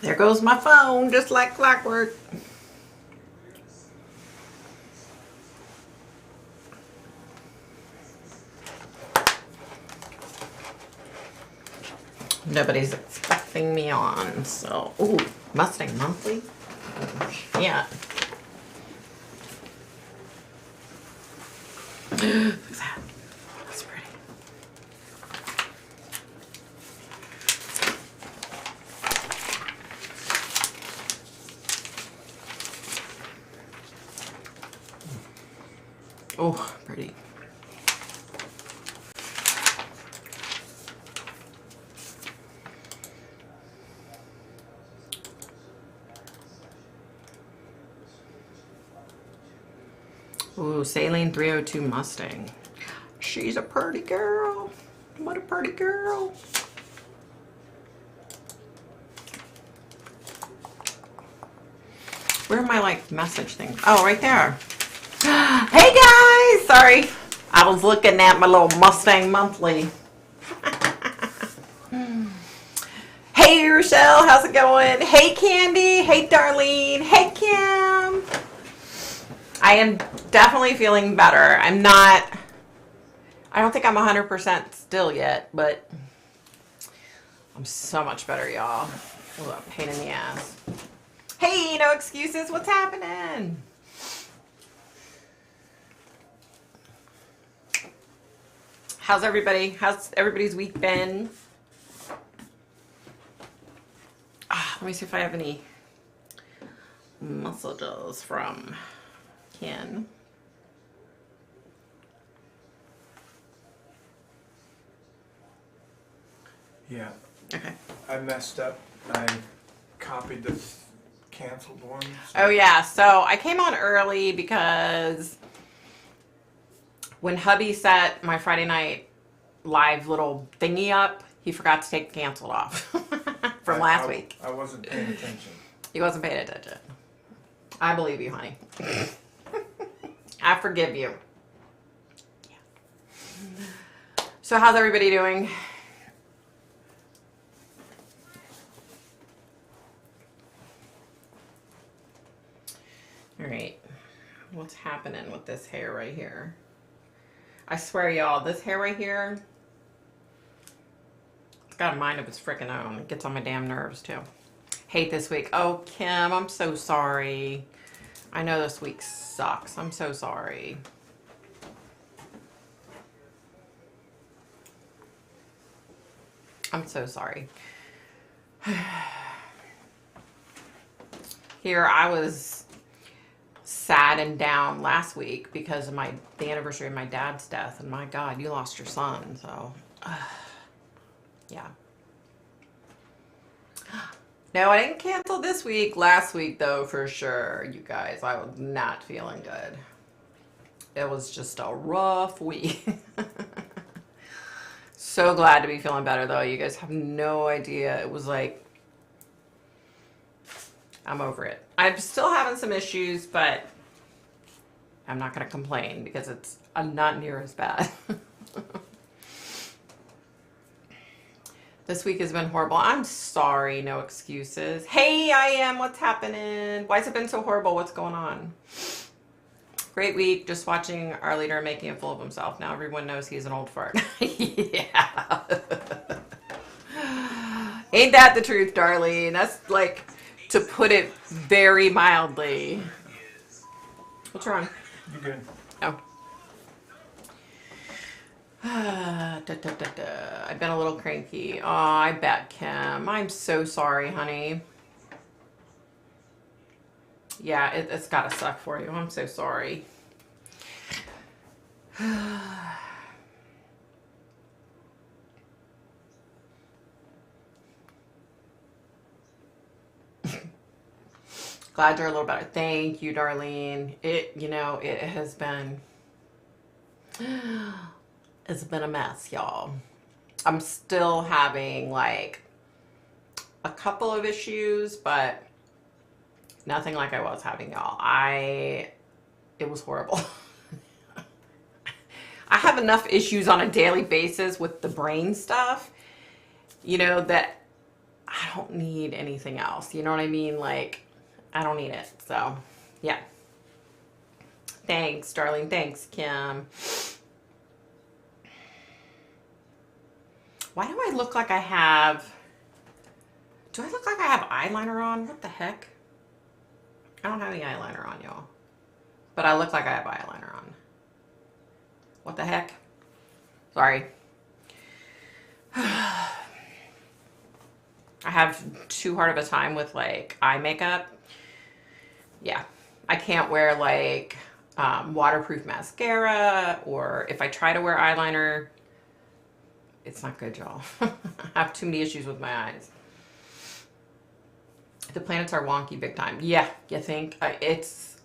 There goes my phone, just like clockwork. Nobody's expecting me on, so... Ooh, Mustang Monthly? Yeah. Look at that. That's pretty. Oh, pretty. Ooh, Saline 302 Mustang. She's a pretty girl. What a pretty girl. Where are my, like, message things? Oh, right there. Hey, guys! Sorry. I was looking at my little Mustang Monthly. Hey, Rochelle. How's it going? Hey, Candy. Hey, Darlene. Hey, Kim. I am definitely feeling better. I don't think I'm 100% still yet, but I'm so much better, y'all. Ooh, a pain in the ass. Hey, no excuses. What's happening? How's everybody? How's everybody's week been? Let me see if I have any messages from Ken. Yeah. Okay. I messed up. I copied the canceled one. So. Oh, yeah. So I came on early because when hubby set my Friday night live little thingy up, he forgot to take the canceled off from last week. I wasn't paying attention. He wasn't paying attention. I believe you, honey. I forgive you. Yeah. So how's everybody doing? All right. What's happening with this hair right here? I swear, y'all, this hair right here, it's got a mind of its freaking own. It gets on my damn nerves, too. Hate this week. Oh, Kim, I'm so sorry. I know this week sucks. I'm so sorry. I'm so sorry. Here, I was sad and down last week because of the anniversary of my dad's death, and my God, you lost your son, so yeah. No, I didn't cancel this week. Last week, though, for sure, you guys, I was not feeling good. It was just a rough week. So glad to be feeling better, though. You guys have no idea. It was like, I'm over it. I'm still having some issues, but I'm not going to complain because it's not near as bad. This week has been horrible. I'm sorry, no excuses. Hey, I am. What's happening? Why has it been so horrible? What's going on? Great week. Just watching our leader making a fool of himself. Now everyone knows he's an old fart. Yeah. Ain't that the truth, Darlene? That's like, to put it very mildly. What's wrong? You good? Oh. I've been a little cranky. Oh, I bet, Kim. I'm so sorry, honey. Yeah, it's gotta suck for you. I'm so sorry. Glad you're a little better. Thank you, Darlene. It has been... It's been a mess, y'all. I'm still having, like, a couple of issues, but nothing like I was having, y'all. It was horrible. I have enough issues on a daily basis with the brain stuff, that I don't need anything else. You know what I mean? Like, I don't need it. So, yeah. Thanks, darling. Thanks, Kim. Why do I look like I have... Do I look like I have eyeliner on? What the heck? I don't have any eyeliner on, y'all. But I look like I have eyeliner on. What the heck? Sorry. I have too hard of a time with like eye makeup. Yeah. I can't wear like waterproof mascara, or if I try to wear eyeliner, it's not good, y'all. I have too many issues with my eyes. The planets are wonky big time. Yeah, you think? It's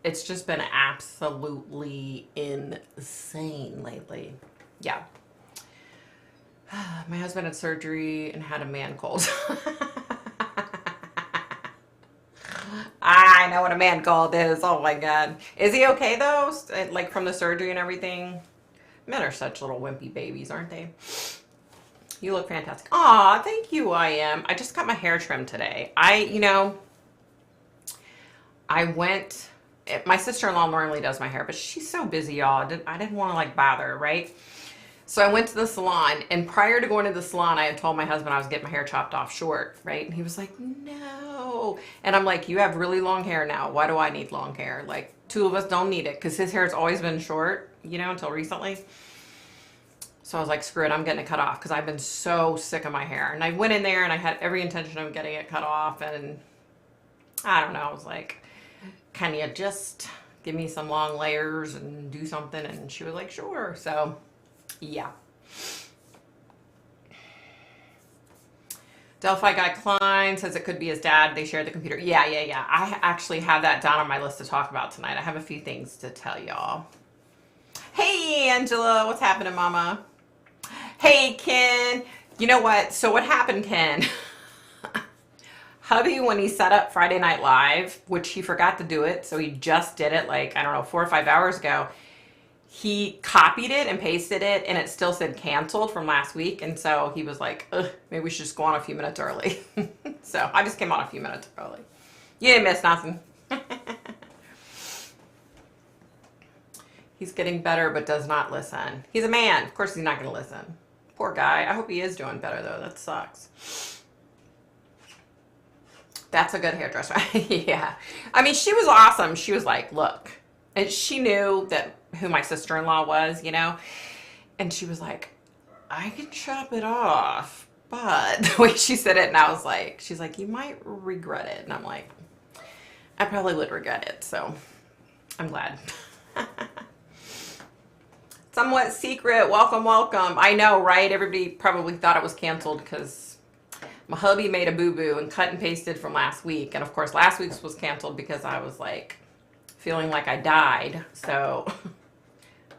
just been absolutely insane lately. Yeah. My husband had surgery and had a man cold. I know what a man cold is. Oh my God. Is he okay though? Like from the surgery and everything? Men are such little wimpy babies, aren't they? You look fantastic. Aw, thank you, I am. I just got my hair trimmed today. I went, my sister-in-law normally does my hair, but she's so busy, y'all. I didn't want to like bother her, right? So I went to the salon, and prior to going to the salon, I had told my husband I was getting my hair chopped off short, right? And he was like, no. And I'm like, you have really long hair now. Why do I need long hair? Like, two of us don't need it, because his hair has always been short, until recently. So I was like, screw it, I'm getting it cut off, because I've been so sick of my hair. And I went in there, and I had every intention of getting it cut off, and I don't know, I was like, can you just give me some long layers and do something? And she was like, sure. So yeah. Delphi Guy Klein says it could be his dad. They shared the computer. Yeah. I actually have that down on my list to talk about tonight. I have a few things to tell y'all. Hey, Angela. What's happening, mama? Hey, Ken. You know what? So what happened, Ken? Hubby, when he set up Friday Night Live, which he forgot to do it, so he just did it like, I don't know, 4 or 5 hours ago, he copied it and pasted it, and it still said canceled from last week. And so he was like, ugh, maybe we should just go on a few minutes early. So I just came on a few minutes early. You didn't miss nothing. He's getting better, but does not listen. He's a man. Of course he's not going to listen. Poor guy. I hope he is doing better, though. That sucks. That's a good hairdresser. Yeah. I mean, she was awesome. She was like, look. And she knew that who my sister-in-law was, and she was like, I can chop it off, but the way she said it, and I was like, she's like, you might regret it. And I'm like, I probably would regret it. So I'm glad. Somewhat secret. Welcome. I know, right? Everybody probably thought it was canceled because my hubby made a boo-boo and cut and pasted from last week. And of course, last week's was canceled because I was like feeling like I died. So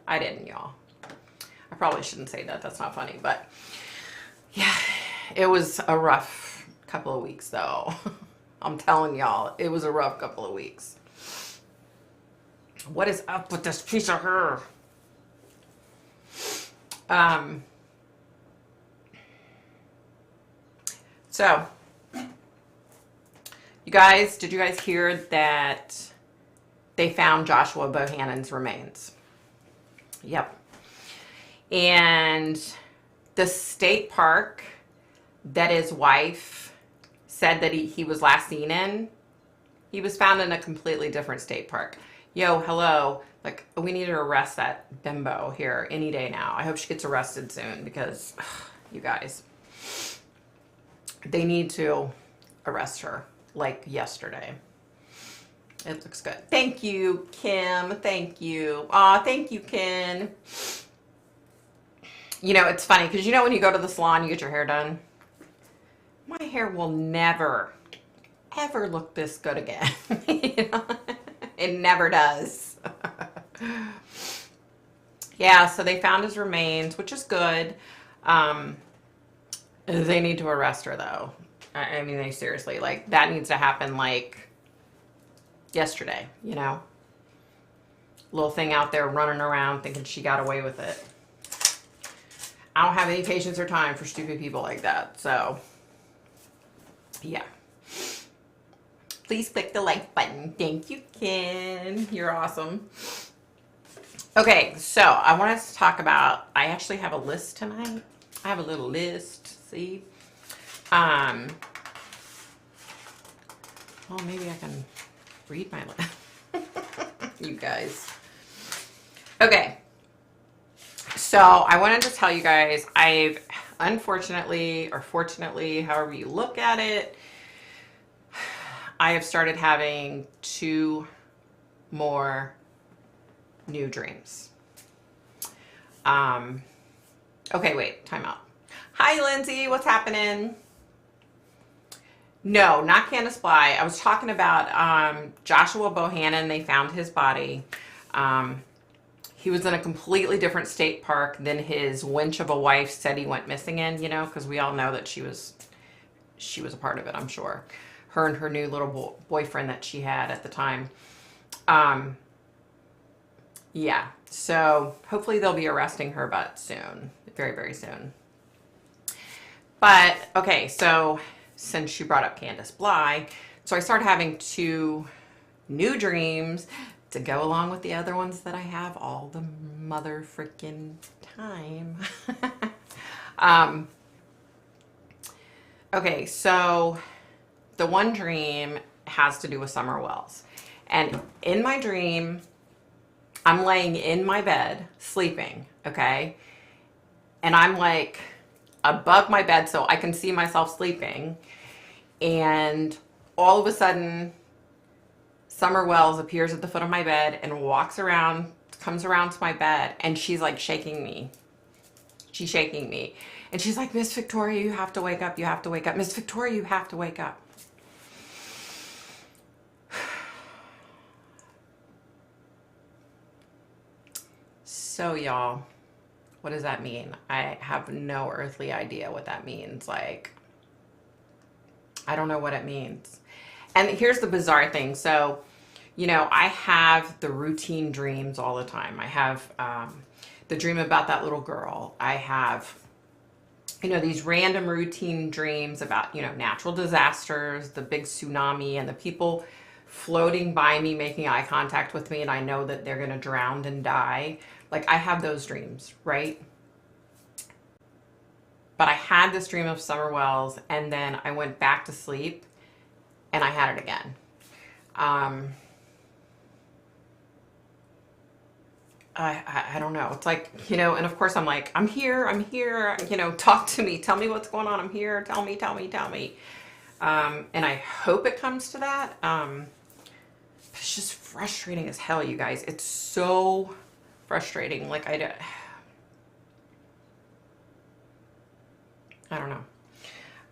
I didn't, y'all. I probably shouldn't say that. That's not funny. But yeah, it was a rough couple of weeks, though. I'm telling y'all, it was a rough couple of weeks. What is up with this piece of hair? So, did you guys hear that they found Joshua Bohannon's remains? Yep. And the state park that his wife said that he was last seen in, he was found in a completely different state park. Yo, hello. Like, we need to arrest that bimbo here any day now. I hope she gets arrested soon because, you guys, they need to arrest her like yesterday. It looks good. Thank you, Kim. Thank you. Aw, thank you, Ken. It's funny because when you go to the salon, you get your hair done. My hair will never, ever look this good again. It never does. Yeah, so they found his remains, which is good. They need to arrest her, though. I mean, they seriously, like, that needs to happen, like, yesterday, Little thing out there running around thinking she got away with it. I don't have any patience or time for stupid people like that, so Yeah. Please click the like button. Thank you, Ken. You're awesome. Okay, so I want us to talk about, I actually have a list tonight. I have a little list, see? Well, maybe I can read my list. You guys. Okay. So I wanted to tell you guys, I've unfortunately, or fortunately, however you look at it, I have started having 2 more new dreams. Okay, wait, time out. Hi, Lindsay, what's happening? No, not Candace Bly. I was talking about Joshua Bohannon. They found his body. He was in a completely different state park than his wench of a wife said he went missing in, you know, because we all know that she was a part of it, I'm sure. Her and her new little boyfriend that she had at the time. Yeah, so hopefully they'll be arresting her but soon, very, very soon. But, okay, so since you brought up Candace Bly, so I started having 2 new dreams to go along with the other ones that I have all the mother freaking time. Okay, so the one dream has to do with Summer Wells. And in my dream, I'm laying in my bed sleeping, okay? And I'm like above my bed so I can see myself sleeping. And all of a sudden, Summer Wells appears at the foot of my bed and walks around, comes around to my bed, and she's like shaking me. She's shaking me. And she's like, Miss Victoria, you have to wake up. You have to wake up. Miss Victoria, you have to wake up. So y'all, what does that mean? I have no earthly idea what that means. Like, I don't know what it means. And here's the bizarre thing. So, you know, I have the routine dreams all the time. I have the dream about that little girl. I have, you know, these random routine dreams about, you know, natural disasters, the big tsunami, and the people floating by me, making eye contact with me, and I know that they're going to drown and die. Like, I have those dreams, right? But I had this dream of Summer Wells, and then I went back to sleep, and I had it again. I don't know. It's like, you know, and of course I'm like, I'm here, you know, talk to me, tell me what's going on, I'm here, tell me. And I hope it comes to that. It's just frustrating as hell, you guys. It's so frustrating. Like, I don't know.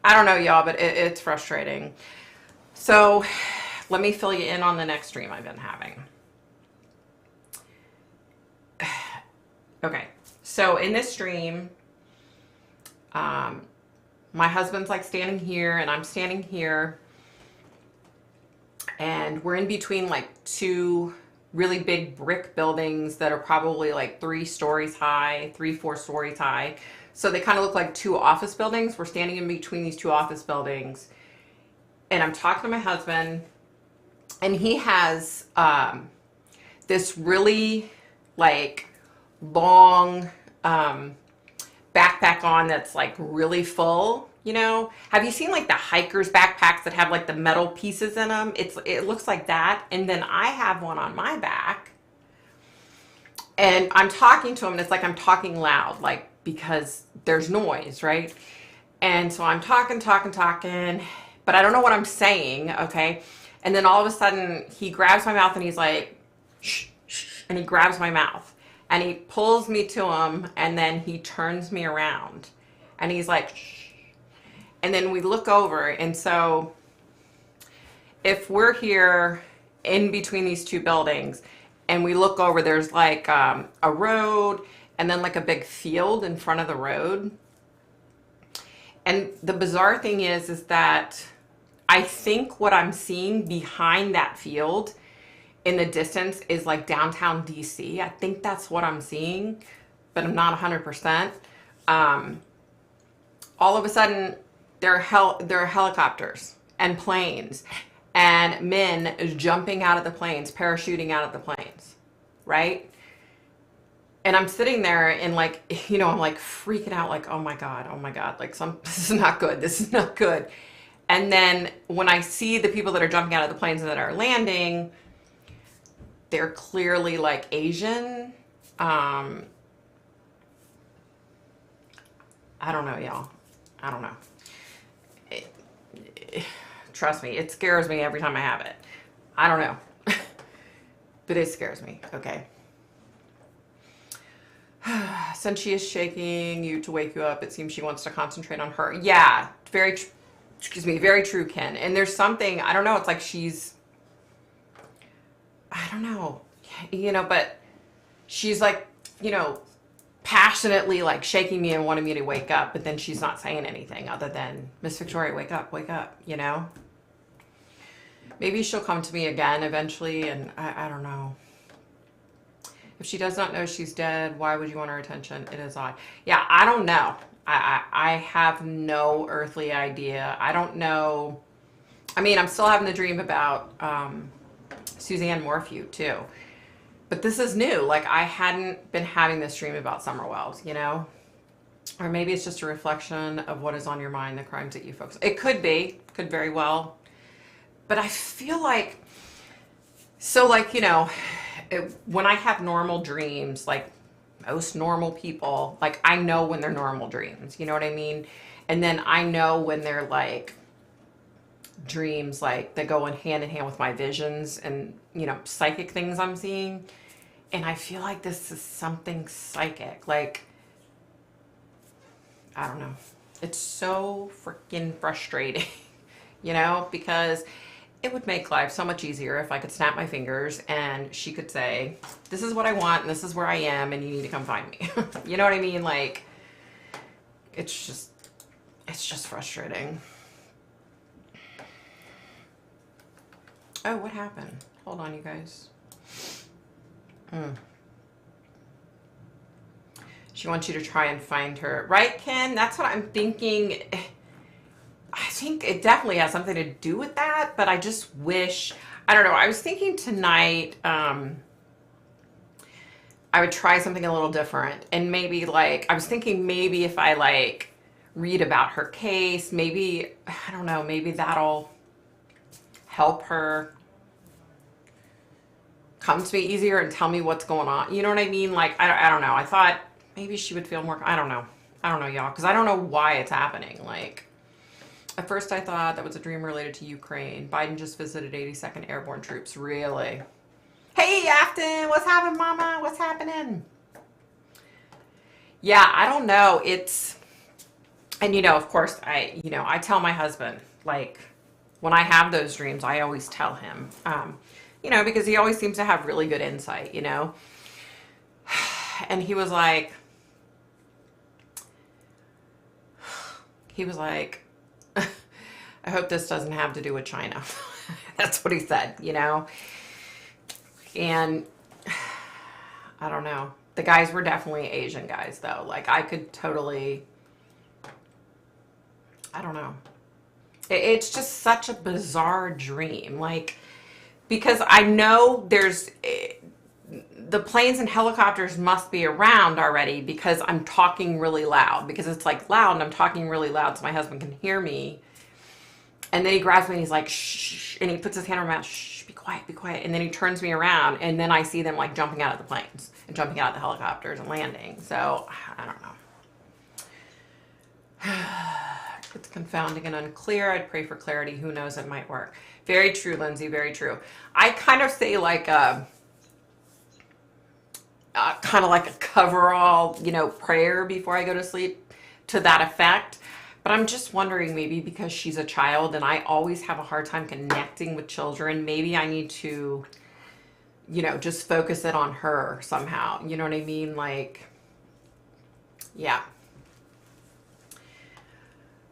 I don't know, y'all, but it's frustrating. So let me fill you in on the next dream I've been having. Okay, so in this dream, my husband's like standing here and I'm standing here, and we're in between like 2 really big brick buildings that are probably like 3 stories high, 4 stories high. So they kind of look like 2 office buildings. We're standing in between these 2 office buildings, and I'm talking to my husband, and he has this really like long backpack on that's like really full, you know. Have you seen like the hikers backpacks that have like the metal pieces in them? It looks like that. And then I have one on my back, and I'm talking to him, and it's like I'm talking loud, like, because there's noise, right? And so I'm talking, but I don't know what I'm saying, okay? And then all of a sudden he grabs my mouth and he's like, shh, shh, and he grabs my mouth. And he pulls me to him, and then he turns me around, and he's like, shh. And then we look over, and so if we're here in between these 2 buildings, and we look over, there's like a road, and then like a big field in front of the road. And the bizarre thing is that I think what I'm seeing behind that field in the distance is like downtown DC. I think that's what I'm seeing, but I'm not 100%. All of a sudden, There are helicopters and planes and men jumping out of the planes, parachuting out of the planes, right? And I'm sitting there and like, I'm like freaking out, like, oh my God, like this is not good. This is not good. And then when I see the people that are jumping out of the planes and that are landing, they're clearly like Asian. I don't know, y'all. I don't know. Trust me, it scares me every time I have it. I don't know. But it scares me. Okay. Since she is shaking you to wake you up, it seems she wants to concentrate on her. Yeah, very true, Ken. And there's something, I don't know, it's like I don't know, but she's like, passionately like shaking me and wanting me to wake up, but then she's not saying anything other than, Miss Victoria, wake up, Maybe she'll come to me again eventually, and I don't know. If she does not know she's dead, why would you want her attention? It is odd. Yeah, I don't know. I have no earthly idea. I don't know. I mean, I'm still having the dream about Suzanne Morphew too. But this is new. Like, I hadn't been having this dream about Summer Wells, Or maybe it's just a reflection of what is on your mind, the crimes that you focus on. It could be. Could very well. But I feel like, when I have normal dreams, like most normal people, like I know when they're normal dreams, you know what I mean? And then I know when they're like dreams, like they go in hand with my visions and, psychic things I'm seeing. And I feel like this is something psychic. Like, I don't know. It's so freaking frustrating, because it would make life so much easier if I could snap my fingers and she could say, this is what I want and this is where I am and you need to come find me. You know what I mean? Like, it's just frustrating. Oh, what happened? Hold on, you guys. She wants you to try and find her. Right, Ken? That's what I'm thinking. I think it definitely has something to do with that, but I just wish, I don't know. I was thinking tonight, I would try something a little different. And maybe I was thinking maybe if I read about her case, maybe, I don't know, maybe that'll help her come to me easier and tell me what's going on. You know what I mean? I don't know. I thought maybe she would feel more, I don't know, y'all, because I don't know why it's happening. At first I thought that was a dream related to Ukraine. Biden just visited 82nd Airborne Troops. Really? Hey, Afton, what's happening, mama? What's happening? Yeah, I don't know. And of course, I tell my husband, when I have those dreams, I always tell him, because he always seems to have really good insight, And he was like, I hope this doesn't have to do with China. That's what he said, And I don't know. The guys were definitely Asian guys, though. I could totally, I don't know. It's just such a bizarre dream. Because I know the planes and helicopters must be around already because I'm talking really loud. Because it's loud and I'm talking really loud so my husband can hear me. And then he grabs me and he's like, shh, and he puts his hand on my mouth, shh, be quiet, be quiet. And then he turns me around and then I see them jumping out of the planes and jumping out of the helicopters and landing. So I don't know. It's confounding and unclear. I'd pray for clarity. Who knows? It might work. Very true, Lindsay. Very true. I kind of say kind of like a coverall, prayer before I go to sleep to that effect. But I'm just wondering, maybe because she's a child and I always have a hard time connecting with children, maybe I need to, just focus it on her somehow. You know what I mean? Yeah.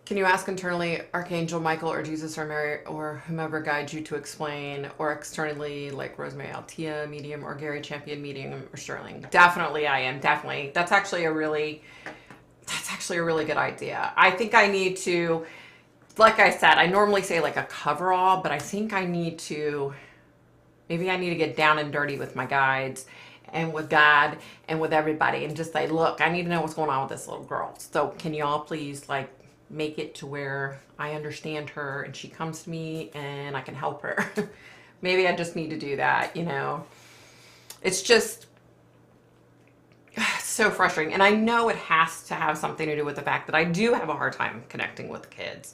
Can you ask internally, Archangel Michael or Jesus or Mary or whomever guides you to explain, or externally, like Rosemary Altea, medium, or Gary Champion, medium, or Sterling? Definitely, I am. Definitely. That's actually a really good idea. I think I need to, like I said, I normally say like a coverall, but I think I need to, maybe I need to get down and dirty with my guides and with God and with everybody and just say, look, I need to know what's going on with this little girl. So can y'all please like make it to where I understand her and she comes to me and I can help her. Maybe I just need to do that, you know. It's just so frustrating. And I know it has to have something to do with the fact that I do have a hard time connecting with kids.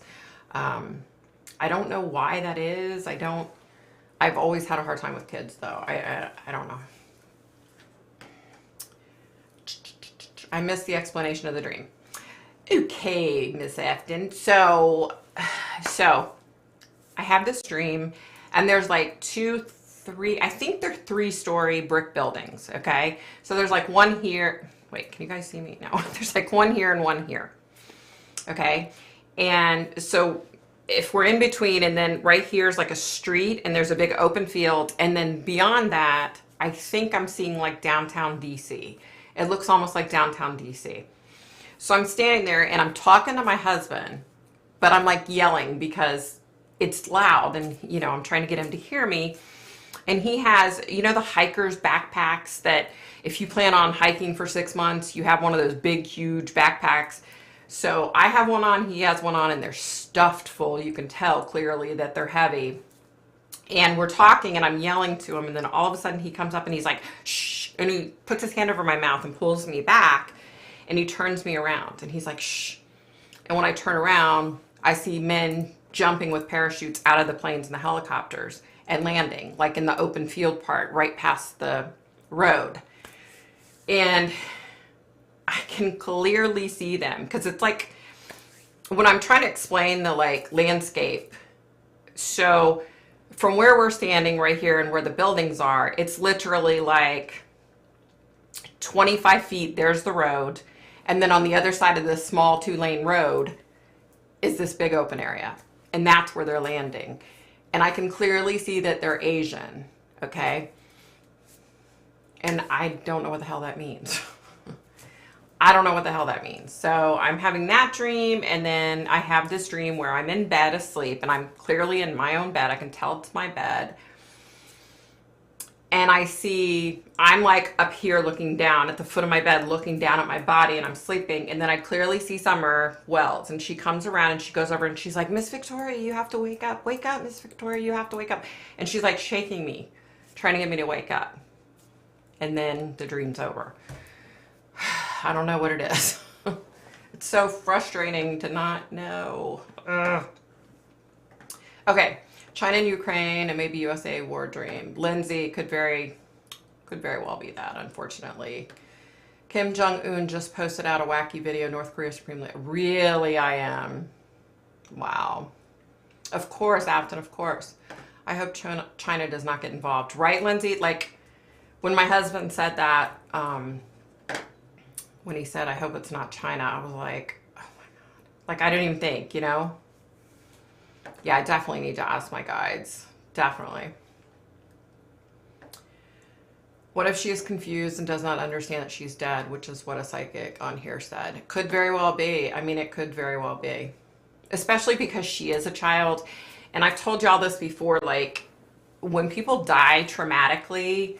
I don't know why that is. I've always had a hard time with kids though. I don't know. I missed the explanation of the dream. Okay, Miss Afton. So I have this dream and there's like I think they're 3-story brick buildings. Okay. So there's like one here. Wait, can you guys see me? No, there's like one here and one here. Okay. And so if we're in between and then right here is like a street and there's a big open field. And then beyond that, I think I'm seeing like downtown DC. It looks almost like downtown DC. So I'm standing there and I'm talking to my husband, but I'm like yelling because it's loud and, you know, I'm trying to get him to hear me. And he has, you know, the hikers backpacks that if you plan on hiking for 6 months, you have one of those big, huge backpacks. So I have one on, he has one on, and they're stuffed full. You can tell clearly that they're heavy. And we're talking and I'm yelling to him. And then all of a sudden he comes up and he's like, shh. And he puts his hand over my mouth and pulls me back. And he turns me around and he's like, shh. And when I turn around, I see men jumping with parachutes out of the planes and the helicopters and landing like in the open field part right past the road. And I can clearly see them because it's like when I'm trying to explain the like landscape. So from where we're standing right here and where the buildings are, it's literally like 25 feet. There's the road. And then on the other side of this small 2-lane road is this big open area. And that's where they're landing. And I can clearly see that they're Asian. Okay. And I don't know what the hell that means. I don't know what the hell that means. So I'm having that dream. And then I have this dream where I'm in bed asleep and I'm clearly in my own bed. I can tell it's my bed. And I'm like up here looking down at the foot of my bed, looking down at my body and I'm sleeping. And then I clearly see Summer Wells and she comes around and she goes over and she's like, Miss Victoria, you have to wake up. Wake up, Miss Victoria, you have to wake up. And she's like shaking me, trying to get me to wake up. And then the dream's over. I don't know what it is. It's so frustrating to not know. Ugh. Okay. China and Ukraine and maybe USA war dream. Lindsay could very well be that, unfortunately. Kim Jong-un just posted out a wacky video, North Korea Supreme Leader. Really, I am. Wow. Of course, Afton, of course. I hope China does not get involved. Right, Lindsay? Like, when my husband said that, when he said, I hope it's not China, I was like, oh my God. Like, I didn't even think, you know? Yeah, I definitely need to ask my guides. Definitely. What if she is confused and does not understand that she's dead, which is what a psychic on here said? It could very well be. I mean, it could very well be. Especially because she is a child. And I've told y'all this before, like, when people die traumatically,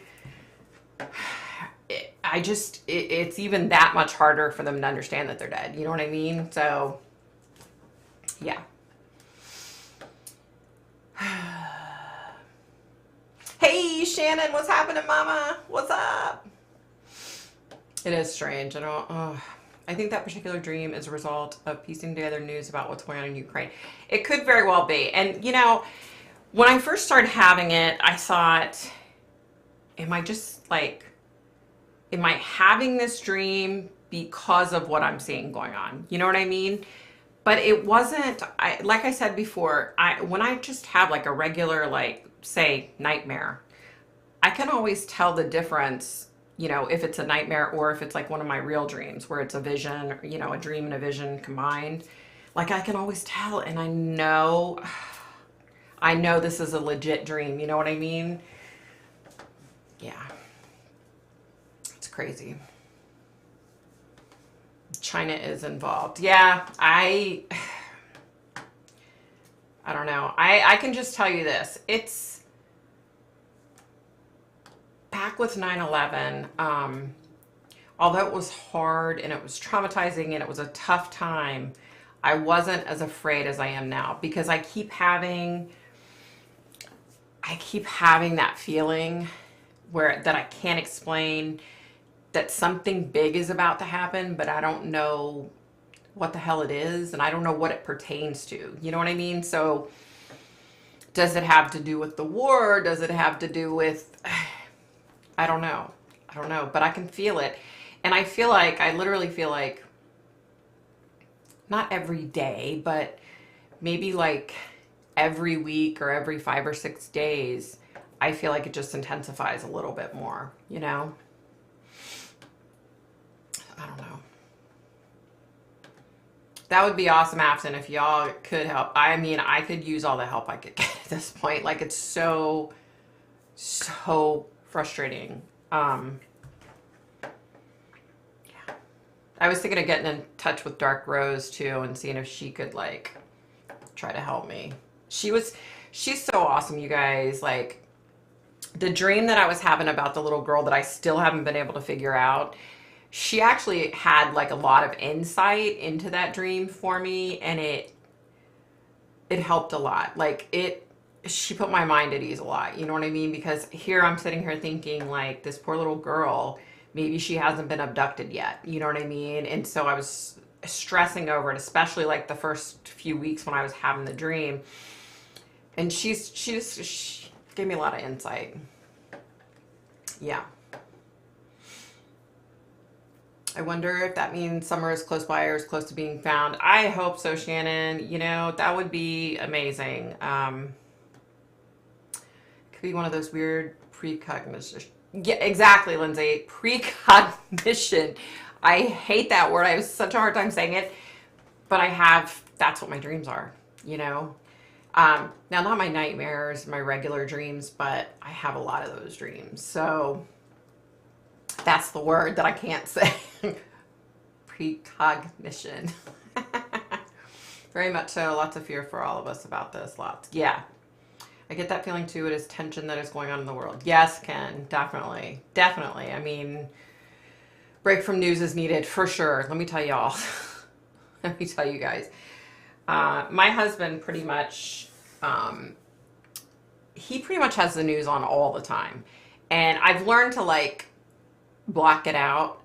it's even that much harder for them to understand that they're dead. You know what I mean? So, yeah. Hey, Shannon, what's happening, Mama? What's up? It is strange. I think that particular dream is a result of piecing together news about what's going on in Ukraine. It could very well be. And, you know, when I first started having it, I thought, am I having this dream because of what I'm seeing going on? You know what I mean? But it wasn't, like I said before, when I just have like a regular, like, say, nightmare, I can always tell the difference, you know, if it's a nightmare or if it's like one of my real dreams where it's a vision, or, you know, a dream and a vision combined. Like, I can always tell, and I know this is a legit dream. You know what I mean? Yeah. It's crazy. China is involved. Yeah, I don't know. I can just tell you this. It's back with 9/11. Although it was hard and it was traumatizing and it was a tough time, I wasn't as afraid as I am now because I keep having that feeling where that I can't explain, that something big is about to happen, but I don't know what the hell it is and I don't know what it pertains to. You know what I mean? So does it have to do with the war? Does it have to do with, I don't know. I don't know, but I can feel it. And I literally feel like, not every day, but maybe like every week or every 5 or 6 days, I feel like it just intensifies a little bit more, you know? I don't know. That would be awesome, Afton, if y'all could help. I mean, I could use all the help I could get at this point. Like, it's so frustrating. Yeah. I was thinking of getting in touch with Dark Rose, too, and seeing if she could, like, try to help me. She's so awesome, you guys. Like, the dream that I was having about the little girl that I still haven't been able to figure out, she actually had like a lot of insight into that dream for me, and it helped a lot. Like, she put my mind at ease a lot, you know what I mean? Because here I'm sitting here thinking, like, this poor little girl, maybe she hasn't been abducted yet, you know what I mean? And so I was stressing over it, especially like the first few weeks when I was having the dream. And she gave me a lot of insight. Yeah. I wonder if that means Summer is close by or is close to being found. I hope so, Shannon. You know, that would be amazing. Could be one of those weird precognition. Yeah, exactly, Lindsay. Precognition. I hate that word. I have such a hard time saying it. But that's what my dreams are, you know? Now, not my nightmares, my regular dreams, but I have a lot of those dreams. So that's the word that I can't say. Precognition. Very much so. Lots of fear for all of us about this. Lots. Yeah. I get that feeling too. It is tension that is going on in the world. Yes, Ken. Definitely. Definitely. I mean, break from news is needed for sure. Let me tell y'all. Let me tell you guys. My husband pretty much, he pretty much has the news on all the time. And I've learned to like block it out.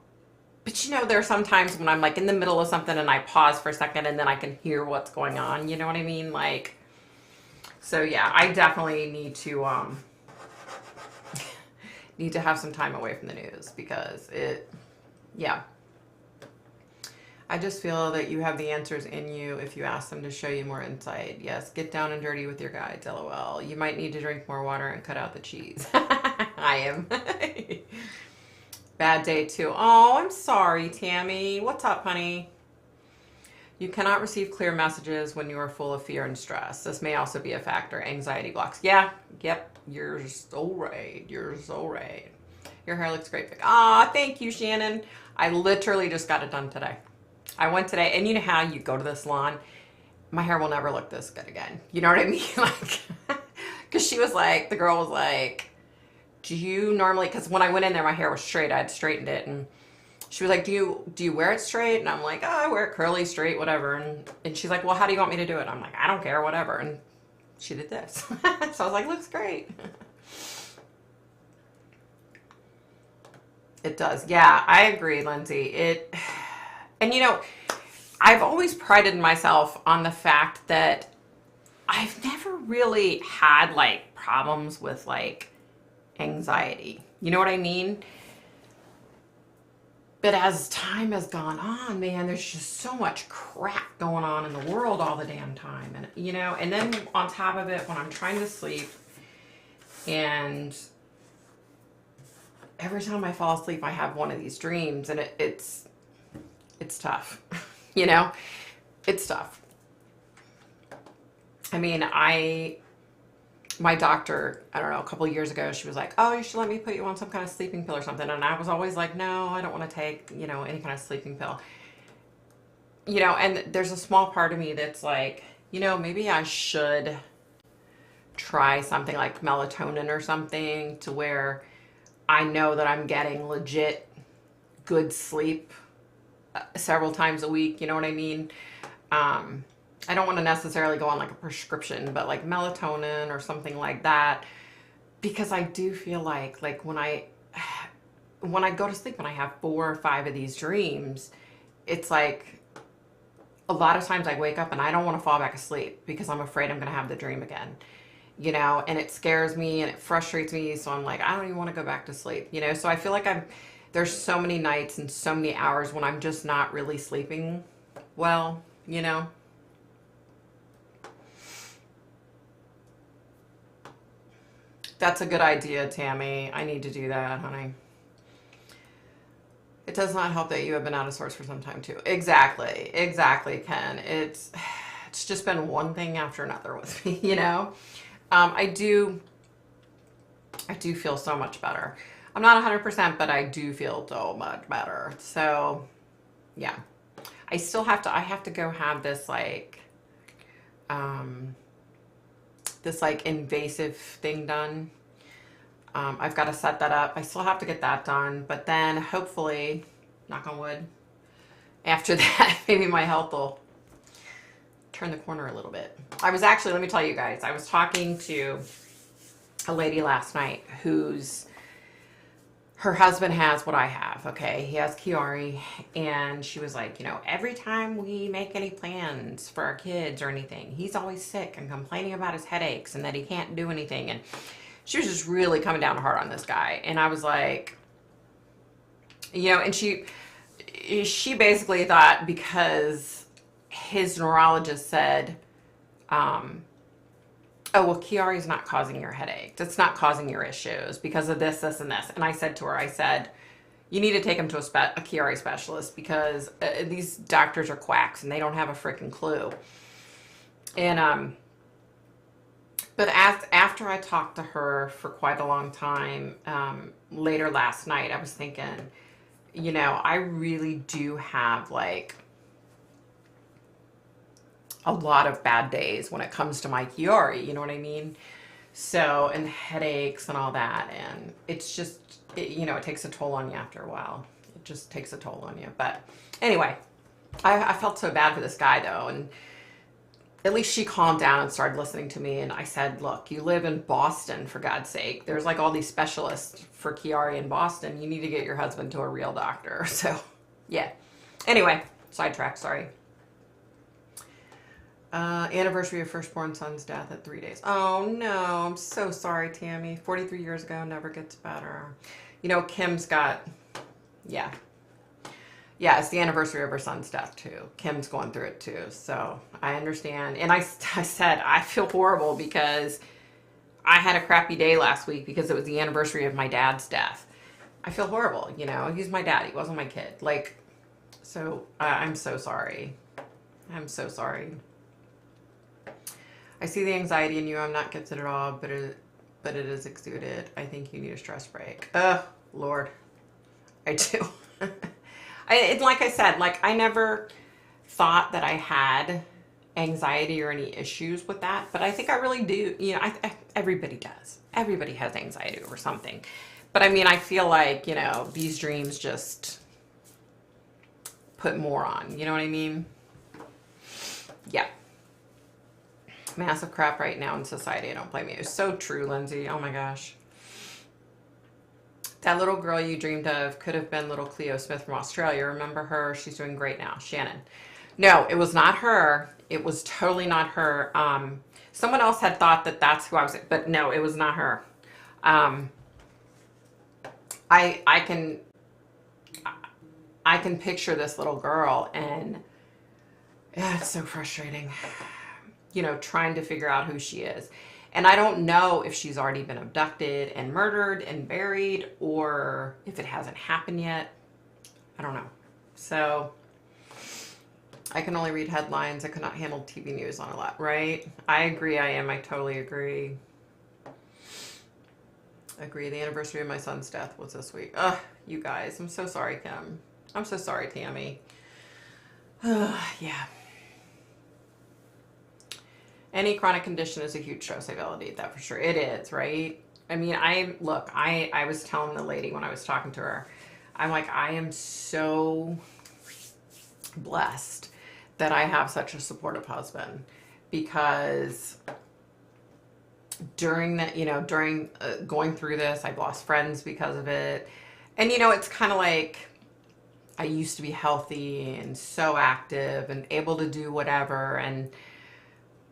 But you know, there are some times when I'm like in the middle of something and I pause for a second and then I can hear what's going on. You know what I mean? Like, so yeah, I definitely need to have some time away from the news because yeah. I just feel that you have the answers in you if you ask them to show you more insight. Yes, get down and dirty with your guides, LOL. You might need to drink more water and cut out the cheese. I am. Bad day too. Oh, I'm sorry, Tammy. What's up, honey? You cannot receive clear messages when you are full of fear and stress. This may also be a factor. Anxiety blocks. Yeah. Yep. You're so right. You're so right. Your hair looks great. Aw, thank you, Shannon. I literally just got it done today. I went today, and you know how you go to the salon? My hair will never look this good again. You know what I mean? Like, because the girl was like, do you normally, because when I went in there, my hair was straight. I had straightened it, and she was like, do you wear it straight? And I'm like, oh, I wear it curly, straight, whatever. And she's like, well, how do you want me to do it? I'm like, I don't care, whatever. And she did this. So I was like, looks great. It does. Yeah, I agree, Lindsay. And you know, I've always prided myself on the fact that I've never really had like problems with like anxiety. You know what I mean? But as time has gone on, man, there's just so much crap going on in the world all the damn time. And you know, and then on top of it, when I'm trying to sleep and every time I fall asleep, I have one of these dreams, and it's tough. You know, it's tough. I mean, my doctor, I don't know, a couple of years ago, she was like, oh, you should let me put you on some kind of sleeping pill or something. And I was always like, no, I don't want to take, you know, any kind of sleeping pill. You know, and there's a small part of me that's like, you know, maybe I should try something like melatonin or something to where I know that I'm getting legit good sleep several times a week. You know what I mean? I don't want to necessarily go on like a prescription, but like melatonin or something like that, because I do feel like when I go to sleep and I have 4 or 5 of these dreams, it's like a lot of times I wake up and I don't want to fall back asleep because I'm afraid I'm going to have the dream again, you know, and it scares me and it frustrates me. So I'm like, I don't even want to go back to sleep, you know? So I feel like there's so many nights and so many hours when I'm just not really sleeping well, you know? That's a good idea, Tammy. I need to do that, honey. It does not help that you have been out of sorts for some time too. Exactly, Ken. It's just been one thing after another with me, you know. I do feel so much better. I'm not 100%, but I do feel so much better. So, yeah. I have to go have this invasive thing done. I've got to set that up. I still have to get that done, but then hopefully, knock on wood, after that, maybe my health will turn the corner a little bit. Let me tell you guys, I was talking to a lady last night her husband has what I have, okay? He has Chiari, and she was like, you know, every time we make any plans for our kids or anything, he's always sick and complaining about his headaches and that he can't do anything. And she was just really coming down hard on this guy. And I was like, you know, and she basically thought because his neurologist said, oh, well, Chiari's not causing your headaches. It's not causing your issues because of this, this, and this. And I said to her, you need to take him to a Chiari specialist because these doctors are quacks and they don't have a freaking clue. And, but after I talked to her for quite a long time, later last night, I was thinking, you know, I really do have a lot of bad days when it comes to my Chiari, you know what I mean? So, and headaches and all that. And it's just, you know, it takes a toll on you after a while. It just takes a toll on you. But anyway, I felt so bad for this guy though. And at least she calmed down and started listening to me. And I said, look, you live in Boston, for God's sake. There's all these specialists for Chiari in Boston. You need to get your husband to a real doctor. So, yeah. Anyway, sidetrack, sorry. Anniversary of firstborn son's death at 3 days. Oh, no. I'm so sorry, Tammy. 43 years ago, never gets better. You know, Kim's got, yeah. Yeah, it's the anniversary of her son's death, too. Kim's going through it, too. So I understand. And I said, I feel horrible because I had a crappy day last week because it was the anniversary of my dad's death. I feel horrible, you know. He's my dad. He wasn't my kid. So I'm so sorry. I'm so sorry. I see the anxiety in you. I'm not gifted at all, but it is exuded. I think you need a stress break. Ugh, Lord. I do. Like I said, I never thought that I had anxiety or any issues with that, but I think I really do. You know, everybody does. Everybody has anxiety over something. But I mean, I feel like, you know, these dreams just put more on. You know what I mean? Yeah. Massive crap right now in society. I don't blame you. It's so true, Lindsay. Oh my gosh. That little girl you dreamed of could have been little Cleo Smith from Australia. Remember her? She's doing great now. Shannon. No, it was not her. It was totally not her. Someone else had thought that that's who I was, but no, it was not her. I can picture this little girl, and yeah, it's so frustrating. You know, trying to figure out who she is. And I don't know if she's already been abducted and murdered and buried, or if it hasn't happened yet. I don't know. So I can only read headlines. I could not handle TV news on a lot, right? I agree. I totally agree. Agree. The anniversary of my son's death was this week. Ugh, you guys. I'm so sorry, Kim. I'm so sorry, Tammy. Yeah. Any chronic condition is a huge stress. I validate that for sure. It is, right? I mean, I was telling the lady when I was talking to her, I'm like, I am so blessed that I have such a supportive husband, because during that, during going through this, I've lost friends because of it. And, it's kind of like I used to be healthy and so active and able to do whatever. And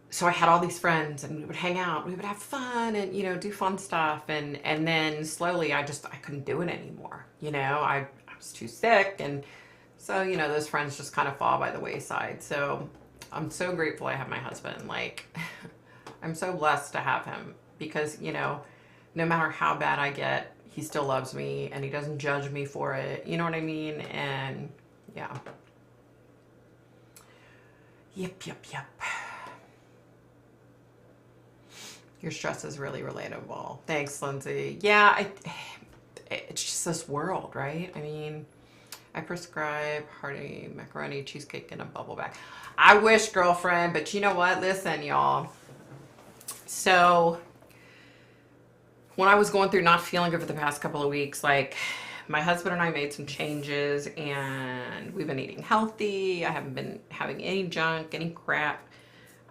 so I had all these friends and we would hang out, we would have fun and, do fun stuff. And then slowly I couldn't do it anymore. I was too sick. And so, those friends just kind of fall by the wayside. So I'm so grateful I have my husband. Like, I'm so blessed to have him because, no matter how bad I get, he still loves me and he doesn't judge me for it. You know what I mean? And yeah. Yep. Your stress is really relatable. Thanks, Lindsay. Yeah, it's just this world, right? I mean, I prescribe hearty macaroni, cheesecake, and a bubble bath. I wish, girlfriend, but you know what? Listen, y'all. So when I was going through not feeling good for the past couple of weeks, like my husband and I made some changes and we've been eating healthy. I haven't been having any junk, any crap.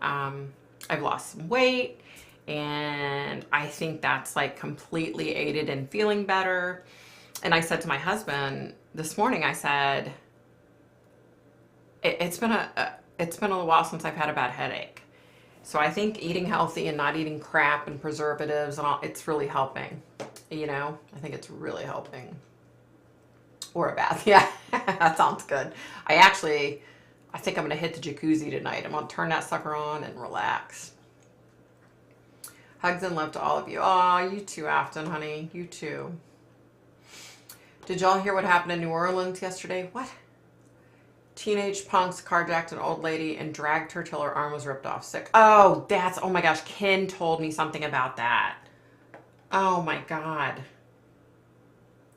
I've lost some weight and I think that's like completely aided in feeling better. And I said to my husband this morning, I said, it's been a while since I've had a bad headache. So I think eating healthy and not eating crap and preservatives and all, it's really helping. I think it's really helping. Or a bath. Yeah, that sounds good. I think I'm going to hit the jacuzzi tonight. I'm going to turn that sucker on and relax. Hugs and love to all of you. Oh, you too, Afton, honey. You too. Did y'all hear what happened in New Orleans yesterday? What? Teenage punks carjacked an old lady and dragged her till her arm was ripped off. Sick. Oh my gosh. Ken told me something about that. Oh my God.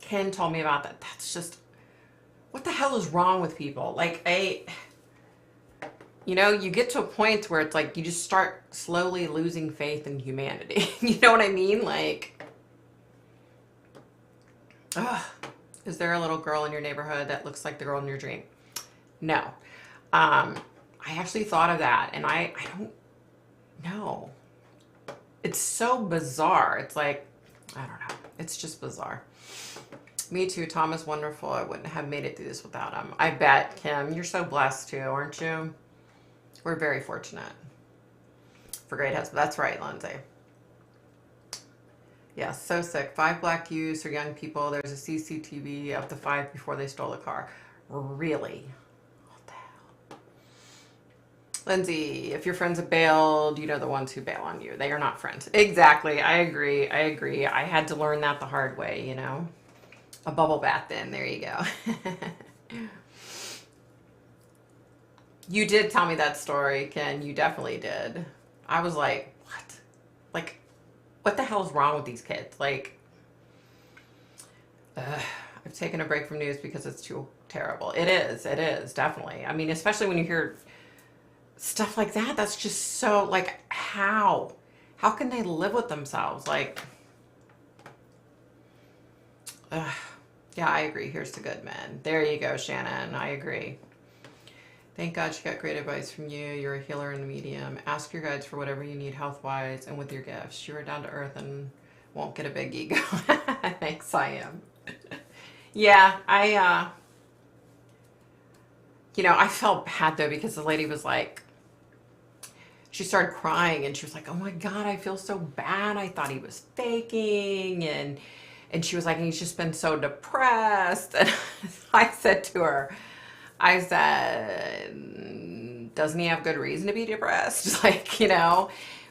Ken told me about that. That's just, what the hell is wrong with people? Like, you get to a point where it's like you just start slowly losing faith in humanity. You know what I mean? Like, is there a little girl in your neighborhood that looks like the girl in your dream? No. I actually thought of that and I don't know. It's so bizarre. It's like, I don't know. It's just bizarre. Me too. Tom is wonderful. I wouldn't have made it through this without him. I bet, Kim. You're so blessed too, aren't you? We're very fortunate. For great husband. That's right, Lindsay. Yeah, so sick. 5 black youths or young people. There's a CCTV of the 5 before they stole the car. Really? What the hell? Lindsay, if your friends have bailed, the ones who bail on you. They are not friends. Exactly. I agree. I had to learn that the hard way, A bubble bath then. There you go. You did tell me that story, Ken. You definitely did. I was like, what? Like, what the hell is wrong with these kids? Like, I've taken a break from news because it's too terrible. It is, definitely. I mean, especially when you hear stuff like that, that's just so, like, how? How can they live with themselves? Like, yeah, I agree. Here's to good men. There you go, Shannon. I agree. Thank God she got great advice from you. You're a healer and a medium. Ask your guides for whatever you need health-wise and with your gifts. You are down to earth and won't get a big ego. Thanks, I am. Yeah, I felt bad, though, because the lady was like, she started crying, and she was like, oh, my God, I feel so bad. I thought he was faking, and she was like, he's just been so depressed. And I said to her, doesn't he have good reason to be depressed? Like,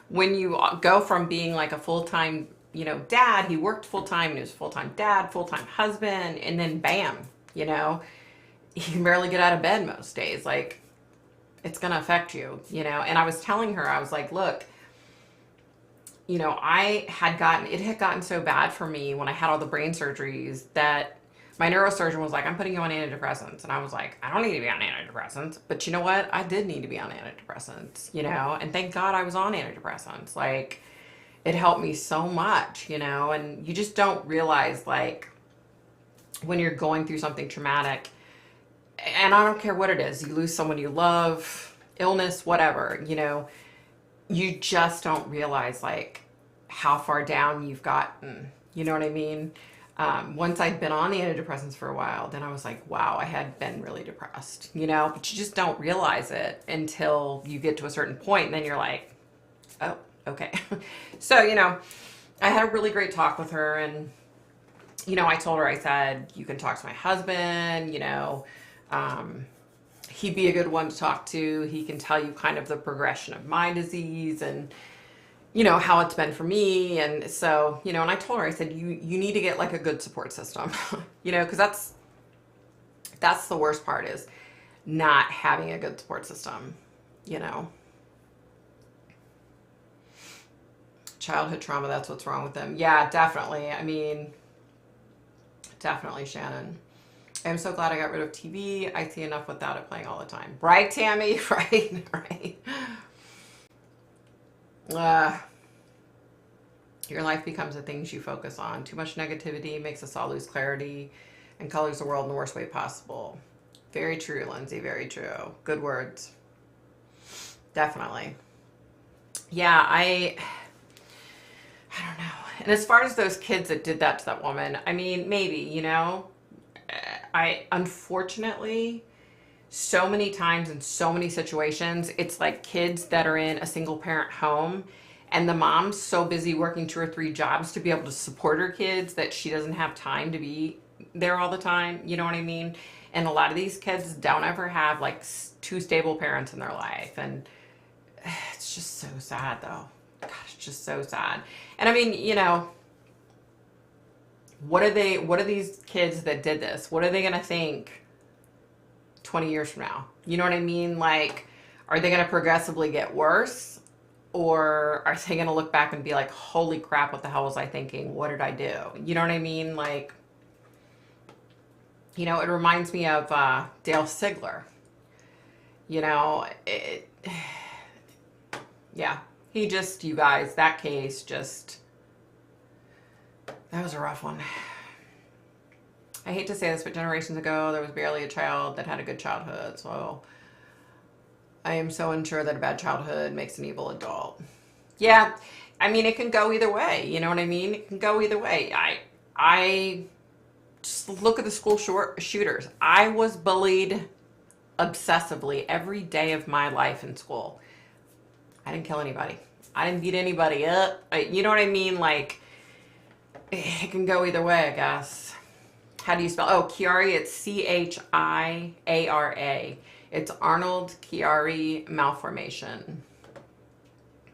when you go from being like a full-time, dad, he worked full-time and he was a full-time dad, full-time husband, and then bam, he can barely get out of bed most days. Like, it's going to affect you, and I was telling her, I was like, look, it had gotten so bad for me when I had all the brain surgeries that My neurosurgeon was like, I'm putting you on antidepressants. And I was like, I don't need to be on antidepressants. But you know what? I did need to be on antidepressants, you know? And thank God I was on antidepressants. Like, it helped me so much, you know? And you just don't realize, like, when you're going through something traumatic, and I don't care what it is, you lose someone you love, illness, whatever, you know, you just don't realize, like, how far down you've gotten. You know what I mean? Once I'd been on the antidepressants for a while, then I was like, wow, I had been really depressed, you know? But you just don't realize it until you get to a certain point, and then you're like, oh, okay. So, you know, I had a really great talk with her, and, you know, I told her, I said, you can talk to my husband, you know, he'd be a good one to talk to. He can tell you kind of the progression of my disease and, you know, how it's been for me. And so, you know, and I told her, I said, you need to get like a good support system, you know, because that's the worst part, is not having a good support system, you know. Childhood trauma, that's what's wrong with them. Yeah, definitely. I mean, definitely, Shannon. I'm so glad I got rid of TV. I see enough without it playing all the time. Right, Tammy? Right, right. Your life becomes the things you focus on. Too much negativity makes us all lose clarity and colors the world in the worst way possible. Very true, Lindsay. Very true. Good words. Definitely. Yeah, I don't know. And as far as those kids that did that to that woman, I mean, maybe, you know, I unfortunately, so many times in so many situations, it's like kids that are in a single parent home, and the mom's so busy working 2 or 3 jobs to be able to support her kids that she doesn't have time to be there all the time. You know what I mean? And a lot of these kids don't ever have like 2 stable parents in their life. And it's just so sad, though. God, it's just so sad. And I mean, you know, what are these kids that did this? What are they going to think 20 years from now? You know what I mean? Like, are they going to progressively get worse? Or are they going to look back and be like, holy crap, what the hell was I thinking? What did I do? You know what I mean? Like, you know, it reminds me of Dale Sigler. You know, yeah, he just, you guys, that case just, that was a rough one. I hate to say this, but generations ago, there was barely a child that had a good childhood. So I am so unsure that a bad childhood makes an evil adult. Yeah, I mean, it can go either way. You know what I mean? It can go either way. I just look at the school shooters. I was bullied obsessively every day of my life in school. I didn't kill anybody. I didn't beat anybody up. You know what I mean? Like, it can go either way, I guess. How do you spell? Oh, Chiari, it's Chiara. It's Arnold Chiari malformation.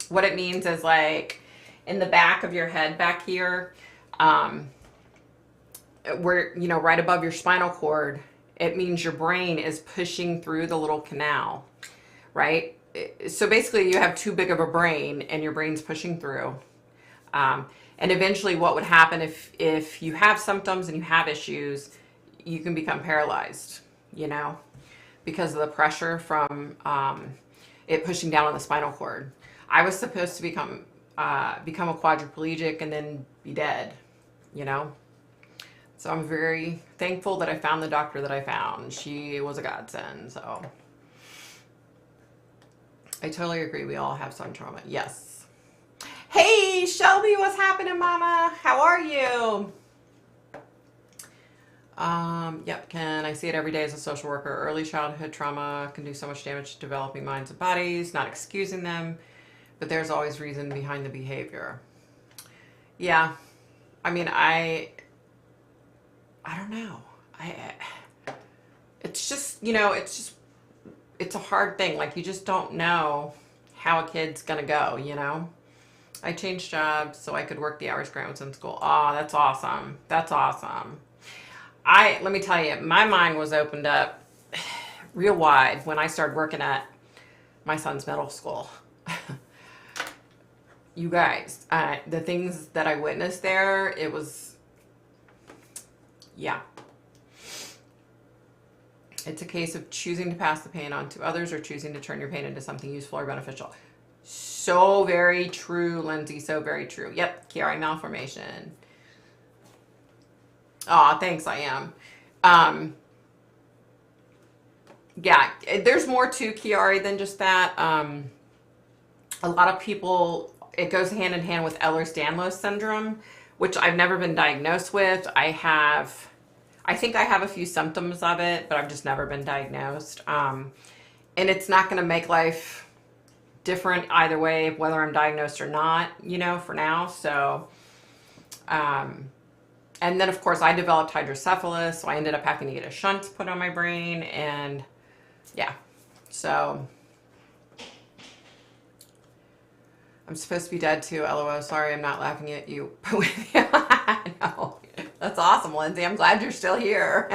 What it means is, like, in the back of your head back here, where, you know, right above your spinal cord, it means your brain is pushing through the little canal, right? So basically you have too big of a brain and your brain's pushing through. And eventually what would happen if you have symptoms and you have issues, you can become paralyzed, you know, because of the pressure from it pushing down on the spinal cord. I was supposed to become a quadriplegic and then be dead, you know. So I'm very thankful that I found the doctor that I found. She was a godsend, so. I totally agree. We all have some trauma. Yes. Hey, Shelby, what's happening, Mama? How are you? Yep, Ken, I see it every day as a social worker. Early childhood trauma can do so much damage to developing minds and bodies, not excusing them, but there's always reason behind the behavior. Yeah, I mean, I don't know. It's just, you know, it's a hard thing. Like, you just don't know how a kid's gonna go, you know? I changed jobs so I could work the hours Grant was in school. Oh, that's awesome. That's awesome. Let me tell you, my mind was opened up real wide when I started working at my son's middle school. You guys, the things that I witnessed there, it was, yeah, It's a case of choosing to pass the pain on to others or choosing to turn your pain into something useful or beneficial. So very true, Lindsay. So very true. Yep. Chiari malformation. Aw, thanks, I am. Yeah, there's more to Chiari than just that. A lot of people, it goes hand in hand with Ehlers-Danlos syndrome, which I've never been diagnosed with. I think I have a few symptoms of it, but I've just never been diagnosed. And it's not going to make life different either way, whether I'm diagnosed or not, for now. So, and then of course I developed hydrocephalus, so I ended up having to get a shunt put on my brain, and yeah, so I'm supposed to be dead too, LOL. Sorry, I'm not laughing at you. No, that's awesome, Lindsay. I'm glad you're still here.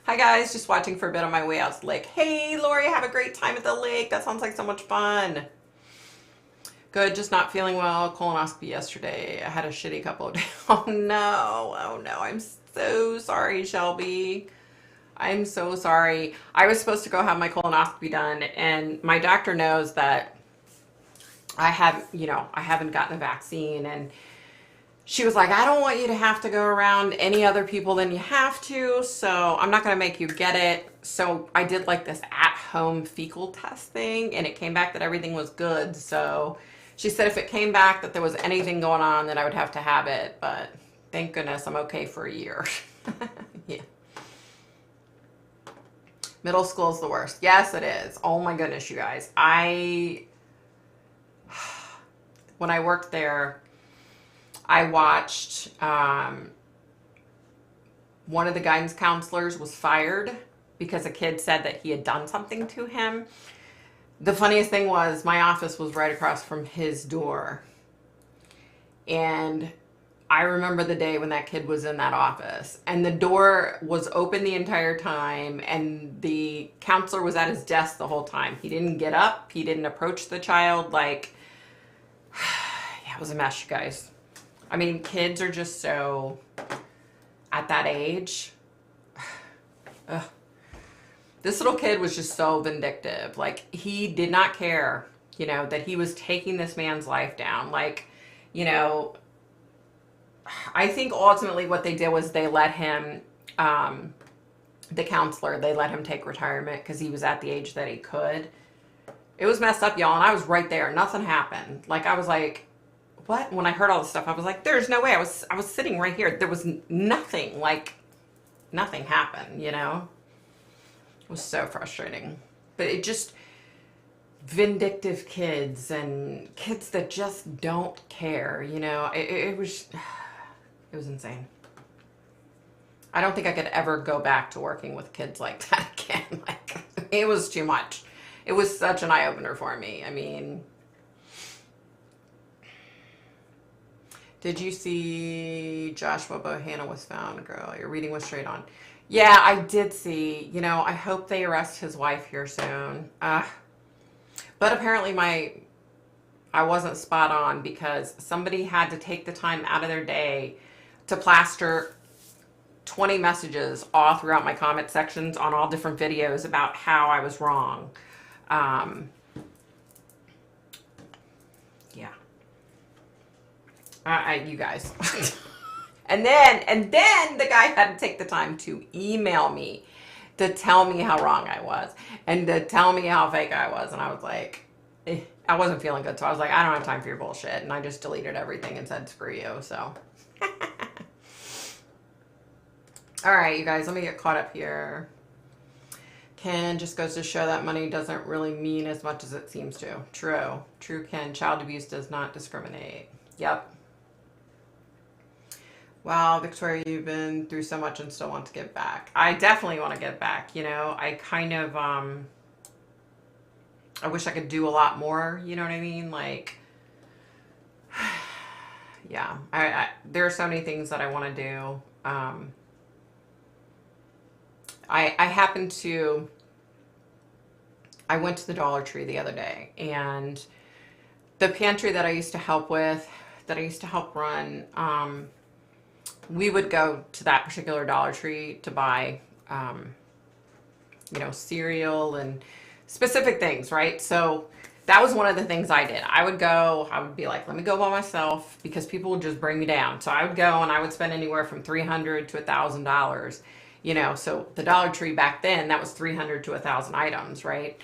Hi guys, just watching for a bit on my way out to the lake. Hey Lori, have a great time at the lake. That sounds like so much fun. Good, just not feeling well. Colonoscopy yesterday. I had a shitty couple of days. Oh no, I'm so sorry, Shelby. I'm so sorry. I was supposed to go have my colonoscopy done, and my doctor knows that I haven't gotten a vaccine, and she was like, I don't want you to have to go around any other people than you have to, so I'm not going to make you get it. So I did like this at-home fecal test thing, and it came back that everything was good. So she said if it came back that there was anything going on, then I would have to have it, but thank goodness I'm okay for a year. Yeah. Middle school is the worst. Yes, it is. Oh my goodness, you guys. When I worked there, I watched one of the guidance counselors was fired because a kid said that he had done something to him. The funniest thing was my office was right across from his door. And I remember the day when that kid was in that office, and the door was open the entire time, and the counselor was at his desk the whole time. He didn't get up. He didn't approach the child. Like, yeah, it was a mess, you guys. I mean, kids are just so, at that age, ugh. This little kid was just so vindictive. Like, he did not care, that he was taking this man's life down. Like, I think ultimately what they did was they let him, the counselor, they let him take retirement because he was at the age that he could. It was messed up, y'all, and I was right there. Nothing happened. Like, I was like, what? When I heard all this stuff, I was like, there's no way. I was sitting right here. There was nothing. Like, nothing happened, It was so frustrating. But it just, vindictive kids and kids that just don't care, it was insane. I don't think I could ever go back to working with kids like that again. Like, it was too much. It was such an eye-opener for me. I mean, did you see Joshua Bohanna was found, girl? Your reading was straight on. Yeah, I did see. I hope they arrest his wife here soon. But apparently I wasn't spot on because somebody had to take the time out of their day to plaster 20 messages all throughout my comment sections on all different videos about how I was wrong. Yeah. You guys. And then the guy had to take the time to email me to tell me how wrong I was and to tell me how fake I was. And I was like, I wasn't feeling good. So I was like, I don't have time for your bullshit. And I just deleted everything and said, screw you. So, all right, you guys, let me get caught up here. Ken, just goes to show that money doesn't really mean as much as it seems to. True. True, Ken. Child abuse does not discriminate. Yep. Wow, Victoria, you've been through so much and still want to give back. I definitely want to give back. I kind of, I wish I could do a lot more. You know what I mean? Like, yeah, there are so many things that I want to do. I went to the Dollar Tree the other day, and the pantry that I used to help with, that I used to help run, we would go to that particular Dollar Tree to buy cereal and specific things, right? So that was one of the things I did. I would be like, let me go by myself because people would just bring me down. So I would go and I would spend anywhere from $300 to $1,000, so the Dollar Tree back then, that was 300 to 1,000 items, right?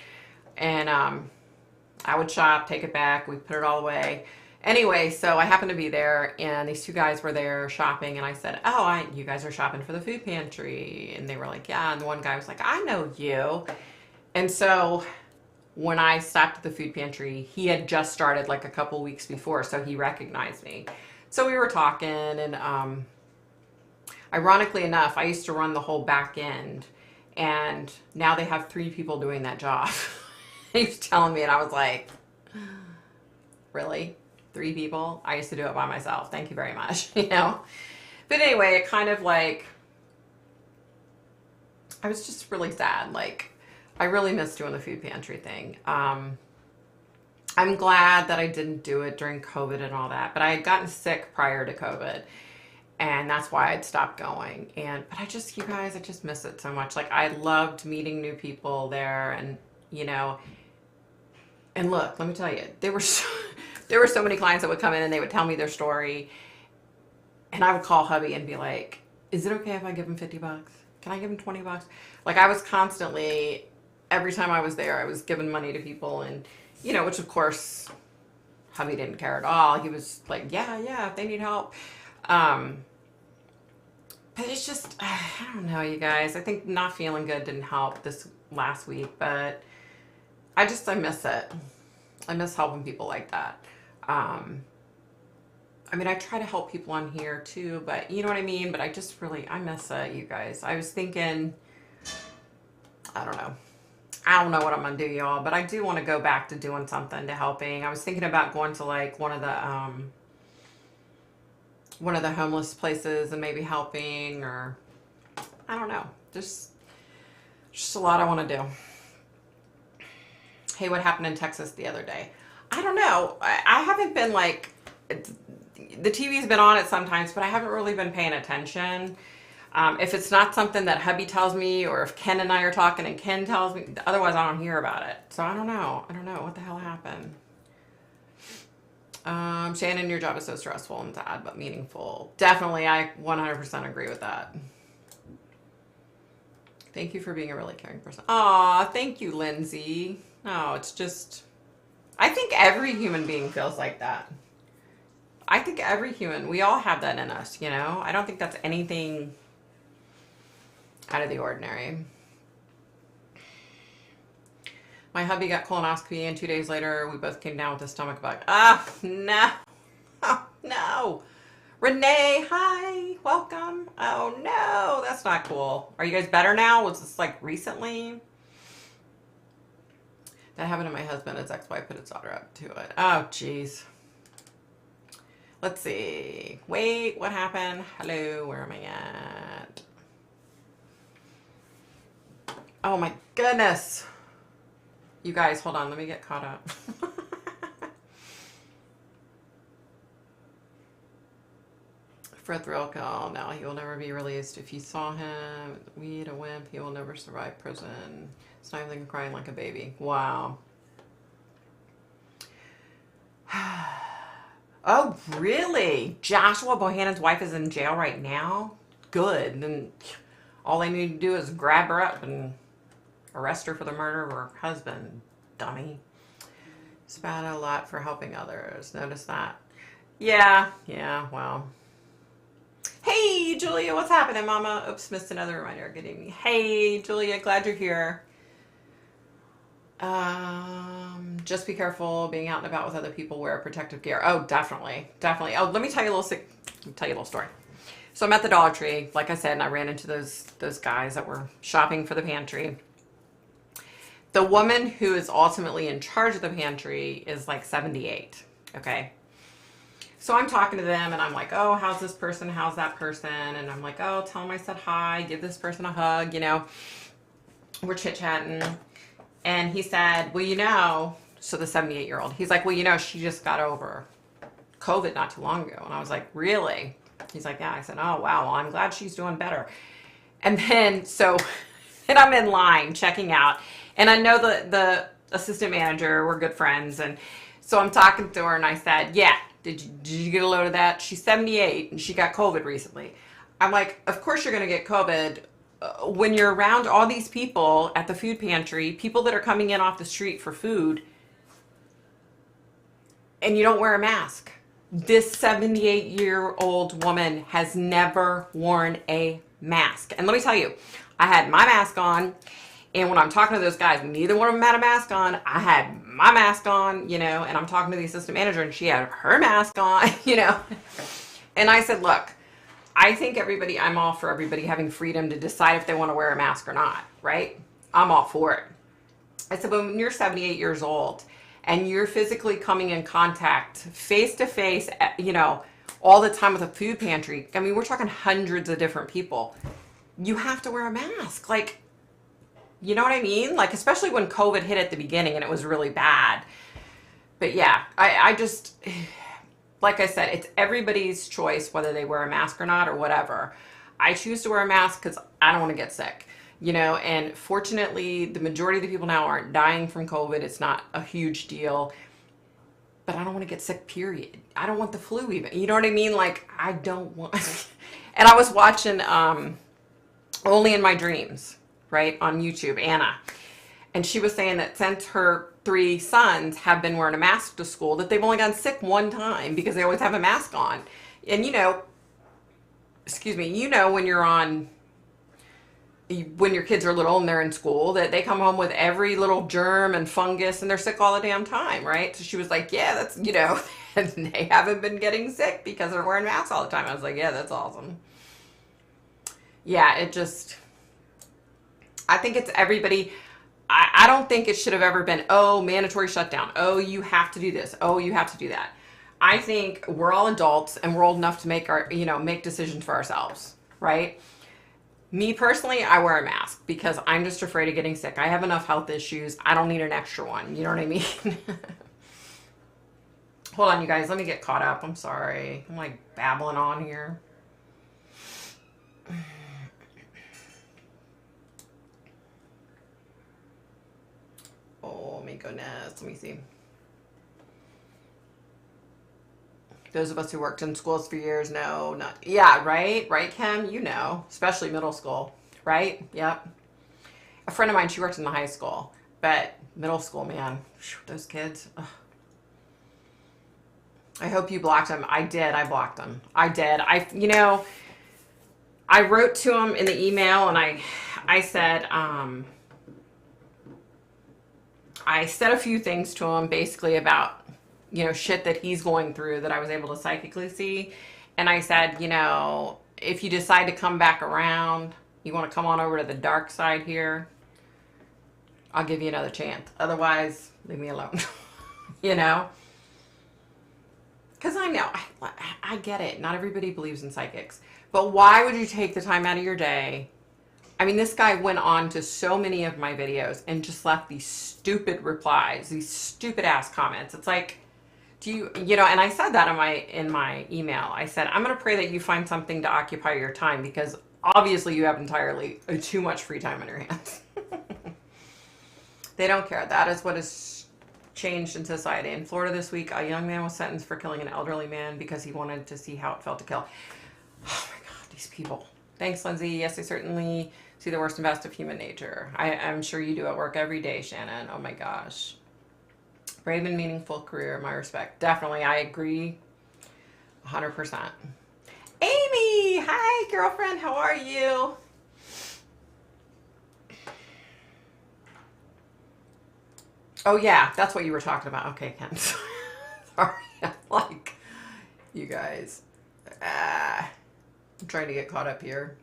And I would shop, take it back, we put it all away. Anyway, so I happened to be there, and these two guys were there shopping, and I said, oh, you guys are shopping for the food pantry. And they were like, yeah. And the one guy was like, I know you. And so when I stopped at the food pantry, he had just started like a couple weeks before, so he recognized me. So we were talking, and ironically enough, I used to run the whole back end, and now they have 3 people doing that job. He was telling me, and I was like, really? 3 people? I used to do it by myself. Thank you very much, But anyway, it kind of like, I was just really sad. Like, I really miss doing the food pantry thing. I'm glad that I didn't do it during COVID and all that, but I had gotten sick prior to COVID, and that's why I'd stopped going. But I just, you guys, I just miss it so much. Like, I loved meeting new people there, and and look, let me tell you, there were so many clients that would come in and they would tell me their story, and I would call hubby and be like, is it okay if I give him $50? Can I give him $20? Like, I was constantly, every time I was there, I was giving money to people, and which of course hubby didn't care at all. He was like, yeah, if they need help. But it's just, I don't know, you guys. I think not feeling good didn't help this last week, but I miss it. I miss helping people like that. I try to help people on here too, but you know what I mean? But I miss it, you guys. I was thinking, I don't know what I'm going to do, y'all, but I do want to go back to doing something, to helping. I was thinking about going to like one of the homeless places and maybe helping, or I don't know. Just a lot I want to do. Hey, what happened in Texas the other day? I don't know. I haven't been like, the TV's been on it sometimes, but I haven't really been paying attention. If it's not something that hubby tells me, or if Ken and I are talking and Ken tells me, otherwise I don't hear about it. So I don't know. What the hell happened? Shannon, your job is so stressful and sad, but meaningful. Definitely, I 100% agree with that. Thank you for being a really caring person. Aw, thank you, Lindsay. No, it's just, I think every human being feels like that. I think every human, we all have that in us, I don't think that's anything out of the ordinary. My hubby got colonoscopy, and 2 days later, we both came down with a stomach bug. Ah, no. Oh, no. Renee, hi. Welcome. Oh, no. That's not cool. Are you guys better now? Was this like recently? That happened to my husband. His ex-wife put his daughter up to it. Oh, jeez. Let's see. Wait, what happened? Hello, where am I at? Oh, my goodness. You guys, hold on. Let me get caught up. For a thrill kill, no, he will never be released. If you saw him, weed, a wimp, he will never survive prison. Sniffling and crying like a baby. Wow. Oh, really? Joshua Bohannon's wife is in jail right now? Good. Then all they need to do is grab her up and arrest her for the murder of her husband. Dummy. Spat a lot for helping others. Notice that. Yeah, well. Hey, Julia, what's happening, Mama? Oops, missed another reminder. Good evening. Hey, Julia, glad you're here. Just be careful being out and about with other people. Wear protective gear. Oh, definitely. Oh, let me tell you a little story. So I'm at the Dollar Tree, like I said, and I ran into those guys that were shopping for the pantry. The woman who is ultimately in charge of the pantry is like 78. Okay. So I'm talking to them, and I'm like, oh, how's this person? How's that person? And I'm like, oh, tell them I said hi. Give this person a hug. We're chit-chatting. And he said, well, so the 78-year-old, he's like, well, she just got over COVID not too long ago. And I was like, really? He's like, yeah. I said, oh, wow. Well, I'm glad she's doing better. And then, so And I'm in line checking out. And I know the assistant manager, we're good friends. And so I'm talking to her and I said, yeah, did you get a load of that? She's 78 and she got COVID recently. I'm like, of course you're going to get COVID when you're around all these people at the food pantry, people that are coming in off the street for food, and you don't wear a mask. This 78-year-old woman has never worn a mask. And let me tell you, I had my mask on, and when I'm talking to those guys, neither one of them had a mask on. I had my mask on, and I'm talking to the assistant manager, and she had her mask on, And I said, look, I think I'm all for everybody having freedom to decide if they want to wear a mask or not, right? I'm all for it. I said, but when you're 78 years old and you're physically coming in contact face to face, all the time with a food pantry, I mean, we're talking hundreds of different people. You have to wear a mask. Like, you know what I mean? Like, especially when COVID hit at the beginning and it was really bad. But yeah, I just, like I said, it's everybody's choice whether they wear a mask or not or whatever. I choose to wear a mask because I don't want to get sick, and fortunately the majority of the people now aren't dying from COVID. It's not a huge deal, but I don't want to get sick, period. I don't want the flu even, you know what I mean? Like, I don't want, and I was watching Only in My Dreams, right, on YouTube, Anna. And she was saying that since her 3 sons have been wearing a mask to school, that they've only gotten sick one time because they always have a mask on. And when your kids are little and they're in school, that they come home with every little germ and fungus and they're sick all the damn time, right? So she was like, yeah, that's, and they haven't been getting sick because they're wearing masks all the time. I was like, yeah, that's awesome. Yeah, I think it's everybody. I don't think it should have ever been, oh, mandatory shutdown. Oh, you have to do this. Oh, you have to do that. I think we're all adults and we're old enough to make decisions for ourselves, right? Me personally, I wear a mask because I'm just afraid of getting sick. I have enough health issues. I don't need an extra one. You know what I mean? Hold on, you guys. Let me get caught up. I'm sorry. I'm like babbling on here. Oh my goodness. Let me see. Those of us who worked in schools for years know not. Yeah, right? Right, Kim? Especially middle school, right? Yep. A friend of mine, she worked in the high school, but middle school, man, those kids. Ugh. I hope you blocked them. I did. I blocked them. I did. I wrote to him in the email and I said, I said a few things to him basically about, shit that he's going through that I was able to psychically see. And I said, if you decide to come back around, you want to come on over to the dark side here, I'll give you another chance. Otherwise, leave me alone. Because I know, I get it. Not everybody believes in psychics. But why would you take the time out of your day? I mean, this guy went on to so many of my videos and just left these stupid replies, these stupid ass comments. It's like, and I said that in my email. I said, I'm going to pray that you find something to occupy your time because obviously you have entirely too much free time on your hands. They don't care. That is what has changed in society. In Florida this week, a young man was sentenced for killing an elderly man because he wanted to see how it felt to kill. Oh my God, these people. Thanks, Lindsay. Yes, I certainly see the worst and best of human nature. I'm sure you do at work every day, Shannon. Oh my gosh. Brave and meaningful career, my respect. Definitely, I agree 100%. Amy, hi, girlfriend. How are you? Oh, yeah, that's what you were talking about. Okay, Ken. Sorry. Like, you guys. I'm trying to get caught up here.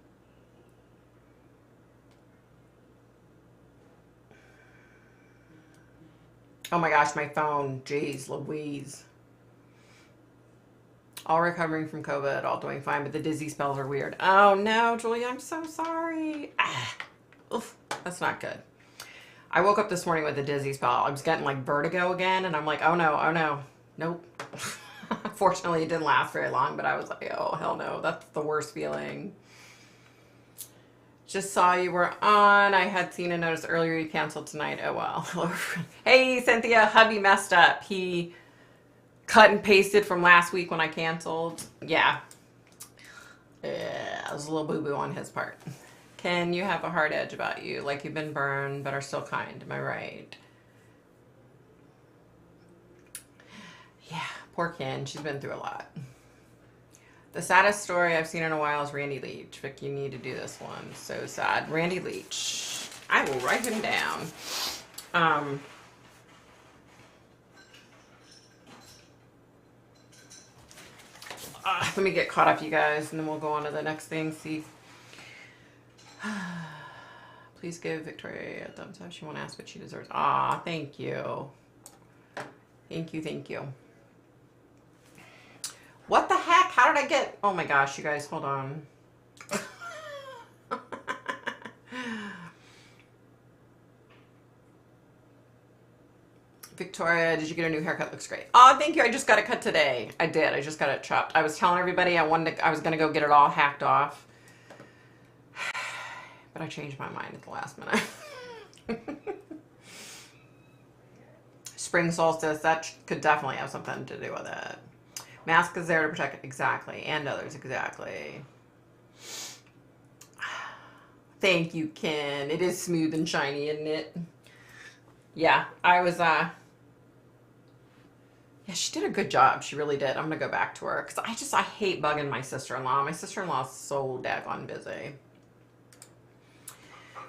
Oh my gosh, my phone. Jeez Louise. All recovering from COVID, all doing fine, but the dizzy spells are weird. Oh no, Julia, I'm so sorry. Oof, that's not good. I woke up this morning with a dizzy spell. I was getting like vertigo again, and I'm like, oh no. Nope. Fortunately, it didn't last very long, but I was like, oh, hell no. That's the worst feeling. Just saw you were on. I had seen a notice earlier you canceled tonight. Oh, well. Hey, Cynthia, hubby messed up. He cut and pasted from last week when I canceled. Yeah. Yeah, it was a little boo-boo on his part. Ken, you have a hard edge about you, like you've been burned, but are still kind. Am I right? Yeah, poor Ken. She's been through a lot. The saddest story I've seen in a while is Randy Leach. Vic, you need to do this one. So sad. Randy Leach. I will write him down. Let me get caught up, you guys, and then we'll go on to the next thing. See. Please give Victoria a thumbs up. She won't ask what she deserves. Aw, thank you. Thank you, thank you. What the heck? How did I get... Oh my gosh, you guys, hold on. Victoria, did you get a new haircut? Looks great. Oh, thank you. I just got it cut today. I did. I just got it chopped. I was telling everybody I was going to go get it all hacked off. But I changed my mind at the last minute. Spring solstice, that could definitely have something to do with it. Mask is there to protect it. Exactly. And others. Exactly. Thank you, Ken. It is smooth and shiny, isn't it? Yeah, I was, yeah, she did a good job. She really did. I'm going to go back to her. Because I hate bugging my sister-in-law. My sister-in-law is so daggone busy.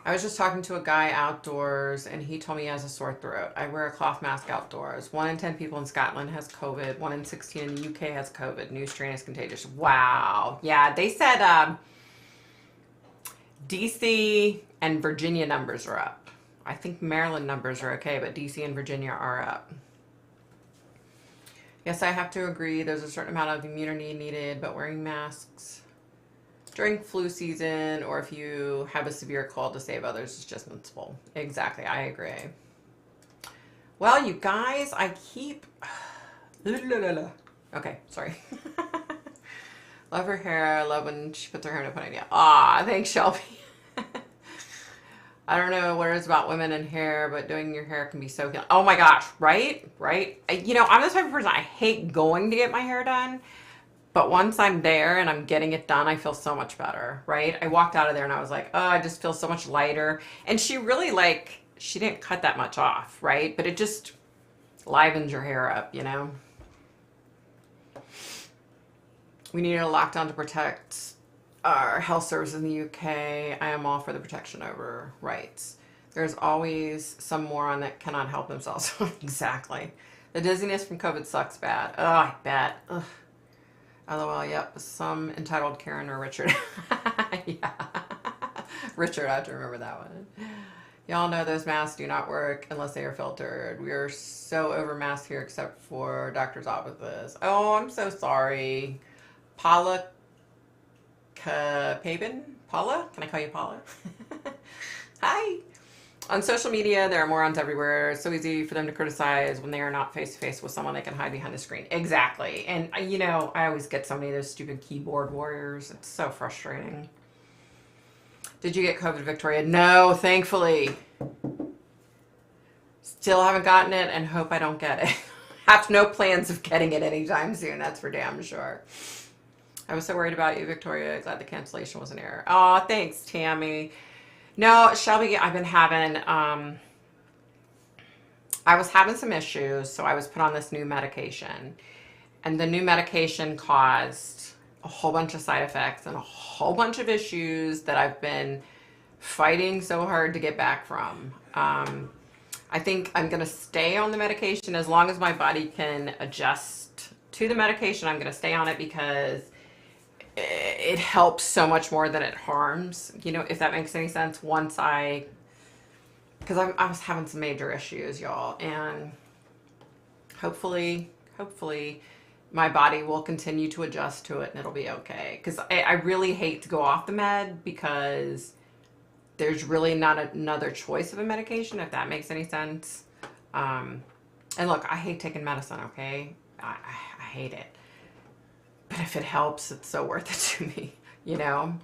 I was just talking to a guy outdoors, and he told me he has a sore throat. I wear a cloth mask outdoors. 1 in 10 people in Scotland has COVID. 1 in 16 in the UK has COVID. New strain is contagious. Wow. Yeah, they said DC and Virginia numbers are up. I think Maryland numbers are okay, but DC and Virginia are up. Yes, I have to agree. There's a certain amount of immunity needed, but wearing masks during flu season or if you have a severe cold to save others is just sensible. Exactly. I agree. Well, you guys, I keep... Okay, sorry. Love her hair. I love when she puts her hair in a ponytail. Aw, thanks, Shelby. I don't know what it is about women and hair, but doing your hair can be so healing. Oh my gosh, right? Right? You know, I'm the type of person, I hate going to get my hair done. But once I'm there and I'm getting it done, I feel so much better, right? I walked out of there and I was like, oh, I just feel so much lighter. And she really she didn't cut that much off, right? But it just livens your hair up, you know? We needed a lockdown to protect our health services in the UK. I am all for the protection over rights. There's always some moron that cannot help themselves. Exactly. The dizziness from COVID sucks bad. Oh, I bet. Ugh. LOL, yep. Some entitled Karen or Richard. Yeah. Richard, I have to remember that one. Y'all know those masks do not work unless they are filtered. We are so over masked here except for doctor's offices. Oh, I'm so sorry. Paula Pabin? Paula? Can I call you Paula? Hi. On social media, there are morons everywhere. It's so easy for them to criticize when they are not face-to-face with someone they can hide behind the screen. Exactly. And, you know, I always get so many of those stupid keyboard warriors. It's so frustrating. Did you get COVID, Victoria? No, thankfully. Still haven't gotten it and hope I don't get it. Have no plans of getting it anytime soon. That's for damn sure. I was so worried about you, Victoria. Glad the cancellation was an error. Oh, thanks, Tammy. No, Shelby, I've been having, I was having some issues, so I was put on this new medication. And the new medication caused a whole bunch of side effects and a whole bunch of issues that I've been fighting so hard to get back from. I think I'm going to stay on the medication as long as my body can adjust to the medication. I'm going to stay on it because it helps so much more than it harms, you know, if that makes any sense. Because I was having some major issues, y'all, and hopefully my body will continue to adjust to it and it'll be okay. Because I really hate to go off the med because there's really not another choice of a medication, if that makes any sense. And look, I hate taking medicine, okay? I hate it. But if it helps, it's so worth it to me, you know?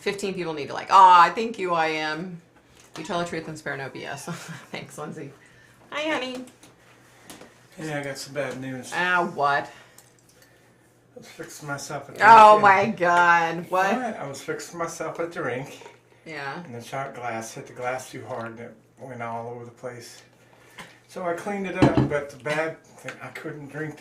15 people need to like, I thank you, I am. You tell the truth and spare no BS. Thanks, Lindsay. Hi, honey. Yeah, I got some bad news. What? I was fixing myself a drink. Oh my God. What? I was fixing myself a drink. Yeah. And the shot glass hit the glass too hard and it went all over the place. So I cleaned it up, but the bad thing, I couldn't drink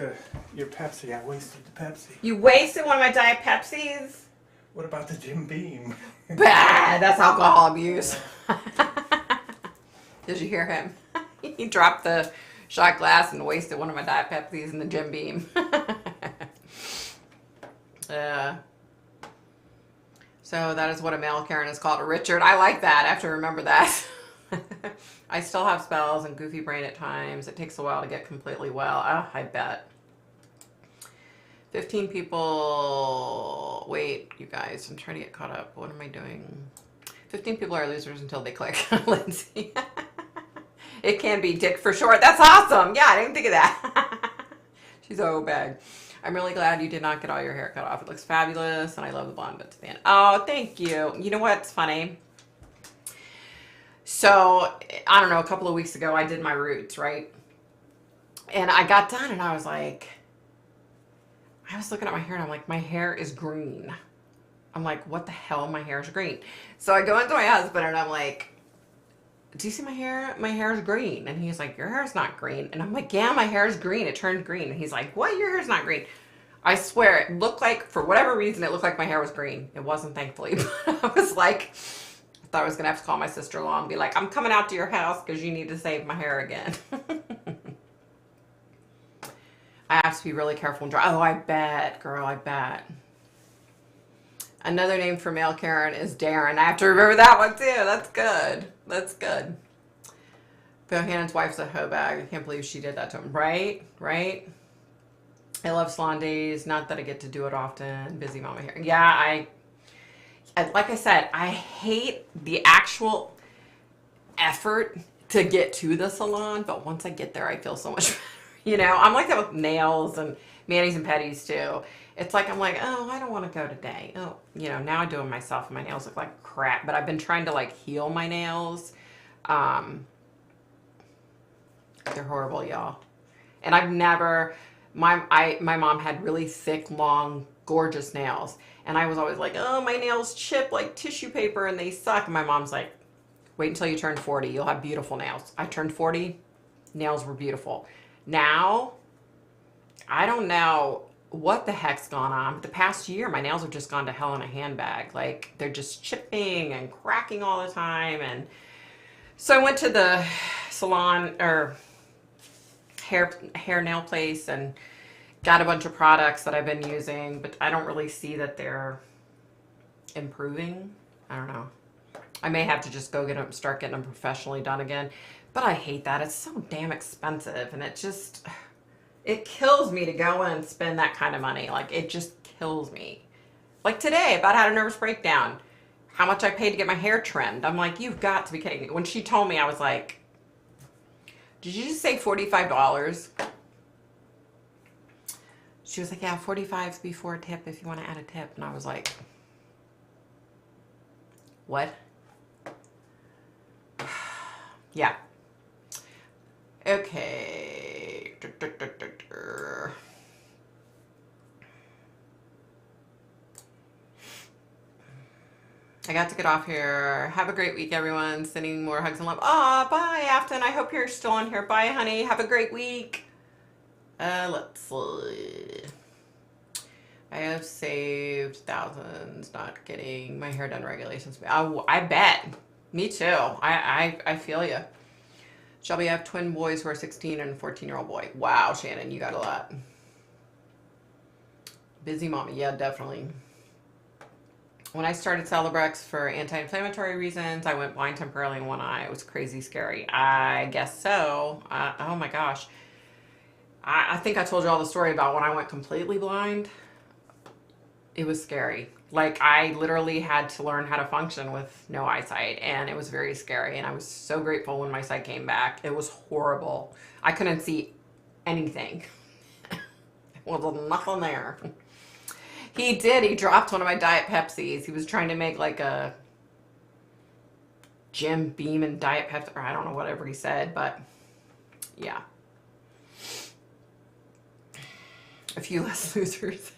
your Pepsi. I wasted the Pepsi. You wasted one of my Diet Pepsis? What about the Jim Beam? Bad. That's alcohol abuse. Did you hear him? He dropped the shot glass and wasted one of my Diet Pepsis in the Jim Beam. So that is what a male Karen is called. Richard, I like that. I have to remember that. I still have spells and goofy brain at times. It takes a while to get completely well. Oh, I bet. 15 people. Wait, you guys, I'm trying to get caught up. What am I doing? 15 people are losers until they click. Lindsay. It can be Dick for short. That's awesome. Yeah, I didn't think of that. She's so bad. I'm really glad you did not get all your hair cut off. It looks fabulous, and I love the blonde bits at the end. Oh, thank you. You know what's funny? So, I don't know, a couple of weeks ago, I did my roots, right? And I got done, and I was like, I was looking at my hair, and I'm like, my hair is green. I'm like, what the hell? My hair is green. So I go into my husband, and I'm like, do you see my hair? My hair is green. And he's like, your hair is not green. And I'm like, yeah, my hair is green. It turned green. And he's like, what? Your hair is not green. I swear, it looked like, for whatever reason, it looked like my hair was green. It wasn't, thankfully. But I was like, I thought I was going to have to call my sister-in-law and be like, I'm coming out to your house because you need to save my hair again. I have to be really careful and dry. Oh, I bet, girl, I bet. Another name for male Karen is Darren. I have to remember that one too. That's good. That's good. Phil Hannon's wife's a hoe bag. I can't believe she did that to him. Right? Right? I love salon days. Not that I get to do it often. Busy mama here. Yeah, I like I said, I hate the actual effort to get to the salon, but once I get there, I feel so much better. You know, I'm like that with nails and manis and pedis too. It's like, I'm like, oh, I don't want to go today. Oh, you know, now I do them myself and my nails look like crap, but I've been trying to like heal my nails. They're horrible, y'all. And I've never, my mom had really thick, long, gorgeous nails. And I was always like, oh, my nails chip like tissue paper and they suck. And my mom's like, wait until you turn 40. You'll have beautiful nails. I turned 40. Nails were beautiful. Now, I don't know what the heck's gone on. But the past year, my nails have just gone to hell in a handbag. Like, they're just chipping and cracking all the time. And so I went to the salon or hair nail place and got a bunch of products that I've been using, but I don't really see that they're improving. I don't know. I may have to just go start getting them professionally done again. But I hate that. It's so damn expensive, and it kills me to go and spend that kind of money. Like, it just kills me. Like today, I about had a nervous breakdown. How much I paid to get my hair trimmed. I'm like, you've got to be kidding me. When she told me, I was like, did you just say $45? She was like, yeah, $45 before a tip if you want to add a tip. And I was like, what? Yeah. Okay. I got to get off here. Have a great week, everyone. Sending more hugs and love. Aw, bye, Afton. I hope you're still on here. Bye, honey. Have a great week. Let's see. I have saved thousands not getting my hair done regulations. I bet. Me too. I feel you. Shelby, I have twin boys who are 16 and a 14-year-old boy. Wow, Shannon, you got a lot. Busy mommy. Yeah, definitely. When I started Celebrex for anti-inflammatory reasons, I went blind temporarily in one eye. It was crazy scary. I guess so. Oh my gosh. I think I told you all the story about when I went completely blind. It was scary. Like, I literally had to learn how to function with no eyesight, and it was very scary, and I was so grateful when my sight came back. It was horrible. I couldn't see anything. There was nothing there. He did. He dropped one of my Diet Pepsis. He was trying to make like a Jim Beam and Diet Pepsi, or I don't know, whatever he said, but yeah. A few less losers.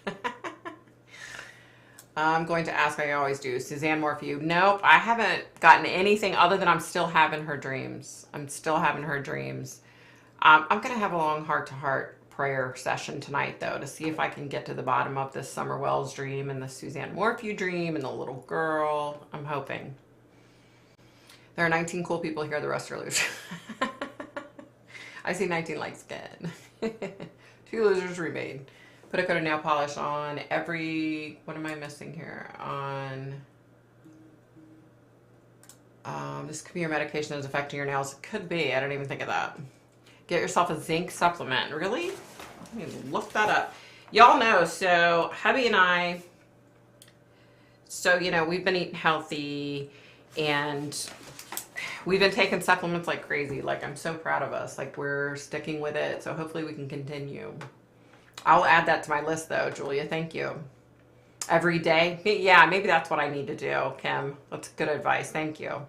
I'm going to ask, I always do. Suzanne Morphew. Nope, I haven't gotten anything other than I'm still having her dreams. I'm still having her dreams. I'm going to have a long heart-to-heart prayer session tonight, though, to see if I can get to the bottom of this Summer Wells dream and the Suzanne Morphew dream and the little girl. I'm hoping. There are 19 cool people here. The rest are losers. I see 19 like skin. 2 losers remain. Put a coat of nail polish on every... What am I missing here? On... this could be your medication that's affecting your nails. It could be. I don't even think of that. Get yourself a zinc supplement. Really? Let me look that up. Y'all know, so hubby and I... So, you know, we've been eating healthy and... We've been taking supplements like crazy. Like, I'm so proud of us. Like, we're sticking with it. So hopefully we can continue. I'll add that to my list, though, Julia. Thank you. Every day? Yeah, maybe that's what I need to do, Kim. That's good advice. Thank you.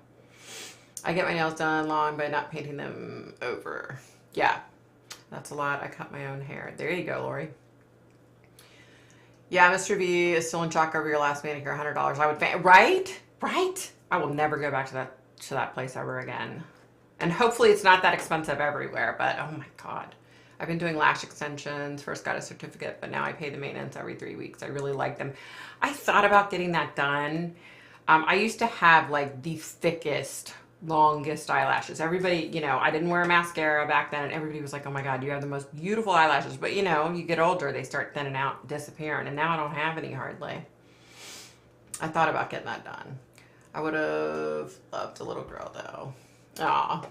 I get my nails done long by not painting them over. Yeah, that's a lot. I cut my own hair. There you go, Lori. Yeah, Mr. V is still in shock over your last manicure, $100. I would faint. Right? Right? I will never go back to that place ever again. And hopefully it's not that expensive everywhere, but oh my God. I've been doing lash extensions, first got a certificate, but now I pay the maintenance every 3 weeks. I really like them. I thought about getting that done. I used to have like the thickest, longest eyelashes. Everybody, you know, I didn't wear a mascara back then and everybody was like, oh my God, you have the most beautiful eyelashes. But you know, you get older, they start thinning out, disappearing. And now I don't have any hardly. I thought about getting that done. I would have loved a little girl though. Aw.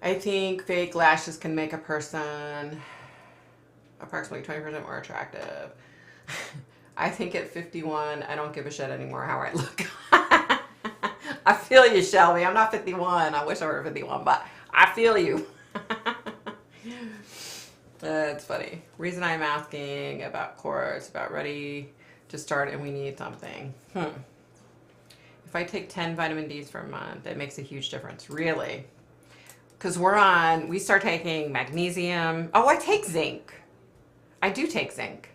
I think fake lashes can make a person approximately 20% more attractive. I think at 51, I don't give a shit anymore how I look. I feel you, Shelby. I'm not 51. I wish I were 51, but I feel you. That's funny. Reason I'm asking about course, about ready to start and we need something. If I take 10 vitamin Ds for a month, it makes a huge difference. Really? Because we start taking magnesium. Oh, I take zinc. I do take zinc.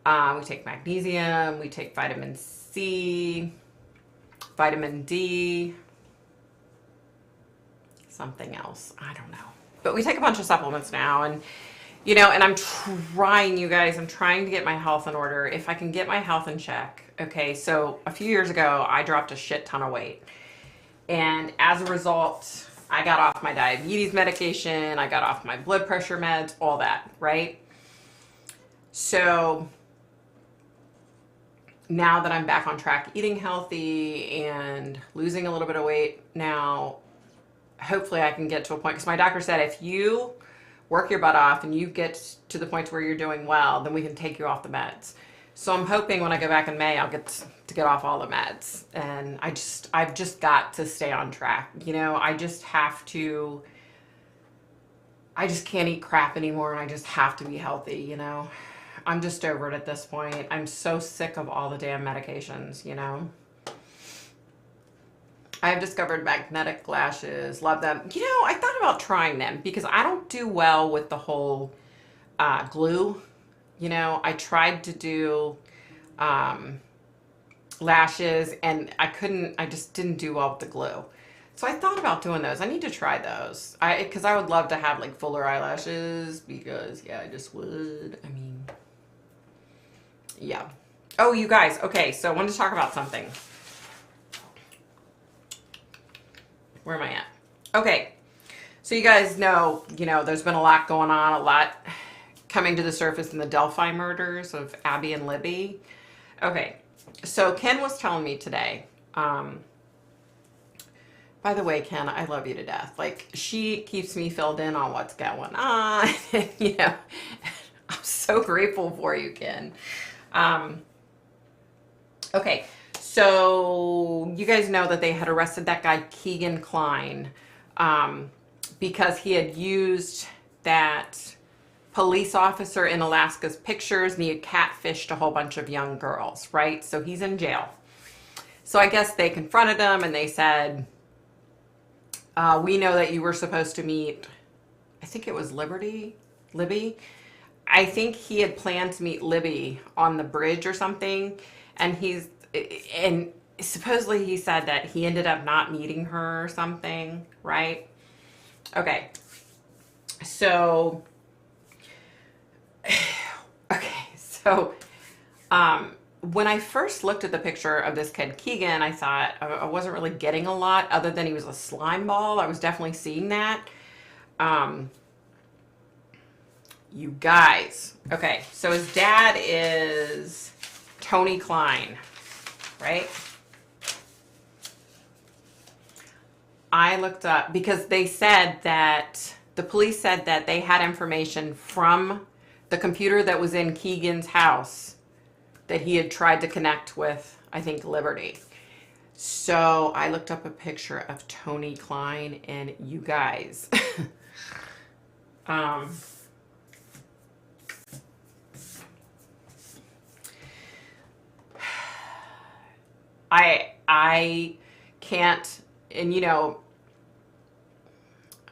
We take magnesium. We take vitamin C, vitamin D, something else. I don't know. But we take a bunch of supplements now. And, you know, and I'm trying, you guys, I'm trying to get my health in order. If I can get my health in check. Okay, so a few years ago, I dropped a shit ton of weight. And as a result... I got off my diabetes medication, I got off my blood pressure meds, all that, right? So now that I'm back on track eating healthy and losing a little bit of weight now, hopefully I can get to a point, because my doctor said if you work your butt off and you get to the point where you're doing well, then we can take you off the meds. So I'm hoping when I go back in May, I'll get to get off all the meds. And I've just got to stay on track. You know, I just can't eat crap anymore and I just have to be healthy, you know. I'm just over it at this point. I'm so sick of all the damn medications, you know. I've discovered magnetic lashes, love them. You know, I thought about trying them because I don't do well with the whole glue. You know, I tried to do lashes and I just didn't do well with the glue. So I thought about doing those. I need to try those. Because I would love to have like fuller eyelashes because, yeah, I just would. I mean, yeah. Oh, you guys. Okay, so I wanted to talk about something. Where am I at? Okay. So you guys know, you know, there's been a lot going on, a lot coming to the surface in the Delphi murders of Abby and Libby. Okay, so Ken was telling me today, by the way, Ken, I love you to death. Like, she keeps me filled in on what's going on. You know, I'm so grateful for you, Ken. Okay, so you guys know that they had arrested that guy, Keegan Klein, because he had used that police officer in Alaska's pictures, and he had catfished a whole bunch of young girls, right? So he's in jail. So I guess they confronted him and they said, we know that you were supposed to meet, I think it was Libby. I think he had planned to meet Libby on the bridge or something. And supposedly he said that he ended up not meeting her or something, right? Okay. So, when I first looked at the picture of this kid, Keegan, I thought I wasn't really getting a lot other than he was a slime ball. I was definitely seeing that. You guys. Okay, so his dad is Tony Klein, right? I looked up because they said that the police said that they had information from the computer that was in Keegan's house that he had tried to connect with, I think, Liberty. So I looked up a picture of Tony Klein, and you guys, I can't, and you know,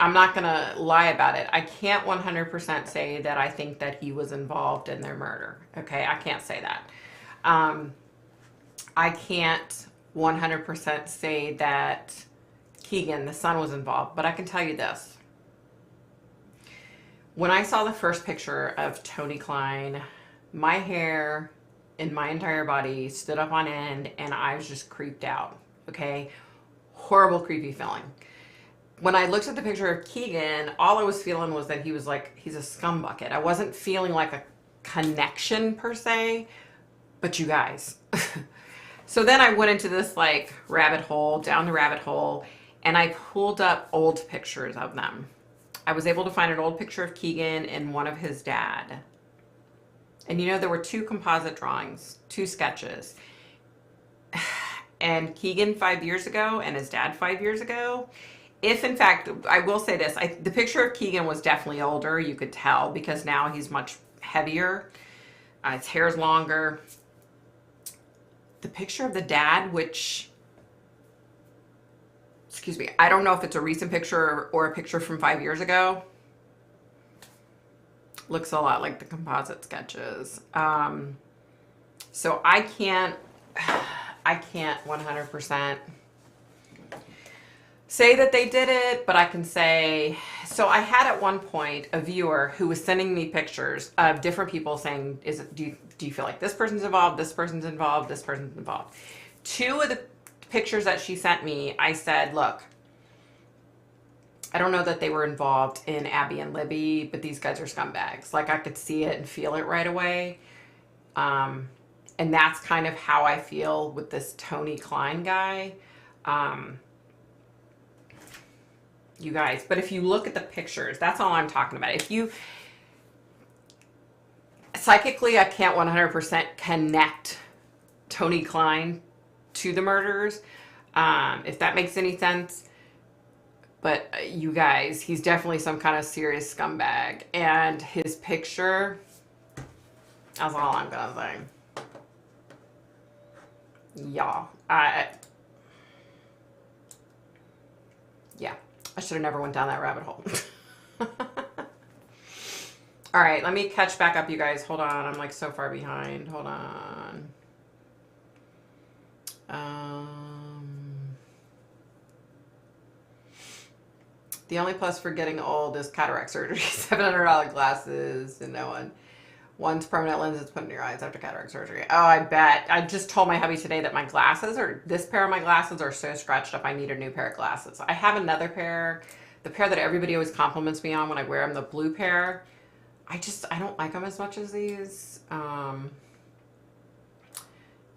I'm not going to lie about it. I can't 100% say that I think that he was involved in their murder. Okay, I can't say that. I can't 100% say that Keegan, the son, was involved, but I can tell you this. When I saw the first picture of Tony Klein, my hair and my entire body stood up on end and I was just creeped out. Okay, horrible, creepy feeling. When I looked at the picture of Keegan, all I was feeling was that he was like, he's a scumbucket. I wasn't feeling like a connection per se, but you guys. So then I went into this like rabbit hole, down the rabbit hole, and I pulled up old pictures of them. I was able to find an old picture of Keegan and one of his dad. And you know, there were 2 composite drawings, 2 sketches. And Keegan 5 years ago and his dad 5 years ago. If in fact, I will say this, the picture of Keegan was definitely older, you could tell, because now he's much heavier. His hair's longer. The picture of the dad, which, excuse me, I don't know if it's a recent picture or a picture from 5 years ago. Looks a lot like the composite sketches. So I can't 100% say that they did it, but I can say, so I had at one point a viewer who was sending me pictures of different people saying, do you feel like this person's involved, this person's involved, this person's involved. 2 of the pictures that she sent me, I said, look, I don't know that they were involved in Abby and Libby, but these guys are scumbags. Like, I could see it and feel it right away. And that's kind of how I feel with this Tony Klein guy. You guys, but if you look at the pictures, that's all I'm talking about. If you, psychically, I can't 100% connect Tony Klein to the murders, if that makes any sense. But you guys, he's definitely some kind of serious scumbag. And his picture, that's all I'm gonna say. Y'all, yeah, I should have never went down that rabbit hole. All right, let me catch back up, you guys. Hold on, I'm like so far behind. Hold on. The only plus for getting old is cataract surgery. $700 glasses and no one. One's permanent lenses put in your eyes after cataract surgery. Oh, I bet. I just told my hubby today that my glasses, or this pair of my glasses, are so scratched up I need a new pair of glasses. I have another pair, the pair that everybody always compliments me on when I wear them, the blue pair. I don't like them as much as these.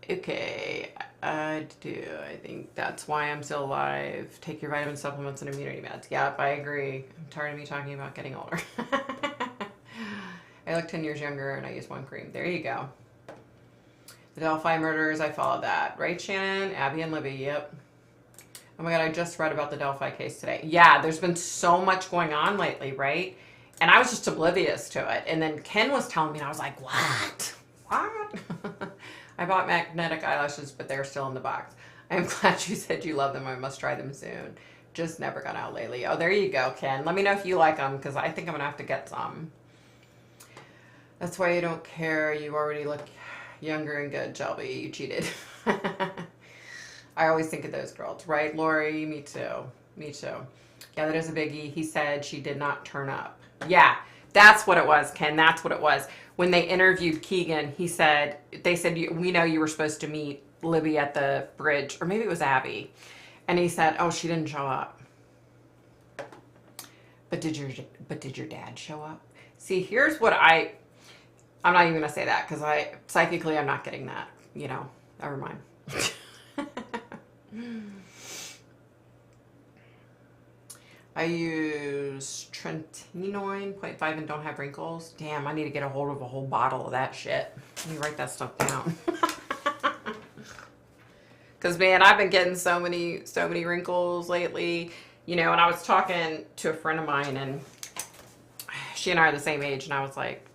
Okay, I do. I think that's why I'm still alive. Take your vitamin supplements and immunity meds. Yep, I agree. I'm tired of me talking about getting older. I look 10 years younger and I use one cream. There you go. The Delphi murders, I followed that. Right, Shannon? Abby and Libby, yep. Oh my God, I just read about the Delphi case today. Yeah, there's been so much going on lately, right? And I was just oblivious to it. And then Ken was telling me, and I was like, what? What? I bought magnetic eyelashes, but they're still in the box. I'm glad you said you love them. I must try them soon. Just never gone out lately. Oh, there you go, Ken. Let me know if you like them, because I think I'm going to have to get some. That's why you don't care. You already look younger and good, Shelby. You cheated. I always think of those girls, right, Lori? Me too. Me too. Yeah, that is a biggie. He said she did not turn up. Yeah, that's what it was, Ken. That's what it was. When they interviewed Keegan, they said, we know you were supposed to meet Libby at the bridge, or maybe it was Abby. And he said, oh, she didn't show up. But did your dad show up? See, here's what I'm not even going to say that, because psychically, I'm not getting that. You know, never mind. I use Trentinoin 0.5 and don't have wrinkles. Damn, I need to get a hold of a whole bottle of that shit. Let me write that stuff down. Because, man, I've been getting so many wrinkles lately. You know, and I was talking to a friend of mine, and she and I are the same age, and I was like,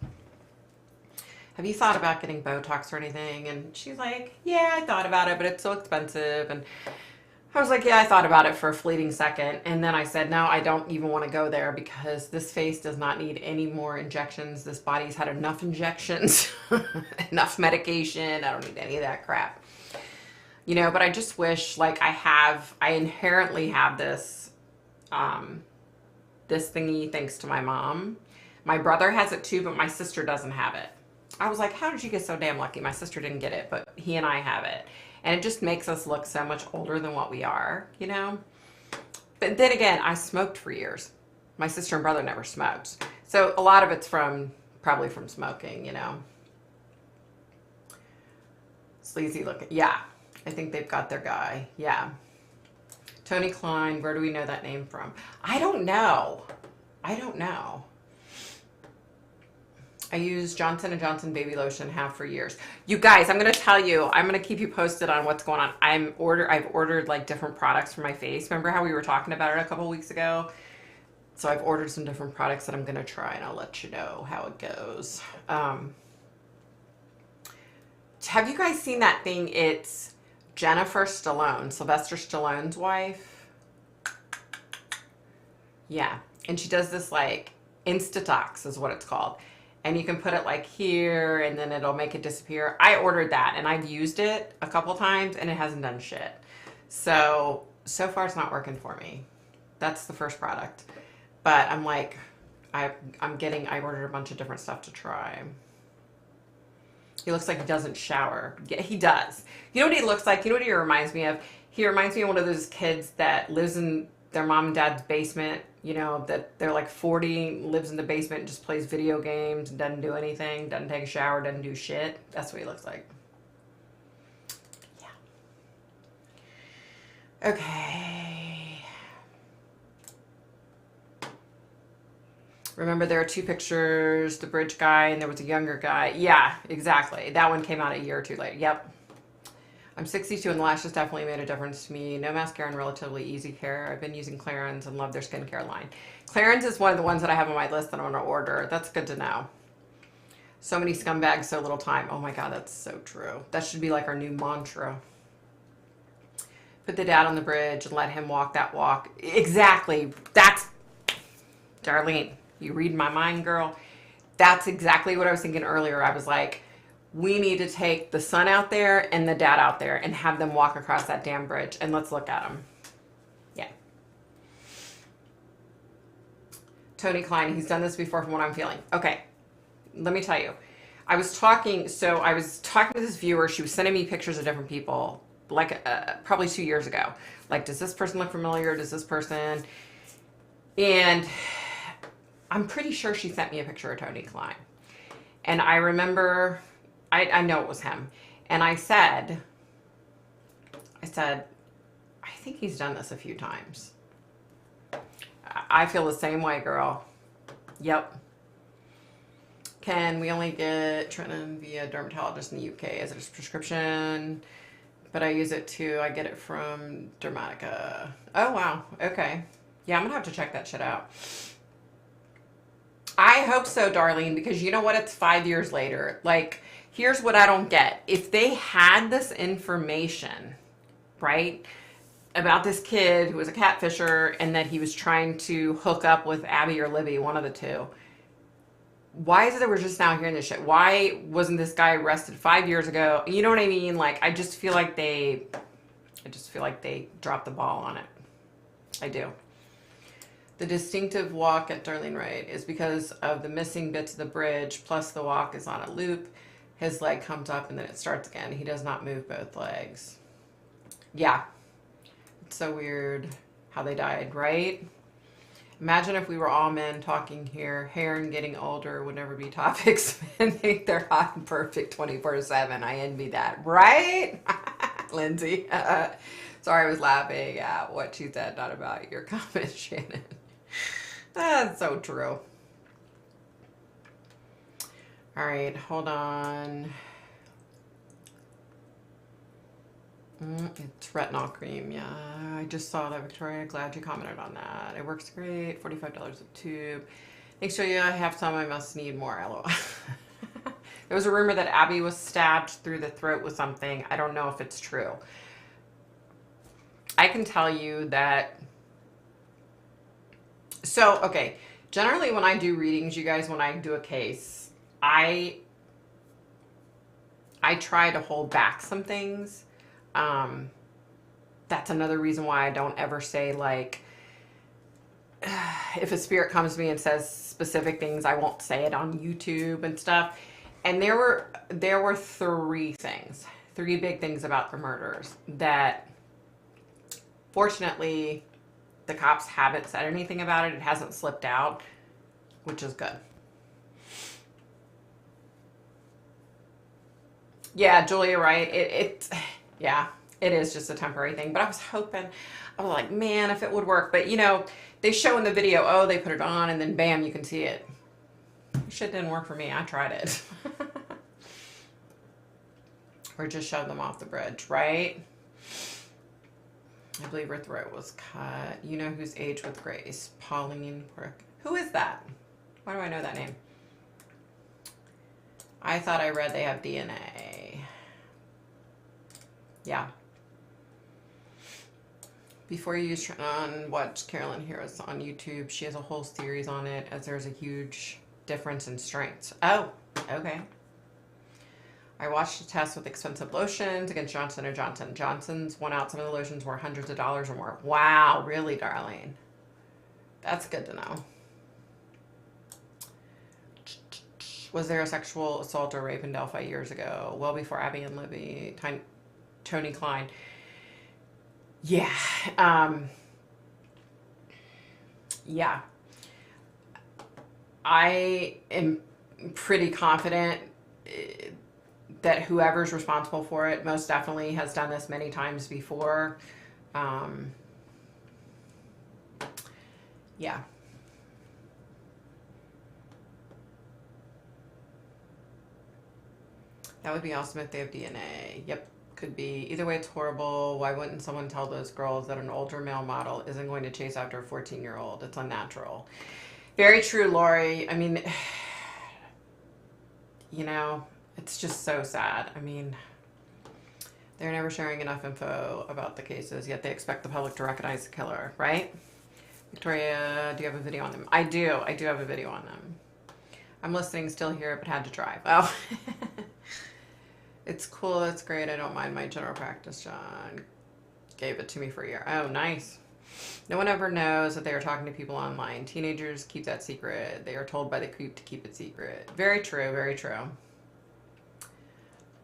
have you thought about getting Botox or anything? And she's like, yeah, I thought about it, but it's so expensive. And I was like, yeah, I thought about it for a fleeting second. And then I said, no, I don't even want to go there, because this face does not need any more injections. This body's had enough injections, enough medication. I don't need any of that crap. You know, but I just wish, like, I inherently have this, this thingy thanks to my mom. My brother has it too, but my sister doesn't have it. I was like, how did you get so damn lucky? My sister didn't get it, but he and I have it. And it just makes us look so much older than what we are, you know? But then again, I smoked for years. My sister and brother never smoked. So a lot of it's probably from smoking, you know? Sleazy looking. Yeah, I think they've got their guy. Yeah. Tony Klein, where do we know that name from? I don't know. I use Johnson & Johnson baby lotion, have for years. You guys, I'm going to tell you, I'm going to keep you posted on what's going on. I've ordered like different products for my face. Remember how we were talking about it a couple weeks ago? So I've ordered some different products that I'm going to try, and I'll let you know how it goes. Have you guys seen that thing? It's Jennifer Stallone, Sylvester Stallone's wife. Yeah. And she does this like Instatox is what it's called. And you can put it like here, and then it'll make it disappear. I ordered that, and I've used it a couple times, and it hasn't done shit. So far it's not working for me. That's the first product. But I'm like, I ordered a bunch of different stuff to try. He looks like he doesn't shower. Yeah, he does. You know what he looks like? You know what he reminds me of? He reminds me of one of those kids that lives in their mom and dad's basement, you know, that they're like 40, lives in the basement and just plays video games, doesn't do anything, doesn't take a shower, doesn't do shit. That's what he looks like. Yeah. Okay. Remember, there are two pictures, the bridge guy and there was a younger guy. Yeah, exactly. That one came out a year or two later. Yep. I'm 62 and the lashes definitely made a difference to me. No mascara and relatively easy care. I've been using Clarins and love their skincare line. Clarins is one of the ones that I have on my list that I'm going to order. That's good to know. So many scumbags, so little time. Oh my God, that's so true. That should be like our new mantra. Put the dad on the bridge and let him walk that walk. Exactly. That's, Darlene, you read my mind, girl. That's exactly what I was thinking earlier. I was like, we need to take the son out there and the dad out there and have them walk across that damn bridge, and let's look at them. Yeah. Tony Klein, he's done this before from what I'm feeling. Okay, let me tell you. I was talking to this viewer. She was sending me pictures of different people, like probably 2 years ago. Like, does this person look familiar? Does this person? And I'm pretty sure she sent me a picture of Tony Klein. And I remember, I know it was him. And I said, I think he's done this a few times. I feel the same way, girl. Yep. We only get Triton via dermatologist in the UK as a prescription, but I use it too. I get it from Dermatica. Oh, wow. Okay. Yeah, I'm going to have to check that shit out. I hope so, Darlene, because you know what? It's 5 years later. Like, here's what I don't get. If they had this information, right, about this kid who was a catfisher and that he was trying to hook up with Abby or Libby, one of the two, why is it that we're just now hearing this shit? Why wasn't this guy arrested 5 years ago? You know what I mean? Like, I just feel like they dropped the ball on it. I do. The distinctive walk at Darlene Wright is because of the missing bits of the bridge, plus the walk is on a loop. His leg comes up and then it starts again. He does not move both legs. Yeah. It's so weird how they died, right? Imagine if we were all men talking here. Hair and getting older would never be topics. Men think they're hot and perfect 24/7. I envy that, right? Lindsay. Sorry, I was laughing at what she said, not about your comment, Shannon. That's so true. All right, hold on. It's retinol cream. Yeah, I just saw that, Victoria. Glad you commented on that. It works great. $45 a tube. Thanks, Julia. I have some. I must need more. LOL. There was a rumor that Abby was stabbed through the throat with something. I don't know if it's true. I can tell you that. So, okay. Generally, when I do readings, you guys, when I do a case, I try to hold back some things. That's another reason why I don't ever say, like, if a spirit comes to me and says specific things, I won't say it on YouTube and stuff. And there were three big things about the murders that, fortunately, the cops haven't said anything about it. It hasn't slipped out, which is good. Yeah, Julia, right? Yeah, it is just a temporary thing. But I was like, man, if it would work. But, you know, they show in the video, oh, they put it on, and then bam, you can see it. Shit didn't work for me. I tried it. Or just shove them off the bridge, right? I believe her throat was cut. You know who's aged with grace? Pauline Brick. Who is that? Why do I know that name? I thought I read they have DNA. Yeah. Before you use on watch Carolyn Harris on YouTube, she has a whole series on it, as there's a huge difference in strengths. Oh, okay. I watched a test with expensive lotions against Johnson & Johnson. Johnson's won out. Some of the lotions were hundreds of dollars or more. Wow, really, darling? That's good to know. Was there a sexual assault or rape in Delphi years ago? Well before Abby and Libby. Tony Klein. Yeah. Yeah. I am pretty confident that whoever's responsible for it most definitely has done this many times before. Yeah. That would be awesome if they have DNA. Yep, could be. Either way, it's horrible. Why wouldn't someone tell those girls that an older male model isn't going to chase after a 14-year-old? It's unnatural. Very true, Lori. I mean, you know, it's just so sad. I mean, they're never sharing enough info about the cases, yet they expect the public to recognize the killer, right? Victoria, do you have a video on them? I do. I do have a video on them. I'm listening, still here, but had to drive. Oh. It's cool. That's great. I don't mind. My general practice, John, gave it to me for a year. Oh, nice. No one ever knows that they are talking to people online. Teenagers keep that secret. They are told by the creep to keep it secret. Very true. Very true.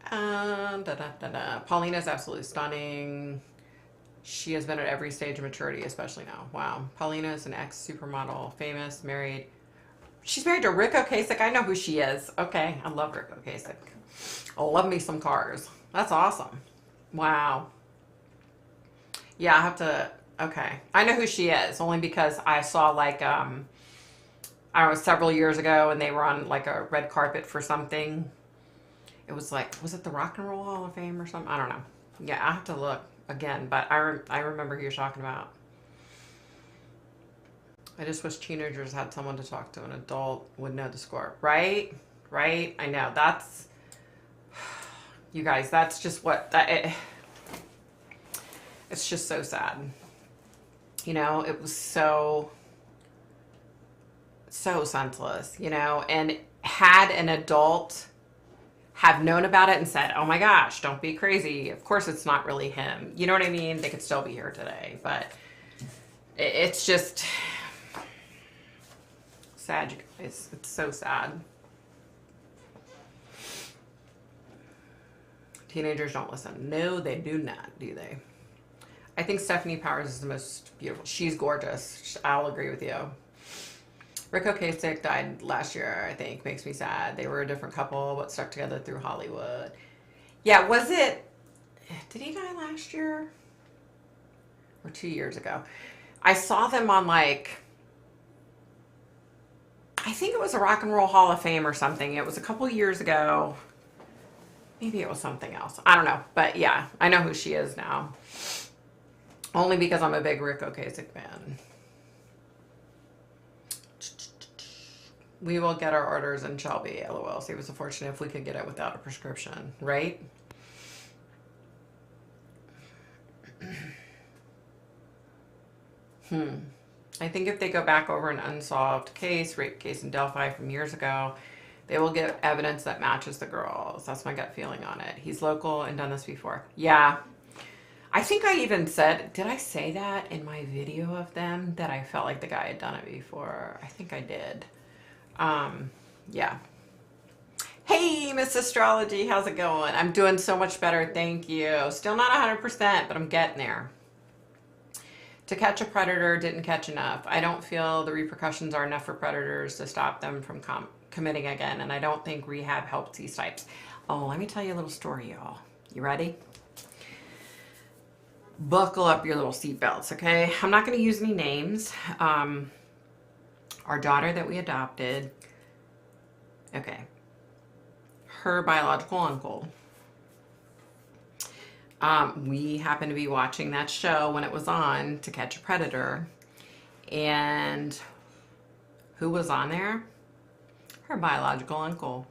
Paulina is absolutely stunning. She has been at every stage of maturity, especially now. Wow. Paulina is an ex-supermodel, famous, married. She's married to Rick Ocasek. I know who she is. Okay. I love Rick Ocasek. I love me some cars. That's awesome. Wow. Yeah, I have to... Okay. I know who she is, only because I saw, like, I don't know, several years ago, and they were on, like, a red carpet for something. It was like, was it the Rock and Roll Hall of Fame or something? I don't know. Yeah, I have to look again, but I remember who you're talking about. I just wish teenagers had someone to talk to. An adult would know the score. Right? Right? I know. That's... You guys, that's just what... It's just so sad. You know, it was so senseless, you know, and had an adult have known about it and said, oh my gosh, don't be crazy. Of course, it's not really him. You know what I mean? They could still be here today, but it's just sad, you guys. It's so sad. Teenagers don't listen. No, they do not, do they? I think Stephanie Powers is the most beautiful. She's gorgeous. I'll agree with you. Rick Ocasek died last year, I think. Makes me sad. They were a different couple, but stuck together through Hollywood. Yeah, was it... Did he die last year? Or 2 years ago? I saw them on, like... I think it was a Rock and Roll Hall of Fame or something. It was a couple years ago. Maybe it was something else. I don't know. But yeah, I know who she is now. Only because I'm a big Rick Ocasek fan. We will get our orders in Shelby, LOL. See, it was unfortunate if we could get it without a prescription, right? I think if they go back over an unsolved case, rape case in Delphi from years ago, they will get evidence that matches the girls. That's my gut feeling on it. He's local and done this before. Yeah. I think I even said, did I say that in my video of them, that I felt like the guy had done it before? I think I did. Yeah. Hey, Miss Astrology, how's it going? I'm doing so much better, thank you. Still not 100%, but I'm getting there. To catch a predator, didn't catch enough. I don't feel the repercussions are enough for predators to stop them from committing again, and I don't think rehab helps these types. Oh, let me tell you a little story, y'all. You ready? Buckle up your little seatbelts, okay? I'm not going to use any names. Our daughter that we adopted, okay, her biological uncle, we happened to be watching that show when it was on, To Catch a Predator, and who was on there? Her biological uncle.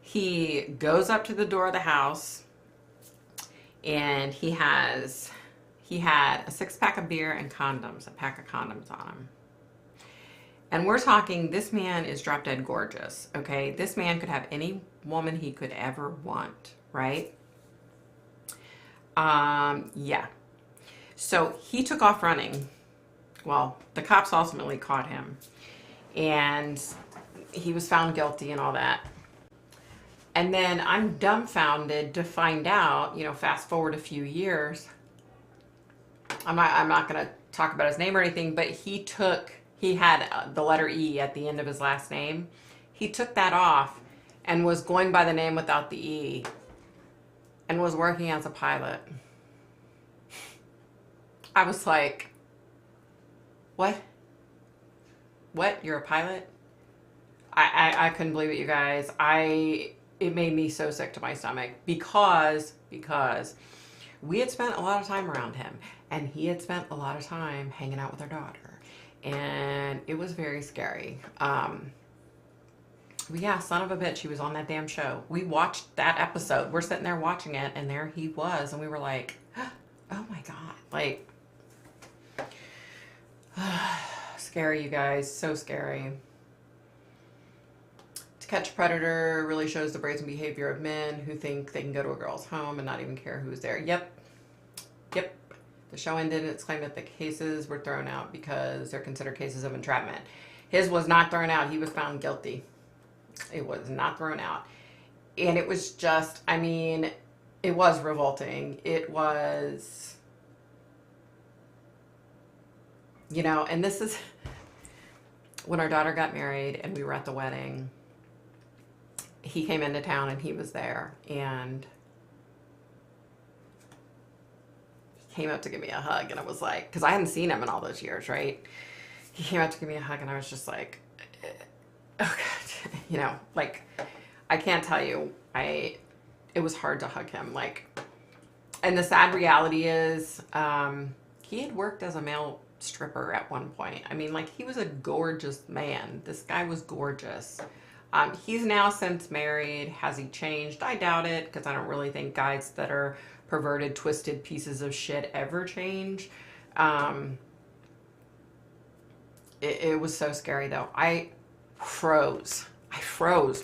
He goes up to the door of the house, and he had a 6-pack of beer and condoms, a pack of condoms on him. And we're talking, this man is drop dead gorgeous, okay? This man could have any woman he could ever want, right? Yeah. So he took off running. Well, the cops ultimately caught him. And he was found guilty and all that. And then I'm dumbfounded to find out, you know, fast forward a few years. I'm not going to talk about his name or anything, but he had the letter E at the end of his last name. He took that off and was going by the name without the E and was working as a pilot. I was like, what? What? You're a pilot? I couldn't believe it, you guys. It made me so sick to my stomach because we had spent a lot of time around him and he had spent a lot of time hanging out with our daughter. And it was very scary. But yeah, son of a bitch, he was on that damn show. We watched that episode. We're sitting there watching it, and there he was. And we were like, oh my God. Like, scary, you guys. So scary. To Catch a Predator really shows the brazen behavior of men who think they can go to a girl's home and not even care who's there. Yep. Yep. The show ended and it's claimed that the cases were thrown out because they're considered cases of entrapment. His was not thrown out. He was found guilty. It was not thrown out. And it was just, I mean, it was revolting. It was, you know, and this is when our daughter got married and we were at the wedding. He came into town and he was there, and he came up to give me a hug, and I was like, because I hadn't seen him in all those years, right? He came up to give me a hug, and I was just like, oh God, you know, like, I can't tell you, it was hard to hug him, like, and the sad reality is, he had worked as a mail stripper at one point. I mean, like, he was a gorgeous man. This guy was gorgeous. He's now since married. Has he changed? I doubt it, because I don't really think guys that are perverted, twisted pieces of shit ever change. It was so scary, though. I froze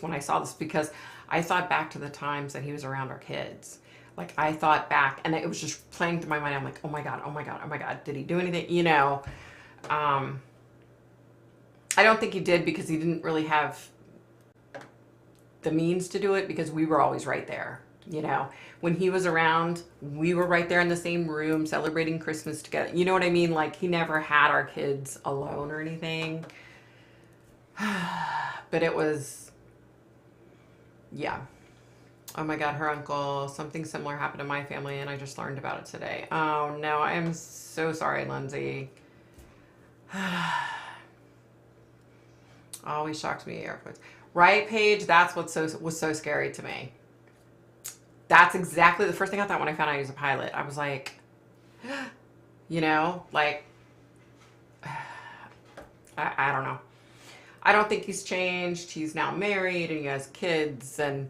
when I saw this, because I thought back to the times that he was around our kids. Like, I thought back, and it was just playing through my mind. I'm like, oh my God, oh my God, oh my God. Did he do anything? You know, I don't think he did, because he didn't really have the means to do it, because we were always right there. You know, when he was around, we were right there in the same room celebrating Christmas together. You know what I mean? Like, he never had our kids alone or anything. But it was, yeah. Oh my God, her uncle, something similar happened to my family, and I just learned about it today. Oh no, I am so sorry, Lindsay. Always shocked me, airports. Right, Paige? That's what was so scary to me. That's exactly the first thing I thought when I found out he was a pilot. I was like, you know, like, I don't know. I don't think he's changed. He's now married and he has kids, and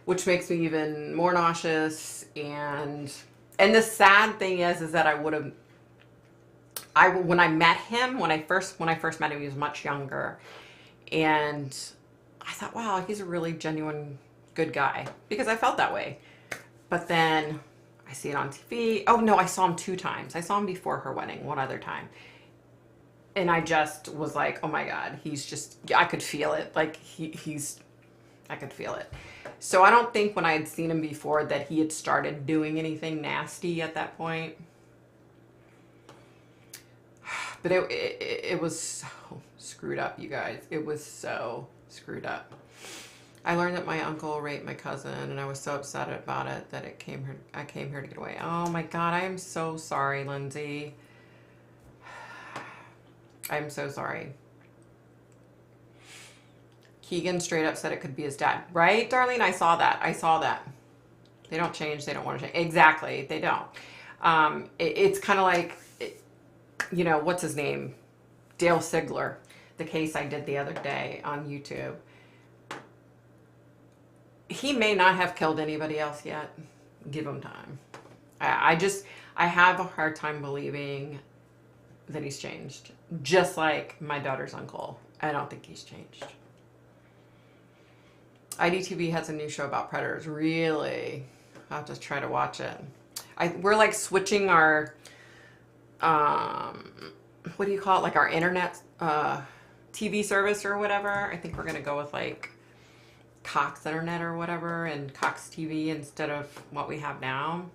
which makes me even more nauseous. And the sad thing is that when I met him, when I first met him, he was much younger, and I thought, wow, he's a really genuine good guy, because I felt that way. But then I see it on TV. Oh no, I saw him 2 times. I saw him before her wedding, one other time. And I just was like, oh my God, he's just, I could feel it. Like, I could feel it. So I don't think when I had seen him before that he had started doing anything nasty at that point. But it was so screwed up, you guys. It was so screwed up. I learned that my uncle raped my cousin, and I was so upset about it that I came here to get away. Oh my God, I am so sorry, Lindsay. I'm so sorry. Keegan straight up said it could be his dad. Right, Darlene? I saw that. They don't change. They don't want to change. Exactly. They don't. It's kind of like, you know, what's his name? Dale Sigler. The case I did the other day on YouTube. He may not have killed anybody else yet. Give him time. I have a hard time believing that he's changed. Just like my daughter's uncle. I don't think he's changed. IDTV has a new show about predators. Really? I'll have to try to watch it. We're like switching our, what do you call it? Like our internet TV service or whatever. I think we're going to go with like Cox Internet or whatever, and Cox TV instead of what we have now.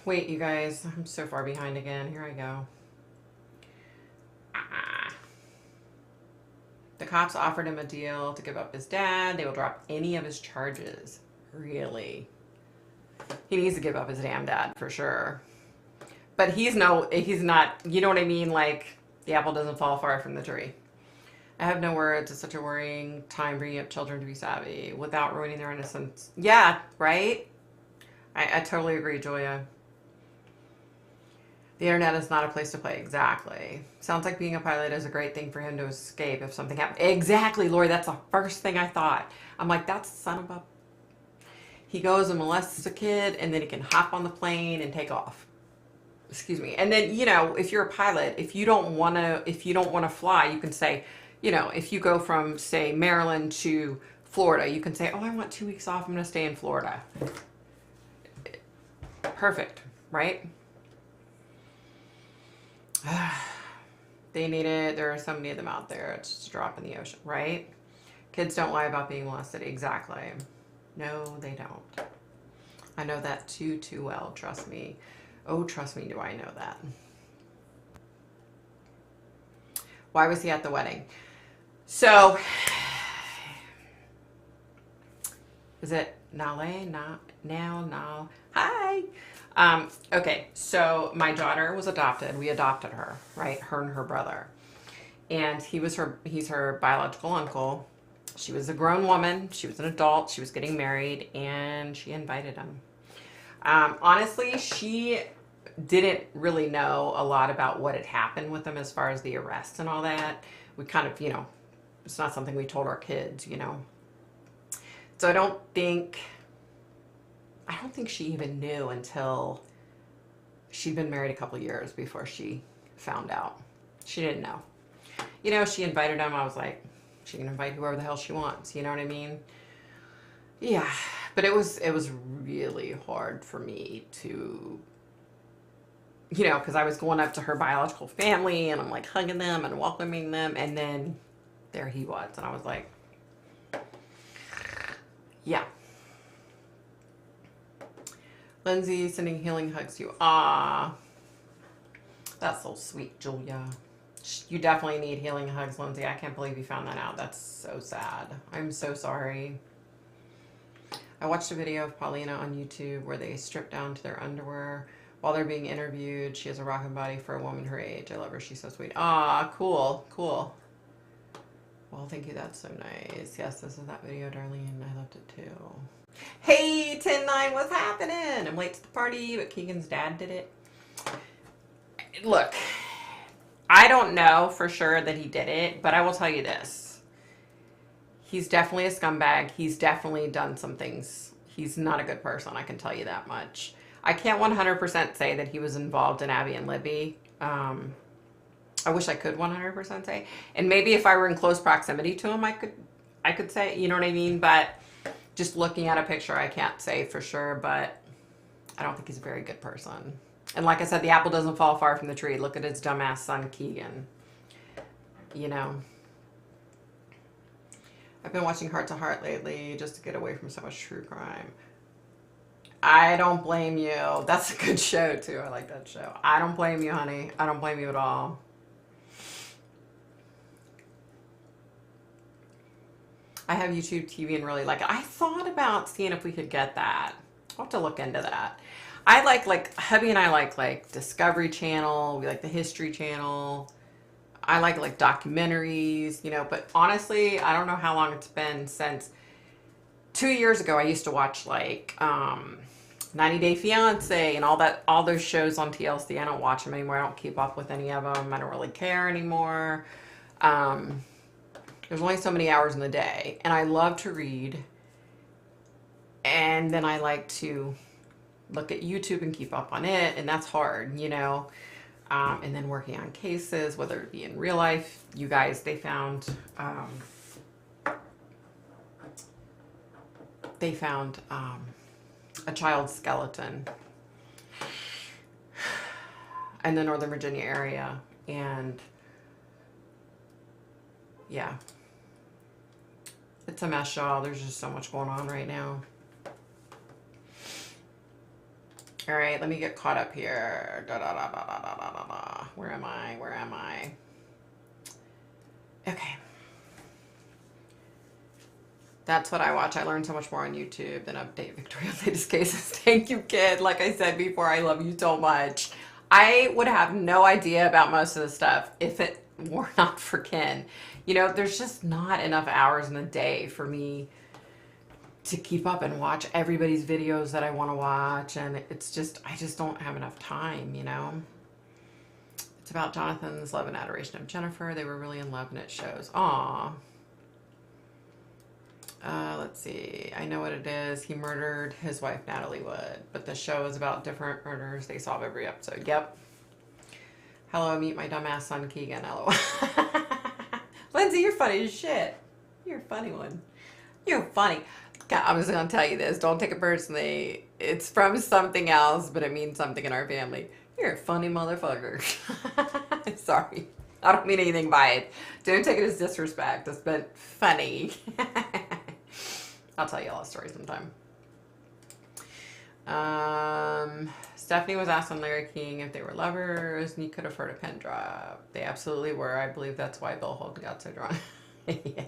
Wait, you guys, I'm so far behind again. Here I go. The cops offered him a deal to give up his dad. They will drop any of his charges. Really? He needs to give up his damn dad for sure. But he's not, you know what I mean? Like, the apple doesn't fall far from the tree. I have no words. It's such a worrying time bringing up children to be savvy without ruining their innocence. Yeah, right? I totally agree, Julia. The internet is not a place to play. Exactly. Sounds like being a pilot is a great thing for him to escape if something happens. Exactly, Lori. That's the first thing I thought. I'm like, that's son of a... He goes and molests a kid, and then he can hop on the plane and take off. Excuse me. And then, you know, if you're a pilot, if you don't want to fly, you can say, you know, if you go from, say, Maryland to Florida, you can say, oh, I want 2 weeks off. I'm going to stay in Florida. Perfect, right? They need it. There are so many of them out there. It's just a drop in the ocean, right? Kids don't lie about being molested. Exactly. No, they don't. I know that too well. Trust me. Oh, trust me, do I know that. Why was he at the wedding? So, is it Nale? Now? Hi. Okay, so my daughter was adopted. We adopted her, right? Her and her brother. And he's her biological uncle. She was a grown woman. She was an adult. She was getting married, and she invited him. Honestly, she didn't really know a lot about what had happened with him as far as the arrest and all that. We kind of, it's not something we told our kids, So I don't think she even knew until she'd been married a couple years before she found out. She didn't know. She invited him. I was like, she can invite whoever the hell she wants. You know what I mean? Yeah. But it was really hard for me to, because I was going up to her biological family and I'm like hugging them and welcoming them. And then there he was. And I was like, yeah. Lindsay sending healing hugs to you. Ah, that's so sweet, Julia. You definitely need healing hugs, Lindsay. I can't believe you found that out. That's so sad. I'm so sorry. I watched a video of Paulina on YouTube where they strip down to their underwear while they're being interviewed. She has a rocking body for a woman her age. I love her. She's so sweet. Ah, cool. Cool. Well, thank you. That's so nice. Yes, this is that video, Darlene. I loved it too. Hey, 10-9, what's happening? I'm late to the party, but Keegan's dad did it. Look, I don't know for sure that he did it, but I will tell you this. He's definitely a scumbag. He's definitely done some things. He's not a good person, I can tell you that much. I can't 100% say that he was involved in Abby and Libby. I wish I could 100% say. And maybe if I were in close proximity to him, I could say, you know what I mean? But just looking at a picture, I can't say for sure, but I don't think he's a very good person. And like I said, the apple doesn't fall far from the tree. Look at his dumbass son, Keegan. I've been watching Heart to Heart lately just to get away from so much true crime. I don't blame you. That's a good show, too. I like that show. I don't blame you, honey. I don't blame you at all. I have YouTube TV and really like it. I thought about seeing if we could get that. I'll have to look into that. I like hubby and I like Discovery Channel. We like the History Channel. I like documentaries, but honestly, I don't know how long it's been since 2 years ago. I used to watch 90 Day Fiance and all those shows on TLC. I don't watch them anymore. I don't keep up with any of them. I don't really care anymore. There's only so many hours in the day, and I love to read, and then I like to look at YouTube and keep up on it, and that's hard, and then working on cases, whether it be in real life. You guys, they found a child's skeleton in the Northern Virginia area, and yeah, it's a mess, y'all. There's just so much going on right now. All right, let me get caught up here. Where am I? Okay. That's what I watch. I learn so much more on YouTube than update Victoria's latest cases. Thank you, kid. Like I said before, I love you so much. I would have no idea about most of the stuff if it were not for Ken. There's just not enough hours in the day for me to keep up and watch everybody's videos that I want to watch. And I just don't have enough time, It's about Jonathan's love and adoration of Jennifer. They were really in love and it shows. Aww. Let's see. I know what it is. He murdered his wife, Natalie Wood. But the show is about different murders they solve every episode. Yep. Hello, meet my dumbass son, Keegan. LOL. Lindsay, you're funny as shit. You're a funny one. You're funny. God, I was going to tell you this. Don't take it personally. It's from something else, but it means something in our family. You're a funny motherfucker. Sorry. I don't mean anything by it. Don't take it as disrespect. It's been funny. I'll tell you all a story sometime. Stephanie was asked on Larry King if they were lovers, and you could have heard a pin drop. They absolutely were. I believe that's why Bill Holden got so drunk. Yeah.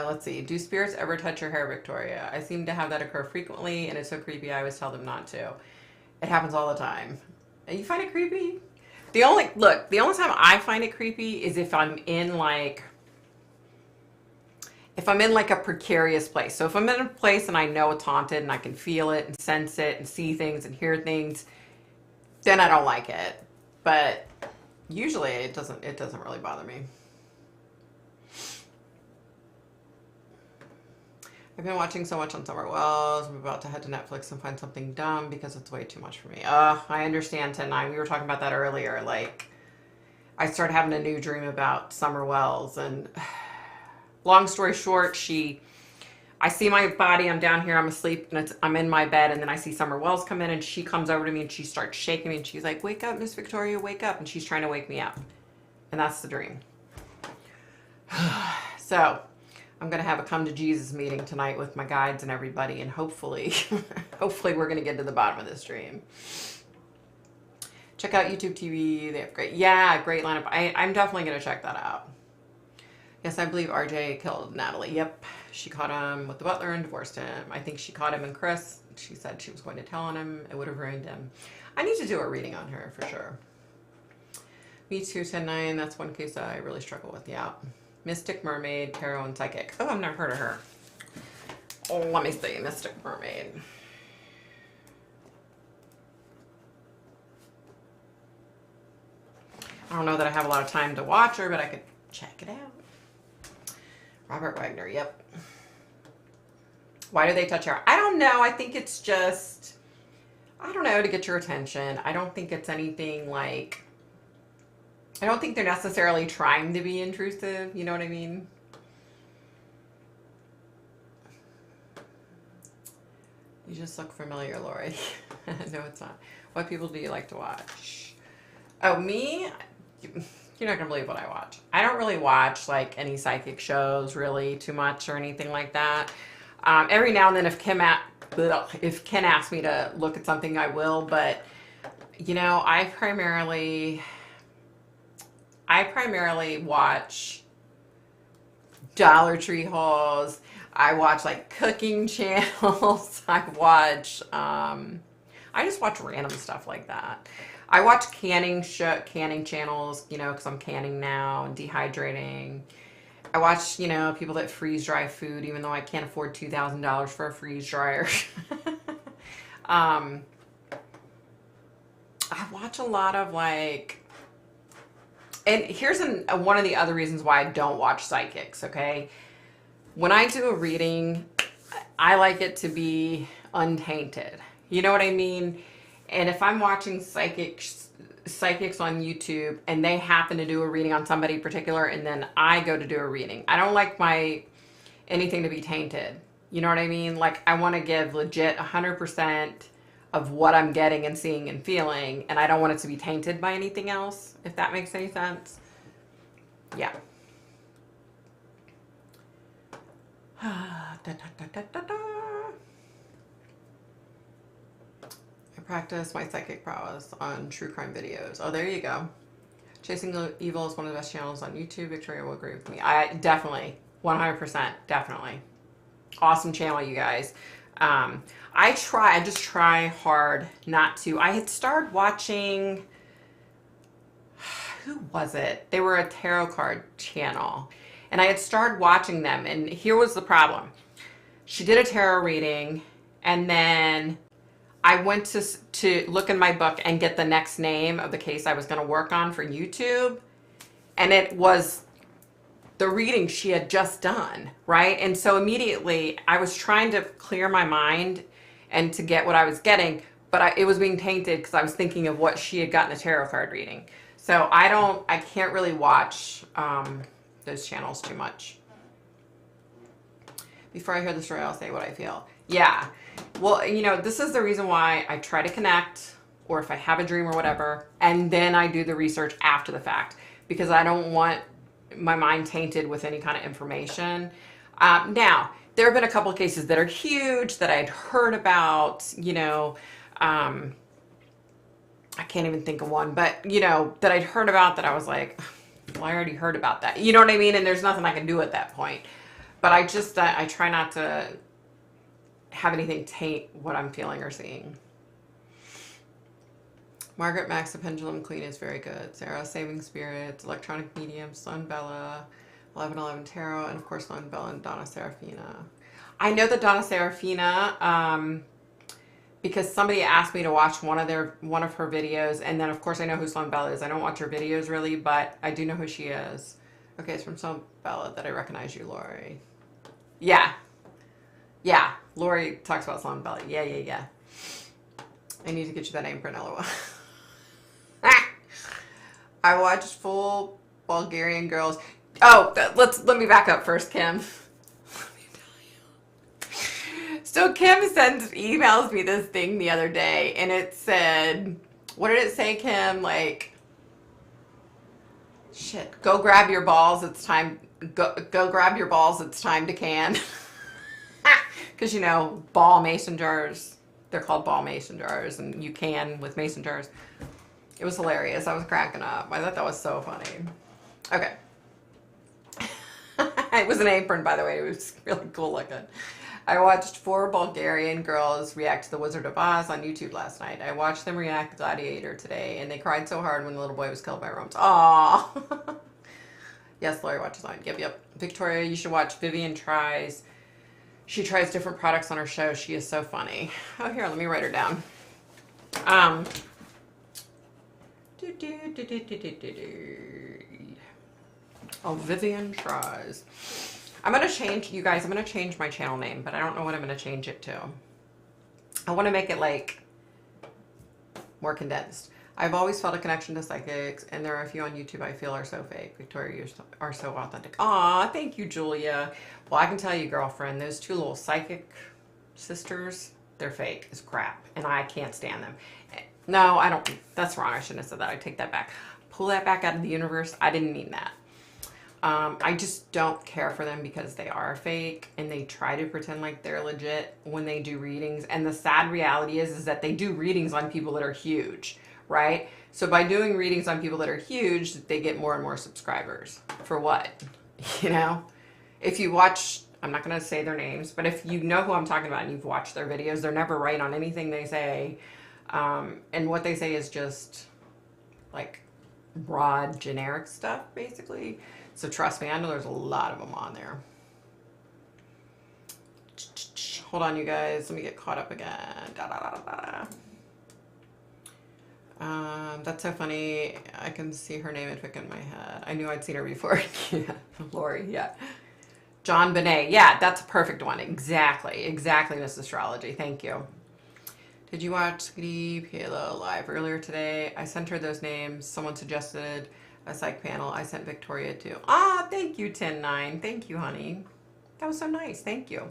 Let's see. Do spirits ever touch your hair, Victoria? I seem to have that occur frequently, and it's so creepy I always tell them not to. It happens all the time. And you find it creepy? The only time I find it creepy is if I'm in if I'm in like a precarious place. So if I'm in a place and I know it's haunted and I can feel it and sense it and see things and hear things, then I don't like it. But usually it doesn't really bother me. I've been watching so much on Summer Wells. I'm about to head to Netflix and find something dumb because it's way too much for me. I understand, 10-9. We were talking about that earlier. Like, I started having a new dream about Summer Wells, and long story short, I see my body, I'm down here, I'm asleep, and I'm in my bed, and then I see Summer Wells come in, and she comes over to me, and she starts shaking me, and she's like, wake up, Miss Victoria, wake up, and she's trying to wake me up. And that's the dream. So, I'm going to have a come to Jesus meeting tonight with my guides and everybody, and hopefully we're going to get to the bottom of this dream. Check out YouTube TV. They have great lineup. I'm definitely going to check that out. Yes, I believe RJ killed Natalie. Yep. She caught him with the butler and divorced him. I think she caught him and Chris. She said she was going to tell on him. It would have ruined him. I need to do a reading on her for sure. Me too, 10-9. That's one case I really struggle with. Yeah. Mystic, Mermaid, Tarot, and Psychic. Oh, I've never heard of her. Oh, let me see. Mystic Mermaid. I don't know that I have a lot of time to watch her, but I could check it out. Robert Wagner, yep. Why do they touch her? I don't know. I think it's just, I don't know, to get your attention. I don't think it's anything like, I don't think they're necessarily trying to be intrusive. You know what I mean? You just look familiar, Lori. No, it's not. What people do you like to watch? Oh, me? You're not going to believe what I watch. I don't really watch like any psychic shows really too much or anything like that. Every now and then if Ken asks me to look at something, I will. But, you know, I primarily watch Dollar Tree hauls. I watch like cooking channels. I just watch random stuff like that. I watch canning channels, you know, because I'm canning now and dehydrating. I watch, you know, people that freeze dry food, even though I can't afford $2,000 for a freeze dryer. I watch a lot of like, and here's one of the other reasons why I don't watch psychics, okay? When I do a reading, I like it to be untainted. You know what I mean? And if I'm watching psychics on YouTube and they happen to do a reading on somebody particular and then I go to do a reading, I don't like anything to be tainted. You know what I mean? Like, I want to give legit 100% of what I'm getting and seeing and feeling, and I don't want it to be tainted by anything else, if that makes any sense. Yeah. I practice my psychic prowess on true crime videos. Oh, there you go. Chasing Evil is one of the best channels on YouTube. Victoria will agree with me. I definitely, 100%, definitely. Awesome channel, you guys. I just try hard not to. I had started watching, who was it? They were a tarot card channel. And I had started watching them, and here was the problem. She did a tarot reading, and then I went to look in my book and get the next name of the case I was going to work on for YouTube. And it was the reading she had just done, right? And so immediately I was trying to clear my mind and to get what I was getting, but it was being tainted because I was thinking of what she had gotten a tarot card reading. So I can't really watch those channels too much. Before I hear the story, I'll say what I feel. Yeah. Well, you know, this is the reason why I try to connect, or if I have a dream or whatever, and then I do the research after the fact, because I don't want my mind tainted with any kind of information. Now, there have been a couple of cases that are huge that I'd heard about, you know, I can't even think of one, but, you know, that I'd heard about that I was like, well, I already heard about that. You know what I mean? And there's nothing I can do at that point. But I just, I try not to have anything taint what I'm feeling or seeing. Margaret Max, The Pendulum Queen is very good. Sarah, Saving Spirits, Electronic Medium, Sun Bella, 1111 Tarot, and of course Lynn Bell and Donna Serafina. I know that Donna Serafina, because somebody asked me to watch one of her videos, and then of course I know who Sloan Bella is. I don't watch her videos really, but I do know who she is. Okay, it's from Sloan Bella that I recognize you, Lori. Yeah. Yeah. Lori talks about Sloan Bella. Yeah. I need to get you that name, Brunello. I watched full Bulgarian girls. Oh, let me back up first, Kim. So Kim emails me this thing the other day, and it said, what did it say, Kim? Like, shit, go grab your balls. It's time. Go grab your balls. It's time to can. Because, you know, ball mason jars. They're called ball mason jars, and you can with mason jars. It was hilarious. I was cracking up. I thought that was so funny. Okay. It was an apron, by the way. It was really cool looking. I watched 4 Bulgarian girls react to The Wizard of Oz on YouTube last night. I watched them react to Gladiator today, and they cried so hard when the little boy was killed by Romans. Aww. Yes, Lori watches on. Yep. Victoria, you should watch Vivian Tries. She tries different products on her show. She is so funny. Oh, here, let me write her down. Oh, Vivian Tries. I'm going to change, you guys, I'm going to change my channel name, but I don't know what I'm going to change it to. I want to make it like more condensed. I've always felt a connection to psychics, and there are a few on YouTube I feel are so fake. Victoria, you are so authentic. Aw, thank you, Julia. Well, I can tell you, girlfriend, those 2 little psychic sisters, they're fake as crap, and I can't stand them. No, I don't. That's wrong. I shouldn't have said that. I take that back. Pull that back out of the universe. I didn't mean that. I just don't care for them because they are fake, and they try to pretend like they're legit when they do readings. And the sad reality is that they do readings on people that are huge, right? So by doing readings on people that are huge, they get more and more subscribers. For what? You know? If you watch, I'm not going to say their names, but if you know who I'm talking about and you've watched their videos, they're never right on anything they say. And what they say is just like broad, generic stuff, basically. So trust me, I know there's a lot of them on there. Hold on, you guys. Let me get caught up again. That's so funny. I can see her name and pick in my head. I knew I'd seen her before. Yeah, Lori, yeah. John Bonet. Yeah, that's a perfect one. Exactly, Miss Astrology. Thank you. Did you watch Sweetie Palo live earlier today? I sent her those names. Someone suggested a psych panel. I sent Victoria too. Ah, thank you, 10-9. Thank you, honey. That was so nice. Thank you.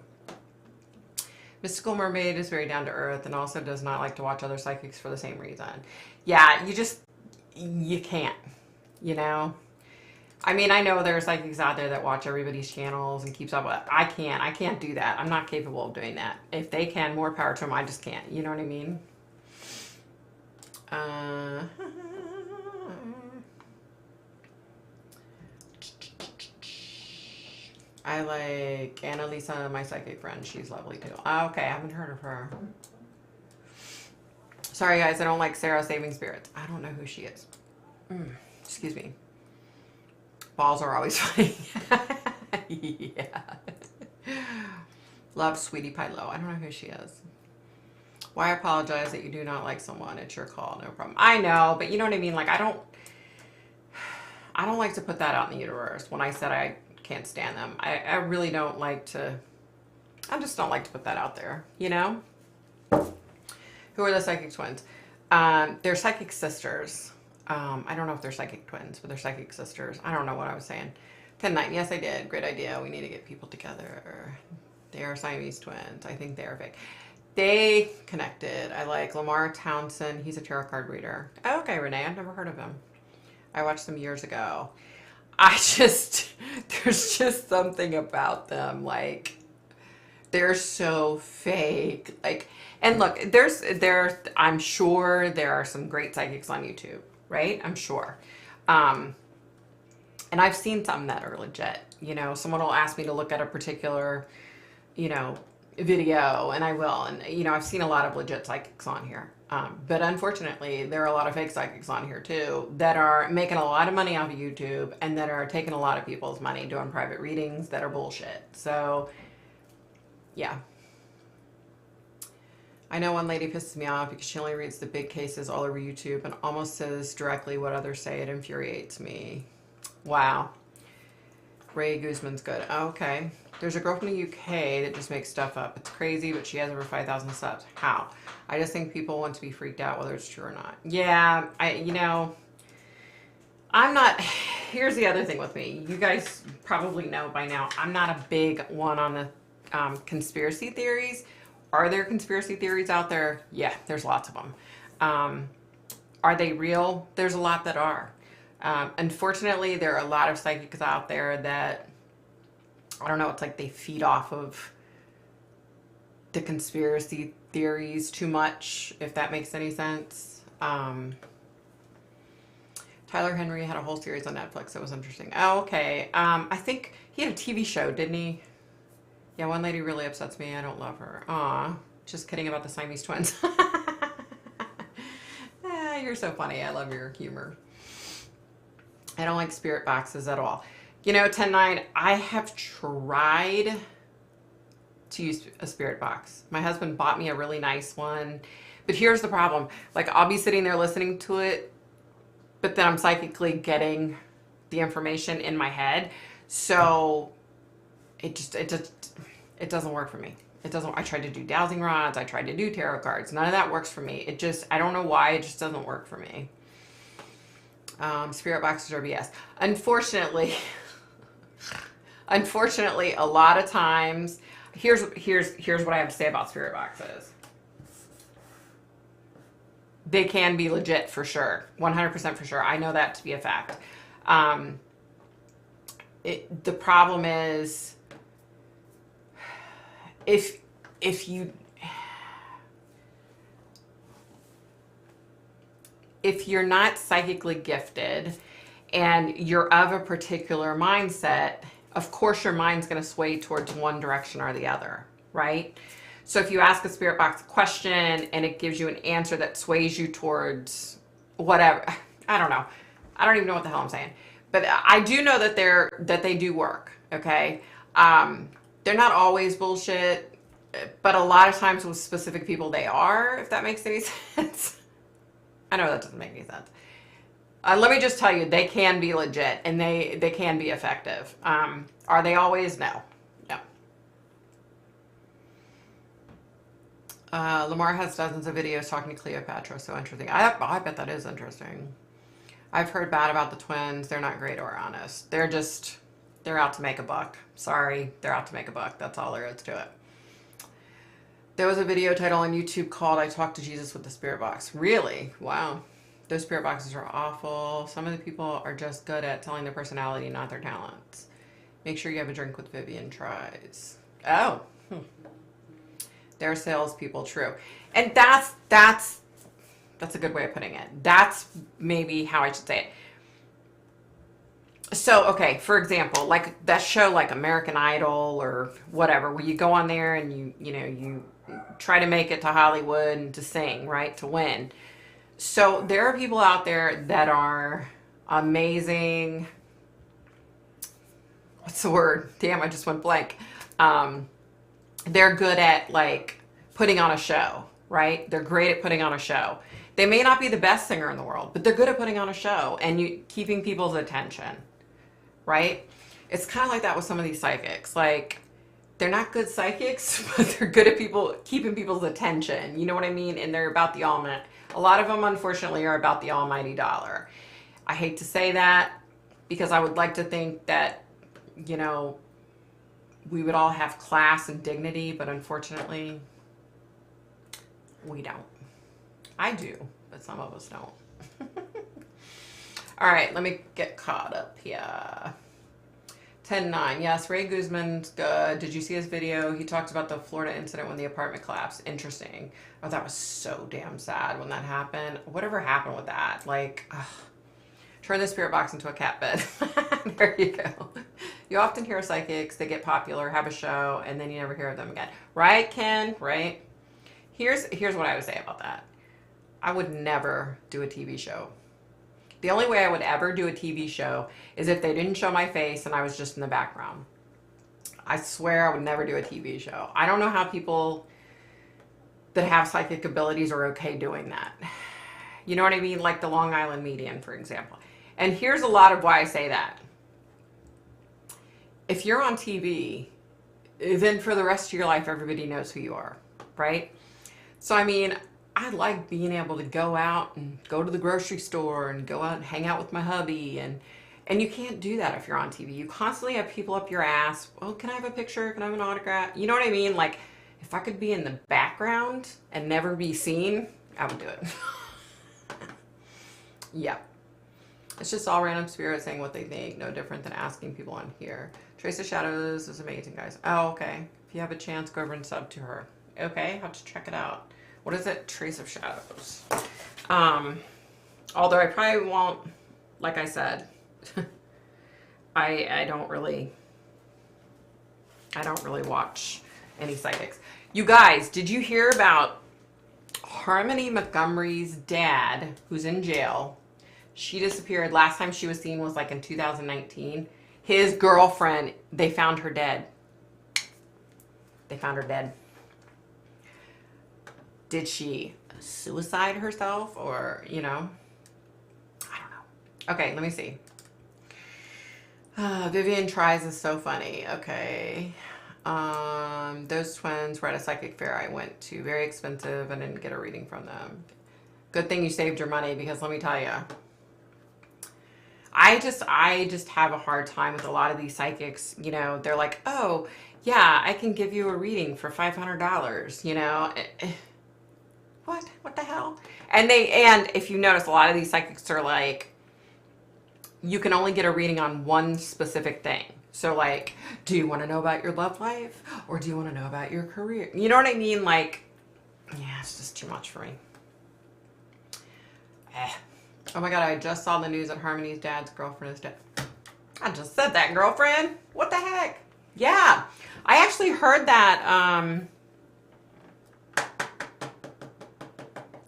Mystical Mermaid is very down to earth and also does not like to watch other psychics for the same reason. Yeah, you can't, you know? I mean, I know there are psychics out there that watch everybody's channels and keeps up with it. I can't do that. I'm not capable of doing that. If they can, more power to them. I just can't. You know what I mean? I like Annalisa, my psychic friend. She's lovely too. Okay, I haven't heard of her. Sorry, guys. I don't like Sarah Saving Spirits. I don't know who she is. Excuse me. Balls are always funny. Yeah. Love Sweetie Pie Low. I don't know who she is. Why apologize that you do not like someone? It's your call. No problem. I know, but you know what I mean? Like, I don't like to put that out in the universe when I said I can't stand them. I really don't like to. I just don't like to put that out there, you know? Who are the psychic twins? They're psychic sisters. I don't know if they're psychic twins, but they're psychic sisters. I don't know what I was saying. 10-9. Yes, I did. Great idea. We need to get people together. They are Siamese twins. I think they are fake. They connected. I like Lamar Townsend. He's a tarot card reader. Okay, Renee. I've never heard of him. I watched them years ago. There's just something about them. Like, they're so fake. Like, and look, I'm sure there are some great psychics on YouTube. Right? I'm sure. And I've seen some that are legit. You know, someone will ask me to look at a particular, you know, video, and I will. And, you know, I've seen a lot of legit psychics on here. But unfortunately, there are a lot of fake psychics on here too that are making a lot of money off of YouTube and that are taking a lot of people's money doing private readings that are bullshit. So, yeah. I know one lady pisses me off because she only reads the big cases all over YouTube and almost says directly what others say. It infuriates me. Wow. Ray Guzman's good. Okay. There's a girl from the UK that just makes stuff up. It's crazy, but she has over 5,000 subs. How? I just think people want to be freaked out whether it's true or not. Yeah, I'm not. Here's the other thing with me. You guys probably know by now, I'm not a big one on the conspiracy theories. Are there conspiracy theories out there? Yeah, there's lots of them. Are they real? There's a lot that are. Unfortunately, there are a lot of psychics out there that, I don't know, it's like they feed off of the conspiracy theories too much, if that makes any sense. Tyler Henry had a whole series on Netflix that was interesting. Oh, okay. I think he had a TV show, didn't he? Yeah, one lady really upsets me. I don't love her. Aw, just kidding about the Siamese twins. You're so funny. I love your humor. I don't like spirit boxes at all. 10-9, I have tried to use a spirit box. My husband bought me a really nice one. But here's the problem. Like, I'll be sitting there listening to it, but then I'm psychically getting the information in my head. So it doesn't work for me. It doesn't. I tried to do dowsing rods. I tried to do tarot cards. None of that works for me. I don't know why. It just doesn't work for me. Spirit boxes are BS. Unfortunately, a lot of times, here's what I have to say about spirit boxes. They can be legit for sure. 100% for sure. I know that to be a fact. The problem is if you're not psychically gifted and you're of a particular mindset, of course your mind's going to sway towards one direction or the other, right? So if you ask a spirit box a question and it gives you an answer that sways you towards whatever, I don't know. I don't even know what the hell I'm saying. But I do know that they do work, okay? They're not always bullshit, but a lot of times with specific people they are, if that makes any sense. I know that doesn't make any sense. Let me just tell you, they can be legit and they can be effective. Are they always? No. Lamar has dozens of videos talking to Cleopatra. So interesting. I bet that is interesting. I've heard bad about the twins. They're not great or honest. They're out to make a buck. Sorry, they're out to make a buck. That's all there is to it. There was a video title on YouTube called I Talked to Jesus with the Spirit Box. Really? Wow. Those spirit boxes are awful. Some of the people are just good at telling their personality, not their talents. Make sure you have a drink with Vivian tries. Oh. They're salespeople, true. And that's a good way of putting it. That's maybe how I should say it. So, okay, for example, like that show like American Idol or whatever, where you go on there and you try to make it to Hollywood and to sing, right? To win. So there are people out there that are amazing. What's the word? Damn, I just went blank. They're good at like putting on a show, right? They're great at putting on a show. They may not be the best singer in the world, but they're good at putting on a show and keeping people's attention, right? It's kind of like that with some of these psychics. Like, they're not good psychics, but they're good at keeping people's attention. You know what I mean? And they're about the almighty. A lot of them, unfortunately, are about the almighty dollar. I hate to say that because I would like to think that, we would all have class and dignity, but unfortunately, we don't. I do, but some of us don't. All right, let me get caught up here. 10-9. Yes, Ray Guzman's good. Did you see his video? He talked about the Florida incident when the apartment collapsed. Interesting. Oh, that was so damn sad when that happened. Whatever happened with that? Like, ugh. Turn the spirit box into a cat bed. There you go. You often hear psychics, they get popular, have a show, and then you never hear of them again. Right, Ken? Right? Here's what I would say about that. I would never do a TV show. The only way I would ever do a TV show is if they didn't show my face and I was just in the background. I swear I would never do a TV show. I don't know how people that have psychic abilities are okay doing that. You know what I mean? Like the Long Island Medium, for example. And here's a lot of why I say that. If you're on TV, then for the rest of your life, everybody knows who you are, right? So, I mean, I like being able to go out and go to the grocery store and go out and hang out with my hubby. And you can't do that if you're on TV. You constantly have people up your ass. Oh, can I have a picture? Can I have an autograph? You know what I mean? Like, if I could be in the background and never be seen, I would do it. Yeah. It's just all random spirits saying what they think. No different than asking people on here. Trace of Shadows is amazing, guys. Oh, okay. If you have a chance, go over and sub to her. Okay, I'll have to check it out. What is it? Trace of Shadows. Although I probably won't, like I said, I don't really watch any psychics. You guys, did you hear about Harmony Montgomery's dad, who's in jail? She disappeared. Last time she was seen was like in 2019. His girlfriend, they found her dead. They found her dead. Did she suicide herself or, you know? I don't know. Okay, let me see. Vivian Tries is so funny. Okay. Those twins were at a psychic fair I went to. Very expensive. I didn't get a reading from them. Good thing you saved your money, because let me tell you, I just have a hard time with a lot of these psychics. You know, they're like, oh, yeah, I can give you a reading for $500, you know. What the hell? And if you notice, a lot of these psychics are like, you can only get a reading on one specific thing. So like, do you want to know about your love life, or do you want to know about your career? You know what I mean? Like, yeah, it's just too much for me. Oh my God, I just saw the news that Harmony's dad's girlfriend is dead. I just said that, girlfriend. What the heck? Yeah, I actually heard that.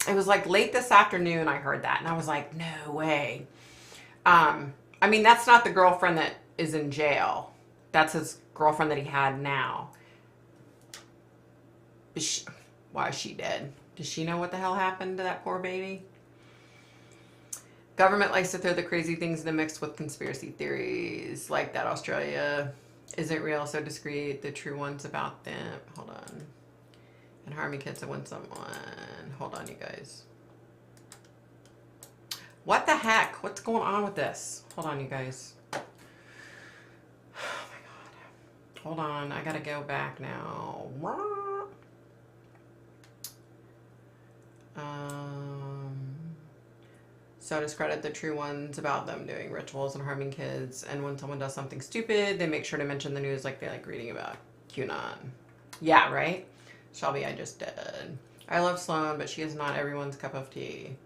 It was like late this afternoon I heard that, and I was like, no way. I mean, that's not the girlfriend that is in jail. That's his girlfriend that he had now. Why is she dead? Does she know what the hell happened to that poor baby? Government likes to throw the crazy things in the mix with conspiracy theories, like that Australia isn't real, so discreet. The true ones about them. Hold on. And Harmony Kids have won someone. Hold on, you guys. What the heck? What's going on with this? Hold on, you guys. Oh my God. Hold on. I gotta go back now. So discredit the true ones about them doing rituals and harming kids. And when someone does something stupid, they make sure to mention the news, like they like reading about QAnon. Yeah, right? Shelby, I just did. I love Sloan, but she is not everyone's cup of tea.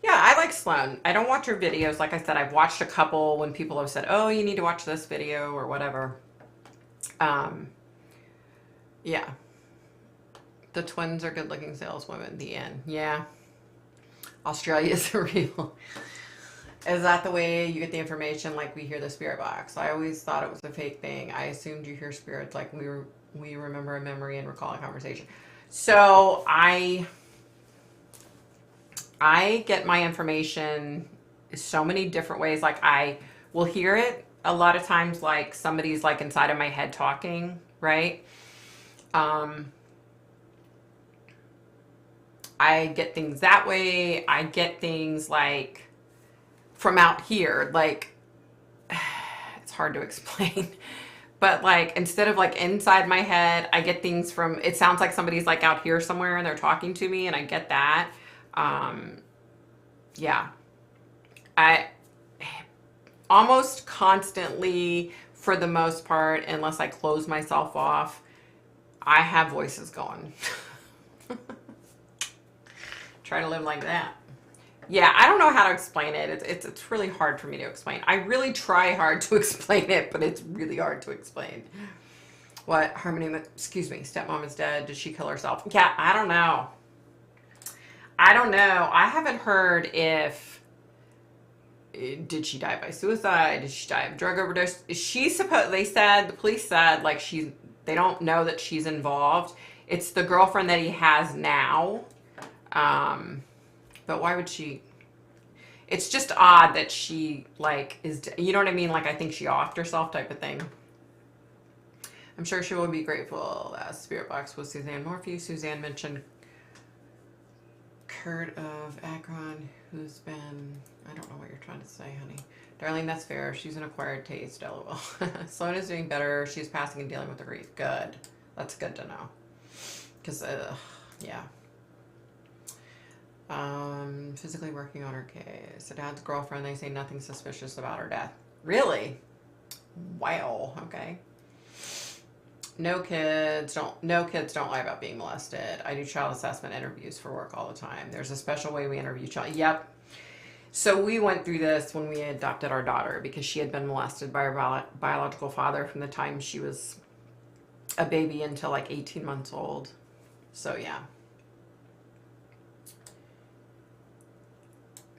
Yeah, I like Sloan. I don't watch her videos. Like I said, I've watched a couple when people have said, oh, you need to watch this video or whatever. Yeah. The twins are good-looking saleswomen. The end. Yeah. Australia is real. Is that the way you get the information? Like we hear the spirit box. I always thought it was a fake thing. I assumed you hear spirits like we remember a memory and recall a conversation. So I get my information so many different ways. Like I will hear it a lot of times, like somebody's like inside of my head talking, right? I get things that way. I get things like from out here, like it's hard to explain, but like instead of like inside my head, I get things from, it sounds like somebody's like out here somewhere and they're talking to me, and I get that. Yeah, I almost constantly, for the most part, unless I close myself off, I have voices going. Try to live like that. Yeah, I don't know how to explain it. It's really hard for me to explain. I really try hard to explain it, but it's really hard to explain. What? Harmony, excuse me, stepmom is dead. Did she kill herself? Yeah, I don't know. I don't know. I haven't heard if did she die by suicide? Did she die of drug overdose? The police said like they don't know that she's involved. It's the girlfriend that he has now. But why would she? It's just odd that she like is, you know what I mean? Like I think she offed herself type of thing. I'm sure she will be grateful that Spirit Box was Suzanne Morphew. Suzanne mentioned Kurt of Akron, who's been, I don't know what you're trying to say, honey. Darling, that's fair. She's an acquired taste, lol. Sloan is doing better. She's passing and dealing with the grief. Good. That's good to know. Because, yeah. Physically working on her case. The dad's girlfriend, they say nothing suspicious about her death. Really? Wow. Okay. No kids don't lie about being molested. I do child assessment interviews for work all the time. There's a special way we interview child. Yep. So we went through this when we adopted our daughter because she had been molested by her biological father from the time she was a baby until like 18 months old. So yeah.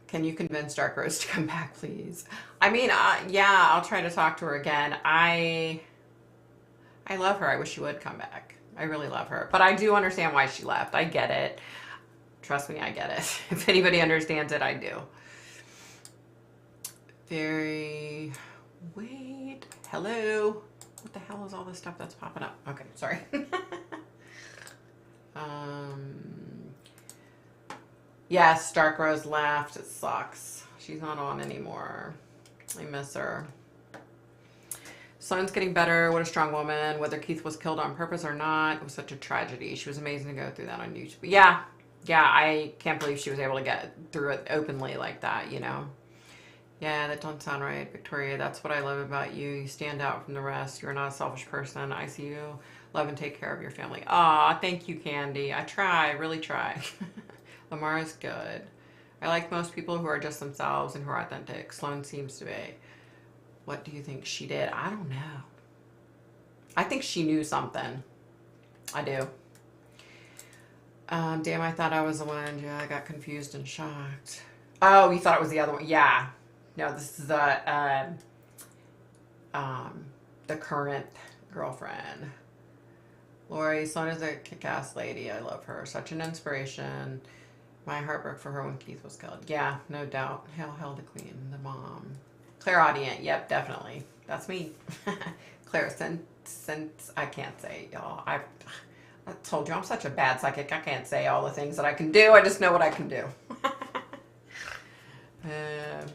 Can you convince Dark Rose to come back, please? I mean, yeah, I'll try to talk to her again. I love her. I wish she would come back. I really love her. But I do understand why she left. I get it. Trust me, I get it. If anybody understands it, I do. Wait. Hello? What the hell is all this stuff that's popping up? Okay, sorry. Yes, Dark Rose left. It sucks. She's not on anymore. I miss her. Sloan's getting better. What a strong woman. Whether Keith was killed on purpose or not, it was such a tragedy. She was amazing to go through that on YouTube. Yeah, I can't believe she was able to get through it openly like that, you know? Yeah, that don't sound right. Victoria, that's what I love about you. You stand out from the rest. You're not a selfish person. I see you. Love and take care of your family. Aw, thank you, Candy. I try. I really try. Lamar is good. I like most people who are just themselves and who are authentic. Sloan seems to be. What do you think she did? I don't know. I think she knew something. I do. Damn, I thought I was the one. Yeah, I got confused and shocked. Oh, you thought it was the other one? Yeah. No, this is the current girlfriend. Lori, Sloan is a kick-ass lady. I love her. Such an inspiration. My heart broke for her when Keith was killed. Yeah, no doubt. Hail the queen, the mom. Clairaudient. Yep, definitely. That's me. Claire, since I can't say, y'all. I told you I'm such a bad psychic. I can't say all the things that I can do. I just know what I can do. I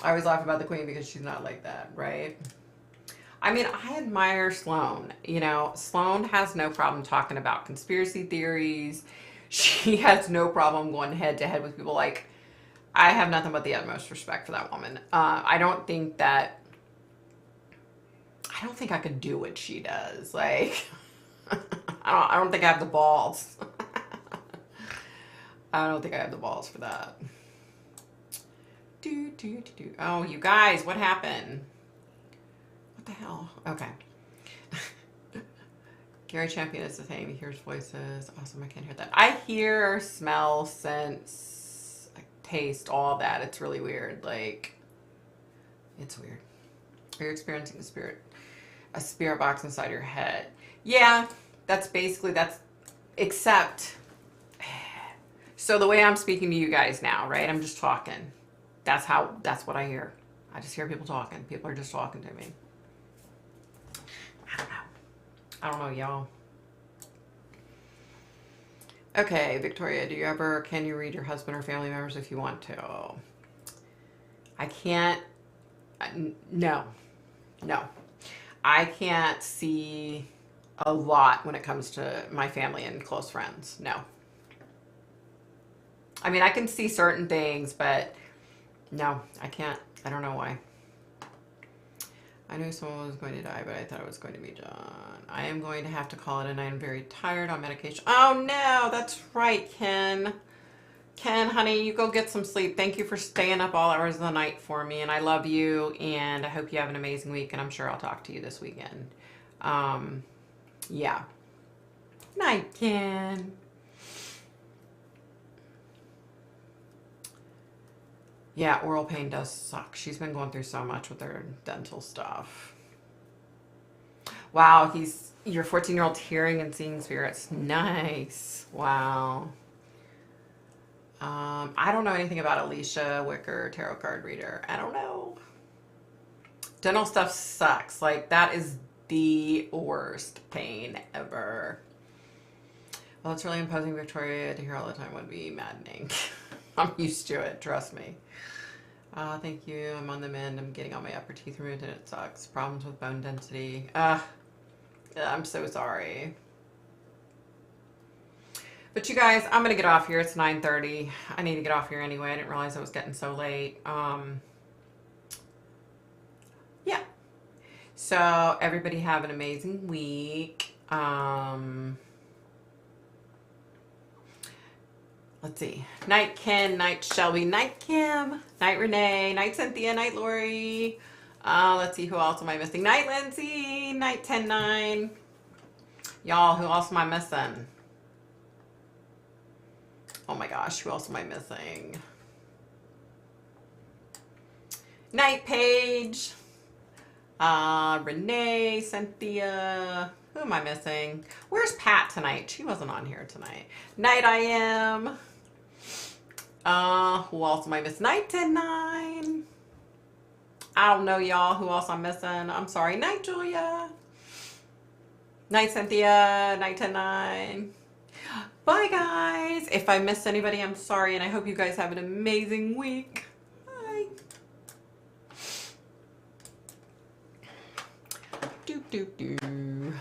always laugh about the queen because she's not like that, right? I mean, I admire Sloan. You know, Sloan has no problem talking about conspiracy theories. She has no problem going head to head with people. Like, I have nothing but the utmost respect for that woman. I don't think I could do what she does. Like, I don't think I have the balls. I don't think I have the balls for that. Oh, you guys, what happened? What the hell? Okay. Gary Champion is the same. He hears voices. Awesome. I can't hear that. I hear, smell, sense, taste, all that. It's really weird. Like, it's weird. You're experiencing a spirit box inside your head. Yeah, except, so the way I'm speaking to you guys now, right? I'm just talking. That's what I hear. I just hear people talking. People are just talking to me. I don't know, y'all. Okay, Victoria, can you read your husband or family members if you want to? I can't, no. I can't see a lot when it comes to my family and close friends, no. I mean, I can see certain things, but no, I can't. I don't know why. I knew someone was going to die, but I thought it was going to be John. I am going to have to call it a night. I'm very tired on medication. Oh, no, that's right, Ken. Ken, honey, you go get some sleep. Thank you for staying up all hours of the night for me, and I love you, and I hope you have an amazing week, and I'm sure I'll talk to you this weekend. Yeah. Night, Ken. Yeah, oral pain does suck. She's been going through so much with her dental stuff. Wow, he's your 14-year-old hearing and seeing spirits. Nice. Wow. I don't know anything about Alicia Wicker, tarot card reader. I don't know. Dental stuff sucks. Like, that is the worst pain ever. Well, it's really imposing, Victoria, to hear all the time would be maddening. I'm used to it, trust me. Thank you. I'm on the mend. I'm getting all my upper teeth removed and it sucks. Problems with bone density. I'm so sorry. But you guys, I'm going to get off here. It's 9:30. I need to get off here anyway. I didn't realize it was getting so late. Yeah. So everybody have an amazing week. Let's see. Night Ken, Night Shelby, Night Kim, Night Renee, Night Cynthia, Night Lori. Let's see, who else am I missing? Night Lindsay, Night 10-9. Y'all, who else am I missing? Oh my gosh, who else am I missing? Night Paige, Renee, Cynthia. Who am I missing? Where's Pat tonight? She wasn't on here tonight. Night I am. Who else am I missing? Night 10-9. I don't know, y'all, who else I'm missing. I'm sorry. Night Julia. Night Cynthia. Night 10-9. Bye, guys. If I missed anybody, I'm sorry, and I hope you guys have an amazing week. Bye. Doop, doop, doop.